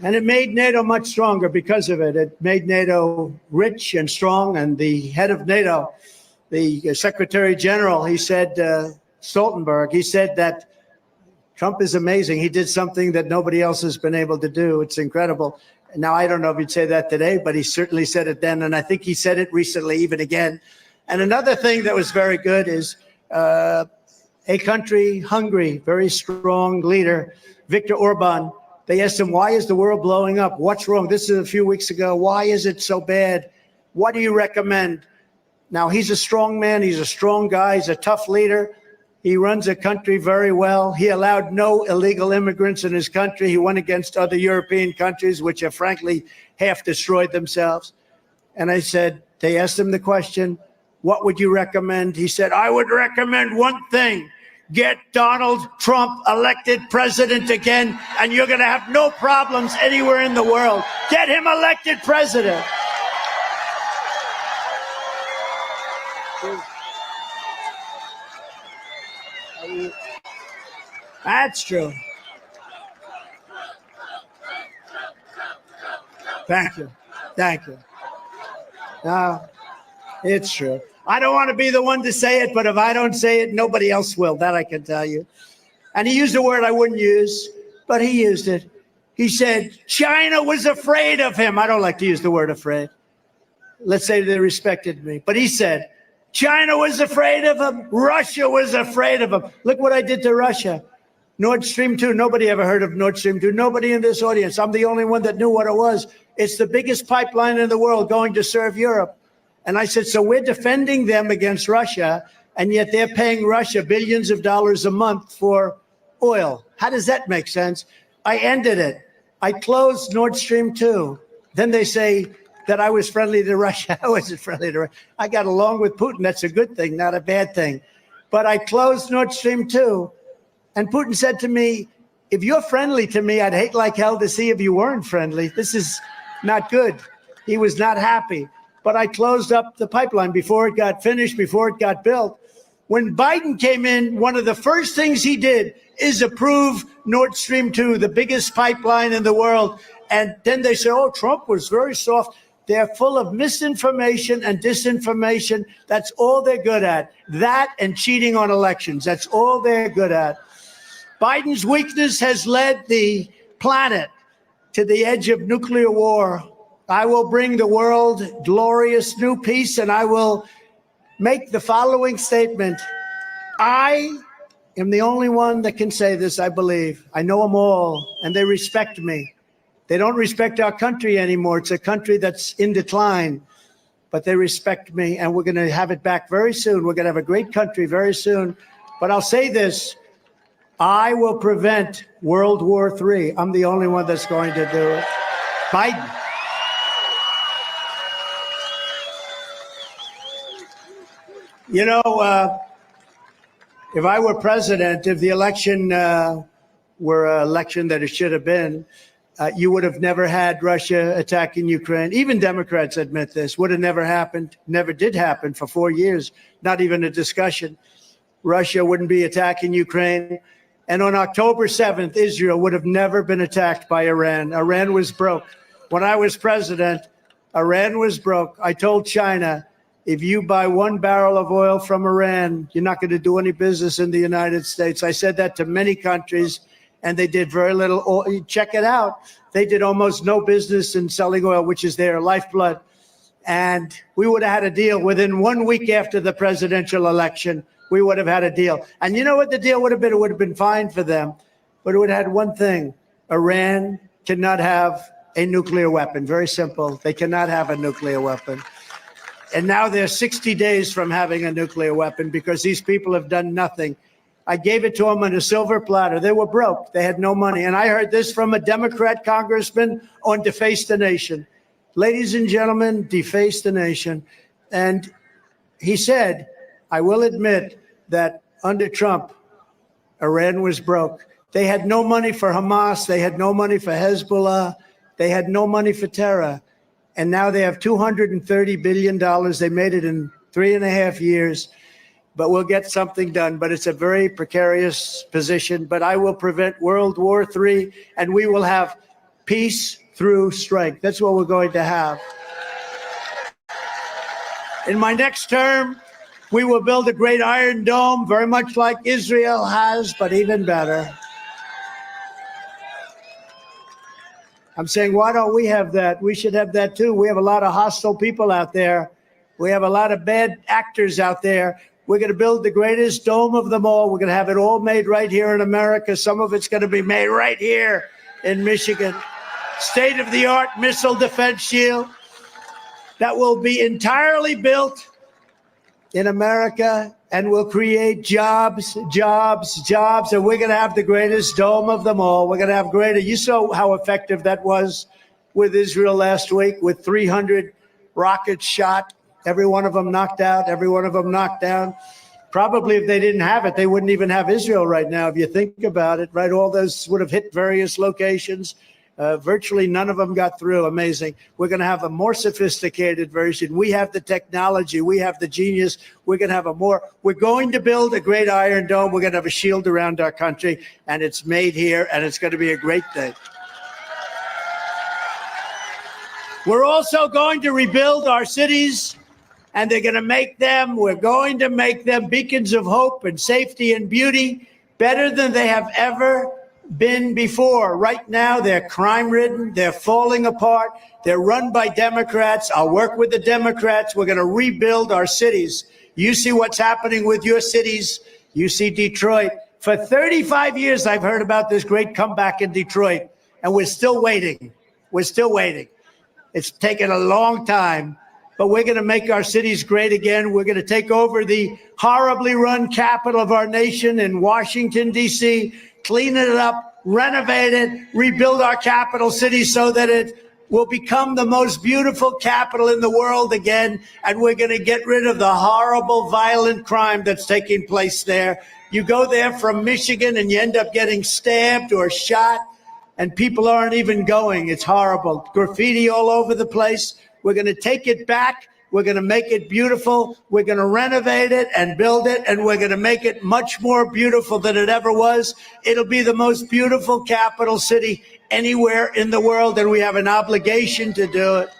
[SPEAKER 7] And it made NATO much stronger because of it. It made NATO rich and strong. And the head of NATO, the Secretary General, he said, Stoltenberg, he said that Trump is amazing. He did something that nobody else has been able to do. It's incredible. Now, I don't know if he'd say that today, but he certainly said it then. And I think he said it recently, even again. And another thing that was very good is a country, Hungary, very strong leader, Viktor Orban. They asked him, why is the world blowing up? What's wrong? This is a few weeks ago. Why is it so bad? What do you recommend? Now, he's a strong man. He's a strong guy. He's a tough leader. He runs a country very well. He allowed no illegal immigrants in his country. He went against other European countries, which have frankly half destroyed themselves. And I said, they asked him the question, what would you recommend? He said, I would recommend one thing. Get Donald Trump elected president again, and you're going to have no problems anywhere in the world. Get him elected president. That's true. Thank you. Thank you. No, it's true. I don't want to be the one to say it, but if I don't say it, nobody else will. That I can tell you. And he used a word I wouldn't use, but he used it. He said, China was afraid of him. I don't like to use the word afraid. Let's say they respected me. But he said, China was afraid of him. Russia was afraid of him. Look what I did to Russia. Nord Stream 2, nobody ever heard of Nord Stream 2. Nobody in this audience. I'm the only one that knew what it was. It's the biggest pipeline in the world going to serve Europe. And I said, so we're defending them against Russia, and yet they're paying Russia billions of dollars a month for oil. How does that make sense? I ended it. I closed Nord Stream 2. Then they say that I was friendly to Russia. I wasn't friendly to Russia. I got along with Putin. That's a good thing, not a bad thing. But I closed Nord Stream 2. And Putin said to me, if you're friendly to me, I'd hate like hell to see if you weren't friendly. This is not good. He was not happy. But I closed up the pipeline before it got finished, before it got built. When Biden came in, one of the first things he did is approve Nord Stream 2, the biggest pipeline in the world. And then they say, oh, Trump was very soft. They're full of misinformation and disinformation. That's all they're good at. That and cheating on elections. That's all they're good at. Biden's weakness has led the planet to the edge of nuclear war. I will bring the world glorious new peace, and I will make the following statement. I am the only one that can say this, I believe. I know them all, and they respect me. They don't respect our country anymore. It's a country that's in decline, but they respect me, and we're going to have it back very soon. We're going to have a great country very soon. But I'll say this. I will prevent World War III. I'm the only one that's going to do it. Biden. You know, if I were president, if the election were an election that it should have been, you would have never had Russia attacking Ukraine. Even Democrats admit this. Would have never happened. Never did happen for 4 years. Not even a discussion. Russia wouldn't be attacking Ukraine. And on October 7th, Israel would have never been attacked by Iran. Iran was broke. When I was president, Iran was broke. I told China, if you buy 1 barrel of oil from Iran, you're not going to do any business in the United States. I said that to many countries, and they did very little. Check it out. They did almost no business in selling oil, which is their lifeblood. And we would have had a deal within 1 week after the presidential election. We would have had a deal. And you know what the deal would have been? It would have been fine for them. But it would have had one thing. Iran cannot have a nuclear weapon. Very simple. They cannot have a nuclear weapon. And now they're 60 days from having a nuclear weapon because these people have done nothing. I gave it to them on a silver platter. They were broke. They had no money. And I heard this from a Democrat congressman on Deface the Nation. Ladies and gentlemen, deface the nation. And he said, I will admit that under Trump, Iran was broke. They had no money for Hamas. They had no money for Hezbollah. They had no money for terror. And now they have $230 billion. They made it in 3.5 years. But we'll get something done. But it's a very precarious position. But I will prevent World War III, and we will have peace through strength. That's what we're going to have. In my next term, we will build a great Iron Dome, very much like Israel has, but even better. I'm saying, why don't we have that? We should have that too. We have a lot of hostile people out there. We have a lot of bad actors out there. We're going to build the greatest dome of them all. We're going to have it all made right here in America. Some of it's going to be made right here in Michigan. State-of-the-art missile defense shield that will be entirely built in America and will create jobs, jobs, jobs. And we're going to have the greatest dome of them all. We're going to have greater. You saw how effective that was with Israel last week with 300 rockets shot. Every one of them knocked out. Every one of them knocked down. Probably if they didn't have it, they wouldn't even have Israel right now. If you think about it, right? All those would have hit various locations. Virtually none of them got through. Amazing. We're going to have a more sophisticated version. We have the technology. We have the genius. We're going to have we're going to build a great Iron Dome. We're going to have a shield around our country, and it's made here, and it's going to be a great thing. We're also going to rebuild our cities, and we're going to make them beacons of hope and safety and beauty, better than they have ever been before. Right now, they're crime-ridden. They're falling apart. They're run by Democrats. I'll work with the Democrats. We're going to rebuild our cities. You see what's happening with your cities. You see Detroit, For 35 years, I've heard about this great comeback in Detroit, and we're still waiting. We're still waiting. It's taken a long time, but we're going to make our cities great again. We're going to take over the horribly run capital of our nation in Washington, D.C., clean it up, renovate it, rebuild our capital city so that it will become the most beautiful capital in the world again. And we're going to get rid of the horrible, violent crime that's taking place there. You go there from Michigan and you end up getting stabbed or shot, and people aren't even going. It's horrible. Graffiti all over the place. We're going to take it back. We're going to make it beautiful. We're going to renovate it and build it, and we're going to make it much more beautiful than it ever was. It'll be the most beautiful capital city anywhere in the world, and we have an obligation to do it.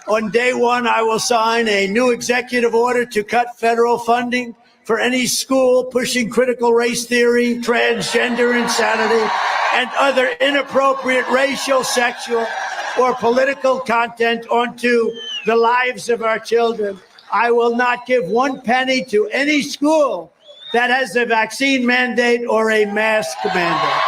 [SPEAKER 7] On day one, I will sign a new executive order to cut federal funding for any school pushing critical race theory, transgender insanity, and other inappropriate racial, sexual, or political content onto the lives of our children. I will not give one penny to any school that has a vaccine mandate or a mask mandate.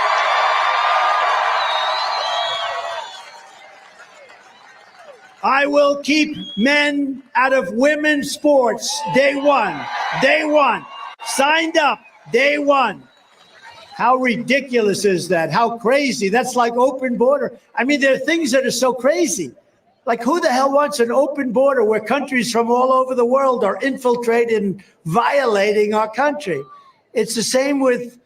[SPEAKER 7] I will keep men out of women's sports day one. Day one. Signed up day one. How ridiculous is that? How crazy? That's like open border. I mean, there are things that are so crazy. Like, who the hell wants an open border where countries from all over the world are infiltrated and violating our country? It's the same with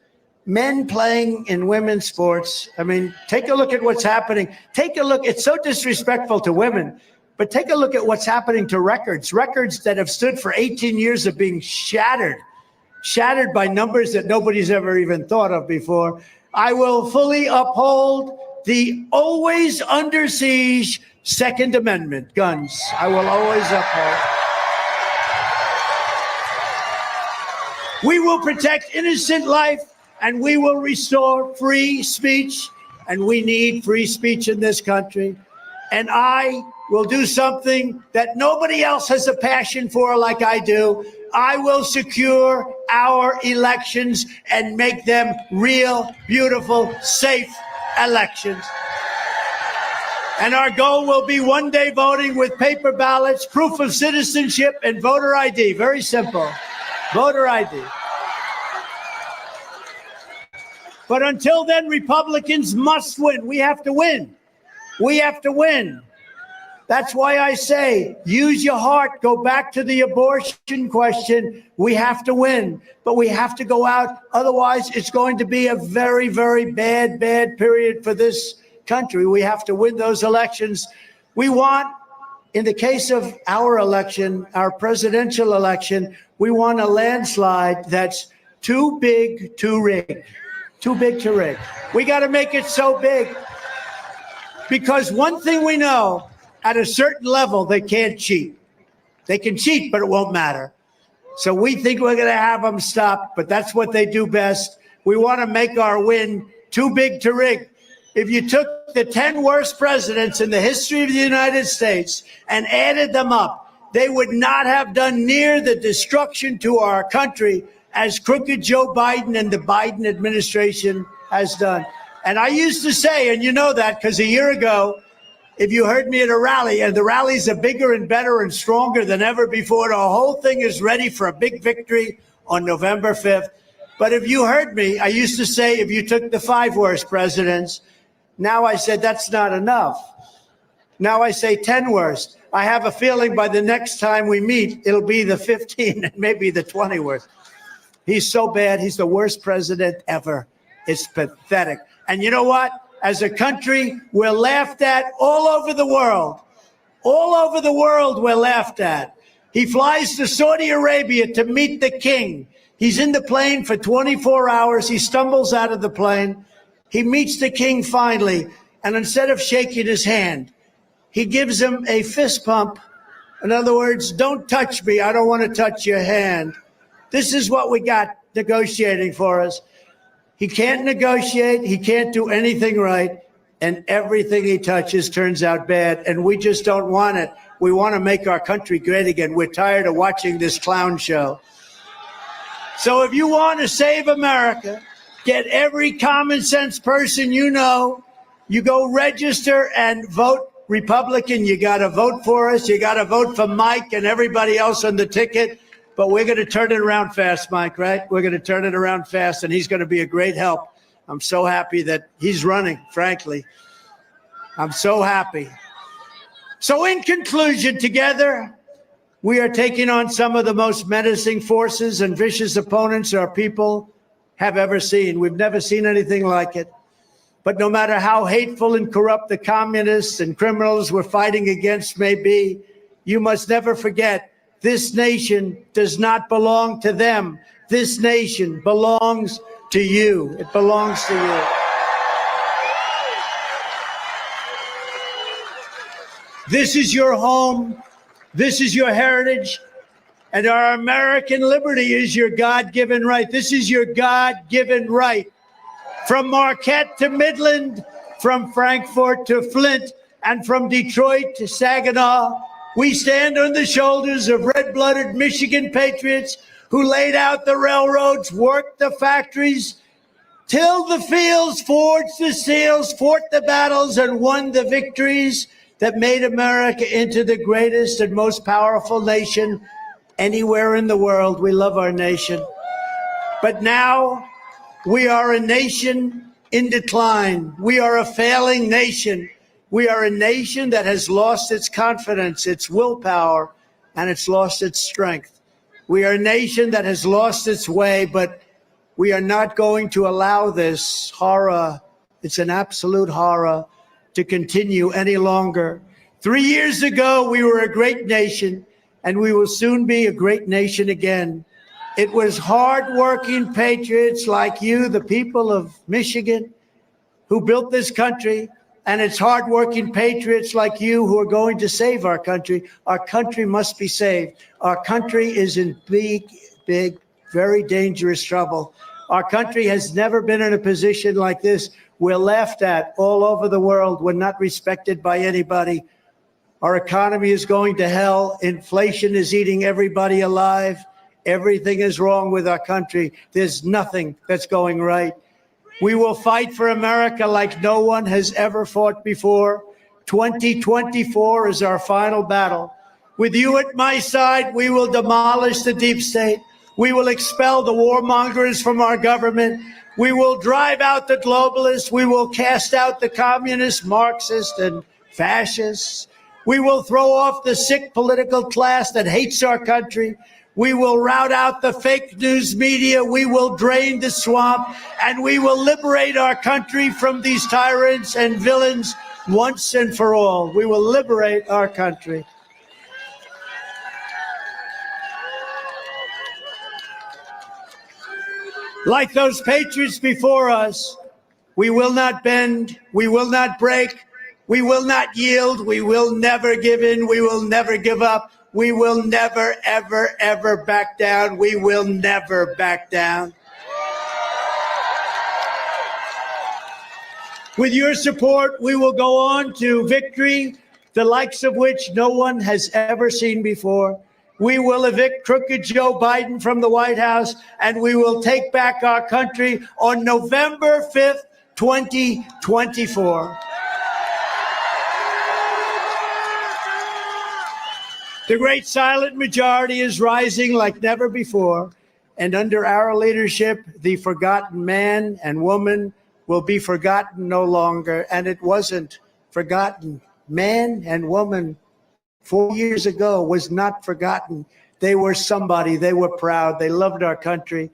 [SPEAKER 7] men playing in women's sports. I mean, take a look at what's happening. Take a look. It's so disrespectful to women. But take a look at what's happening to records that have stood for 18 years of being shattered by numbers that nobody's ever even thought of before. I will fully uphold the always under siege Second Amendment, guns. I will always uphold. We will protect innocent life, and we will restore free speech, and we need free speech in this country. And I will do something that nobody else has a passion for like I do. I will secure our elections and make them real, beautiful, safe elections. And our goal will be one-day voting with paper ballots, proof of citizenship, and voter ID. Very simple. Voter ID. But until then, Republicans must win. We have to win. We have to win. That's why I say, use your heart. Go back to the abortion question. We have to win, but we have to go out. Otherwise, it's going to be a very, very bad period for this country. We have to win those elections. We want, in the case of our election, our presidential election, we want a landslide that's too big to rig. Too big to rig. We got to make it so big. Because one thing we know, at a certain level, they can't cheat. They can cheat, but it won't matter. So we think we're going to have them stop, but that's what they do best. We want to make our win too big to rig. If you took the 10 worst presidents in the history of the United States and added them up, they would not have done near the destruction to our country as crooked Joe Biden and the Biden administration has done. And I used to say, and you know that because a year ago, if you heard me at a rally, and the rallies are bigger and better and stronger than ever before, the whole thing is ready for a big victory on November 5th. But if you heard me, I used to say, if you took the 5 worst presidents, now I said that's not enough. Now I say 10 worst. I have a feeling by the next time we meet, it'll be the 15 and maybe the 20 worst. He's so bad. He's the worst president ever. It's pathetic. And you know what? As a country, we're laughed at all over the world. All over the world, we're laughed at. He flies to Saudi Arabia to meet the king. He's in the plane for 24 hours. He stumbles out of the plane. He meets the king finally. And instead of shaking his hand, he gives him a fist pump. In other words, don't touch me. I don't want to touch your hand. This is what we got negotiating for us. He can't negotiate. He can't do anything right. And everything he touches turns out bad. And we just don't want it. We want to make our country great again. We're tired of watching this clown show. So if you want to save America, Get every common sense person you know. You go register and vote Republican. You got to vote for us. You got to vote for Mike and everybody else on the ticket. But we're going to turn it around fast, Mike, right? We're going to turn it around fast, and he's going to be a great help. I'm so happy that he's running, frankly. I'm so happy. So in conclusion, together, we are taking on some of the most menacing forces and vicious opponents our people have ever seen. We've never seen anything like it. But no matter how hateful and corrupt the communists and criminals we're fighting against may be, you must never forget this nation does not belong to them. This nation belongs to you. It belongs to you. This is your home. This is your heritage. And our American liberty is your God-given right. This is your God-given right. From Marquette to Midland, from Frankfort to Flint, and from Detroit to Saginaw, we stand on the shoulders of red-blooded Michigan patriots who laid out the railroads, worked the factories, tilled the fields, forged the seals, fought the battles, and won the victories that made America into the greatest and most powerful nation anywhere in the world. We love our nation. But now we are a nation in decline. We are a failing nation. We are a nation that has lost its confidence, its willpower, and it's lost its strength. We are a nation that has lost its way, but we are not going to allow this horror, it's an absolute horror, to continue any longer. 3 years ago, we were a great nation, and we will soon be a great nation again. It was hardworking patriots like you, the people of Michigan, who built this country, and it's hardworking patriots like you who are going to save our country. Our country must be saved. Our country is in big, very dangerous trouble. Our country has never been in a position like this. We're laughed at all over the world. We're not respected by anybody. Our economy is going to hell. Inflation is eating everybody alive. Everything is wrong with our country. There's nothing that's going right. We will fight for America like no one has ever fought before. 2024 is our final battle. With you at my side, we will demolish the deep state. We will expel the warmongers from our government. We will drive out the globalists. We will cast out the communists, Marxists, and fascists. We will throw off the sick political class that hates our country. We will rout out the fake news media. We will drain the swamp, and we will liberate our country from these tyrants and villains once and for all. We will liberate our country. Like those patriots before us, we will not bend, we will not break, we will not yield, we will never give in, we will never give up. We will never, ever, ever back down. We will never back down. With your support, we will go on to victory, the likes of which no one has ever seen before. We will evict crooked Joe Biden from the White House, and we will take back our country on November 5th, 2024. The great silent majority is rising like never before, and under our leadership, the forgotten man and woman will be forgotten no longer, and it wasn't forgotten. Man and woman 4 years ago was not forgotten. They were somebody. They were proud. They loved our country.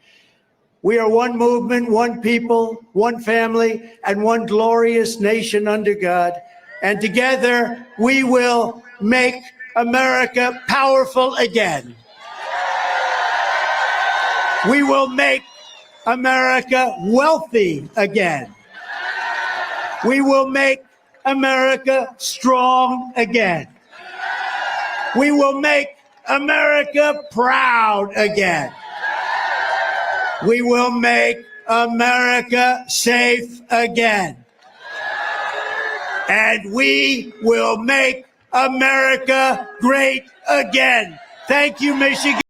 [SPEAKER 7] We are one movement, one people, one family, and one glorious nation under God. And together, we will make America powerful again. We will make America wealthy again. We will make America strong again. We will make America proud again. We will make America safe again. And we will make America great again. Thank you, Michigan.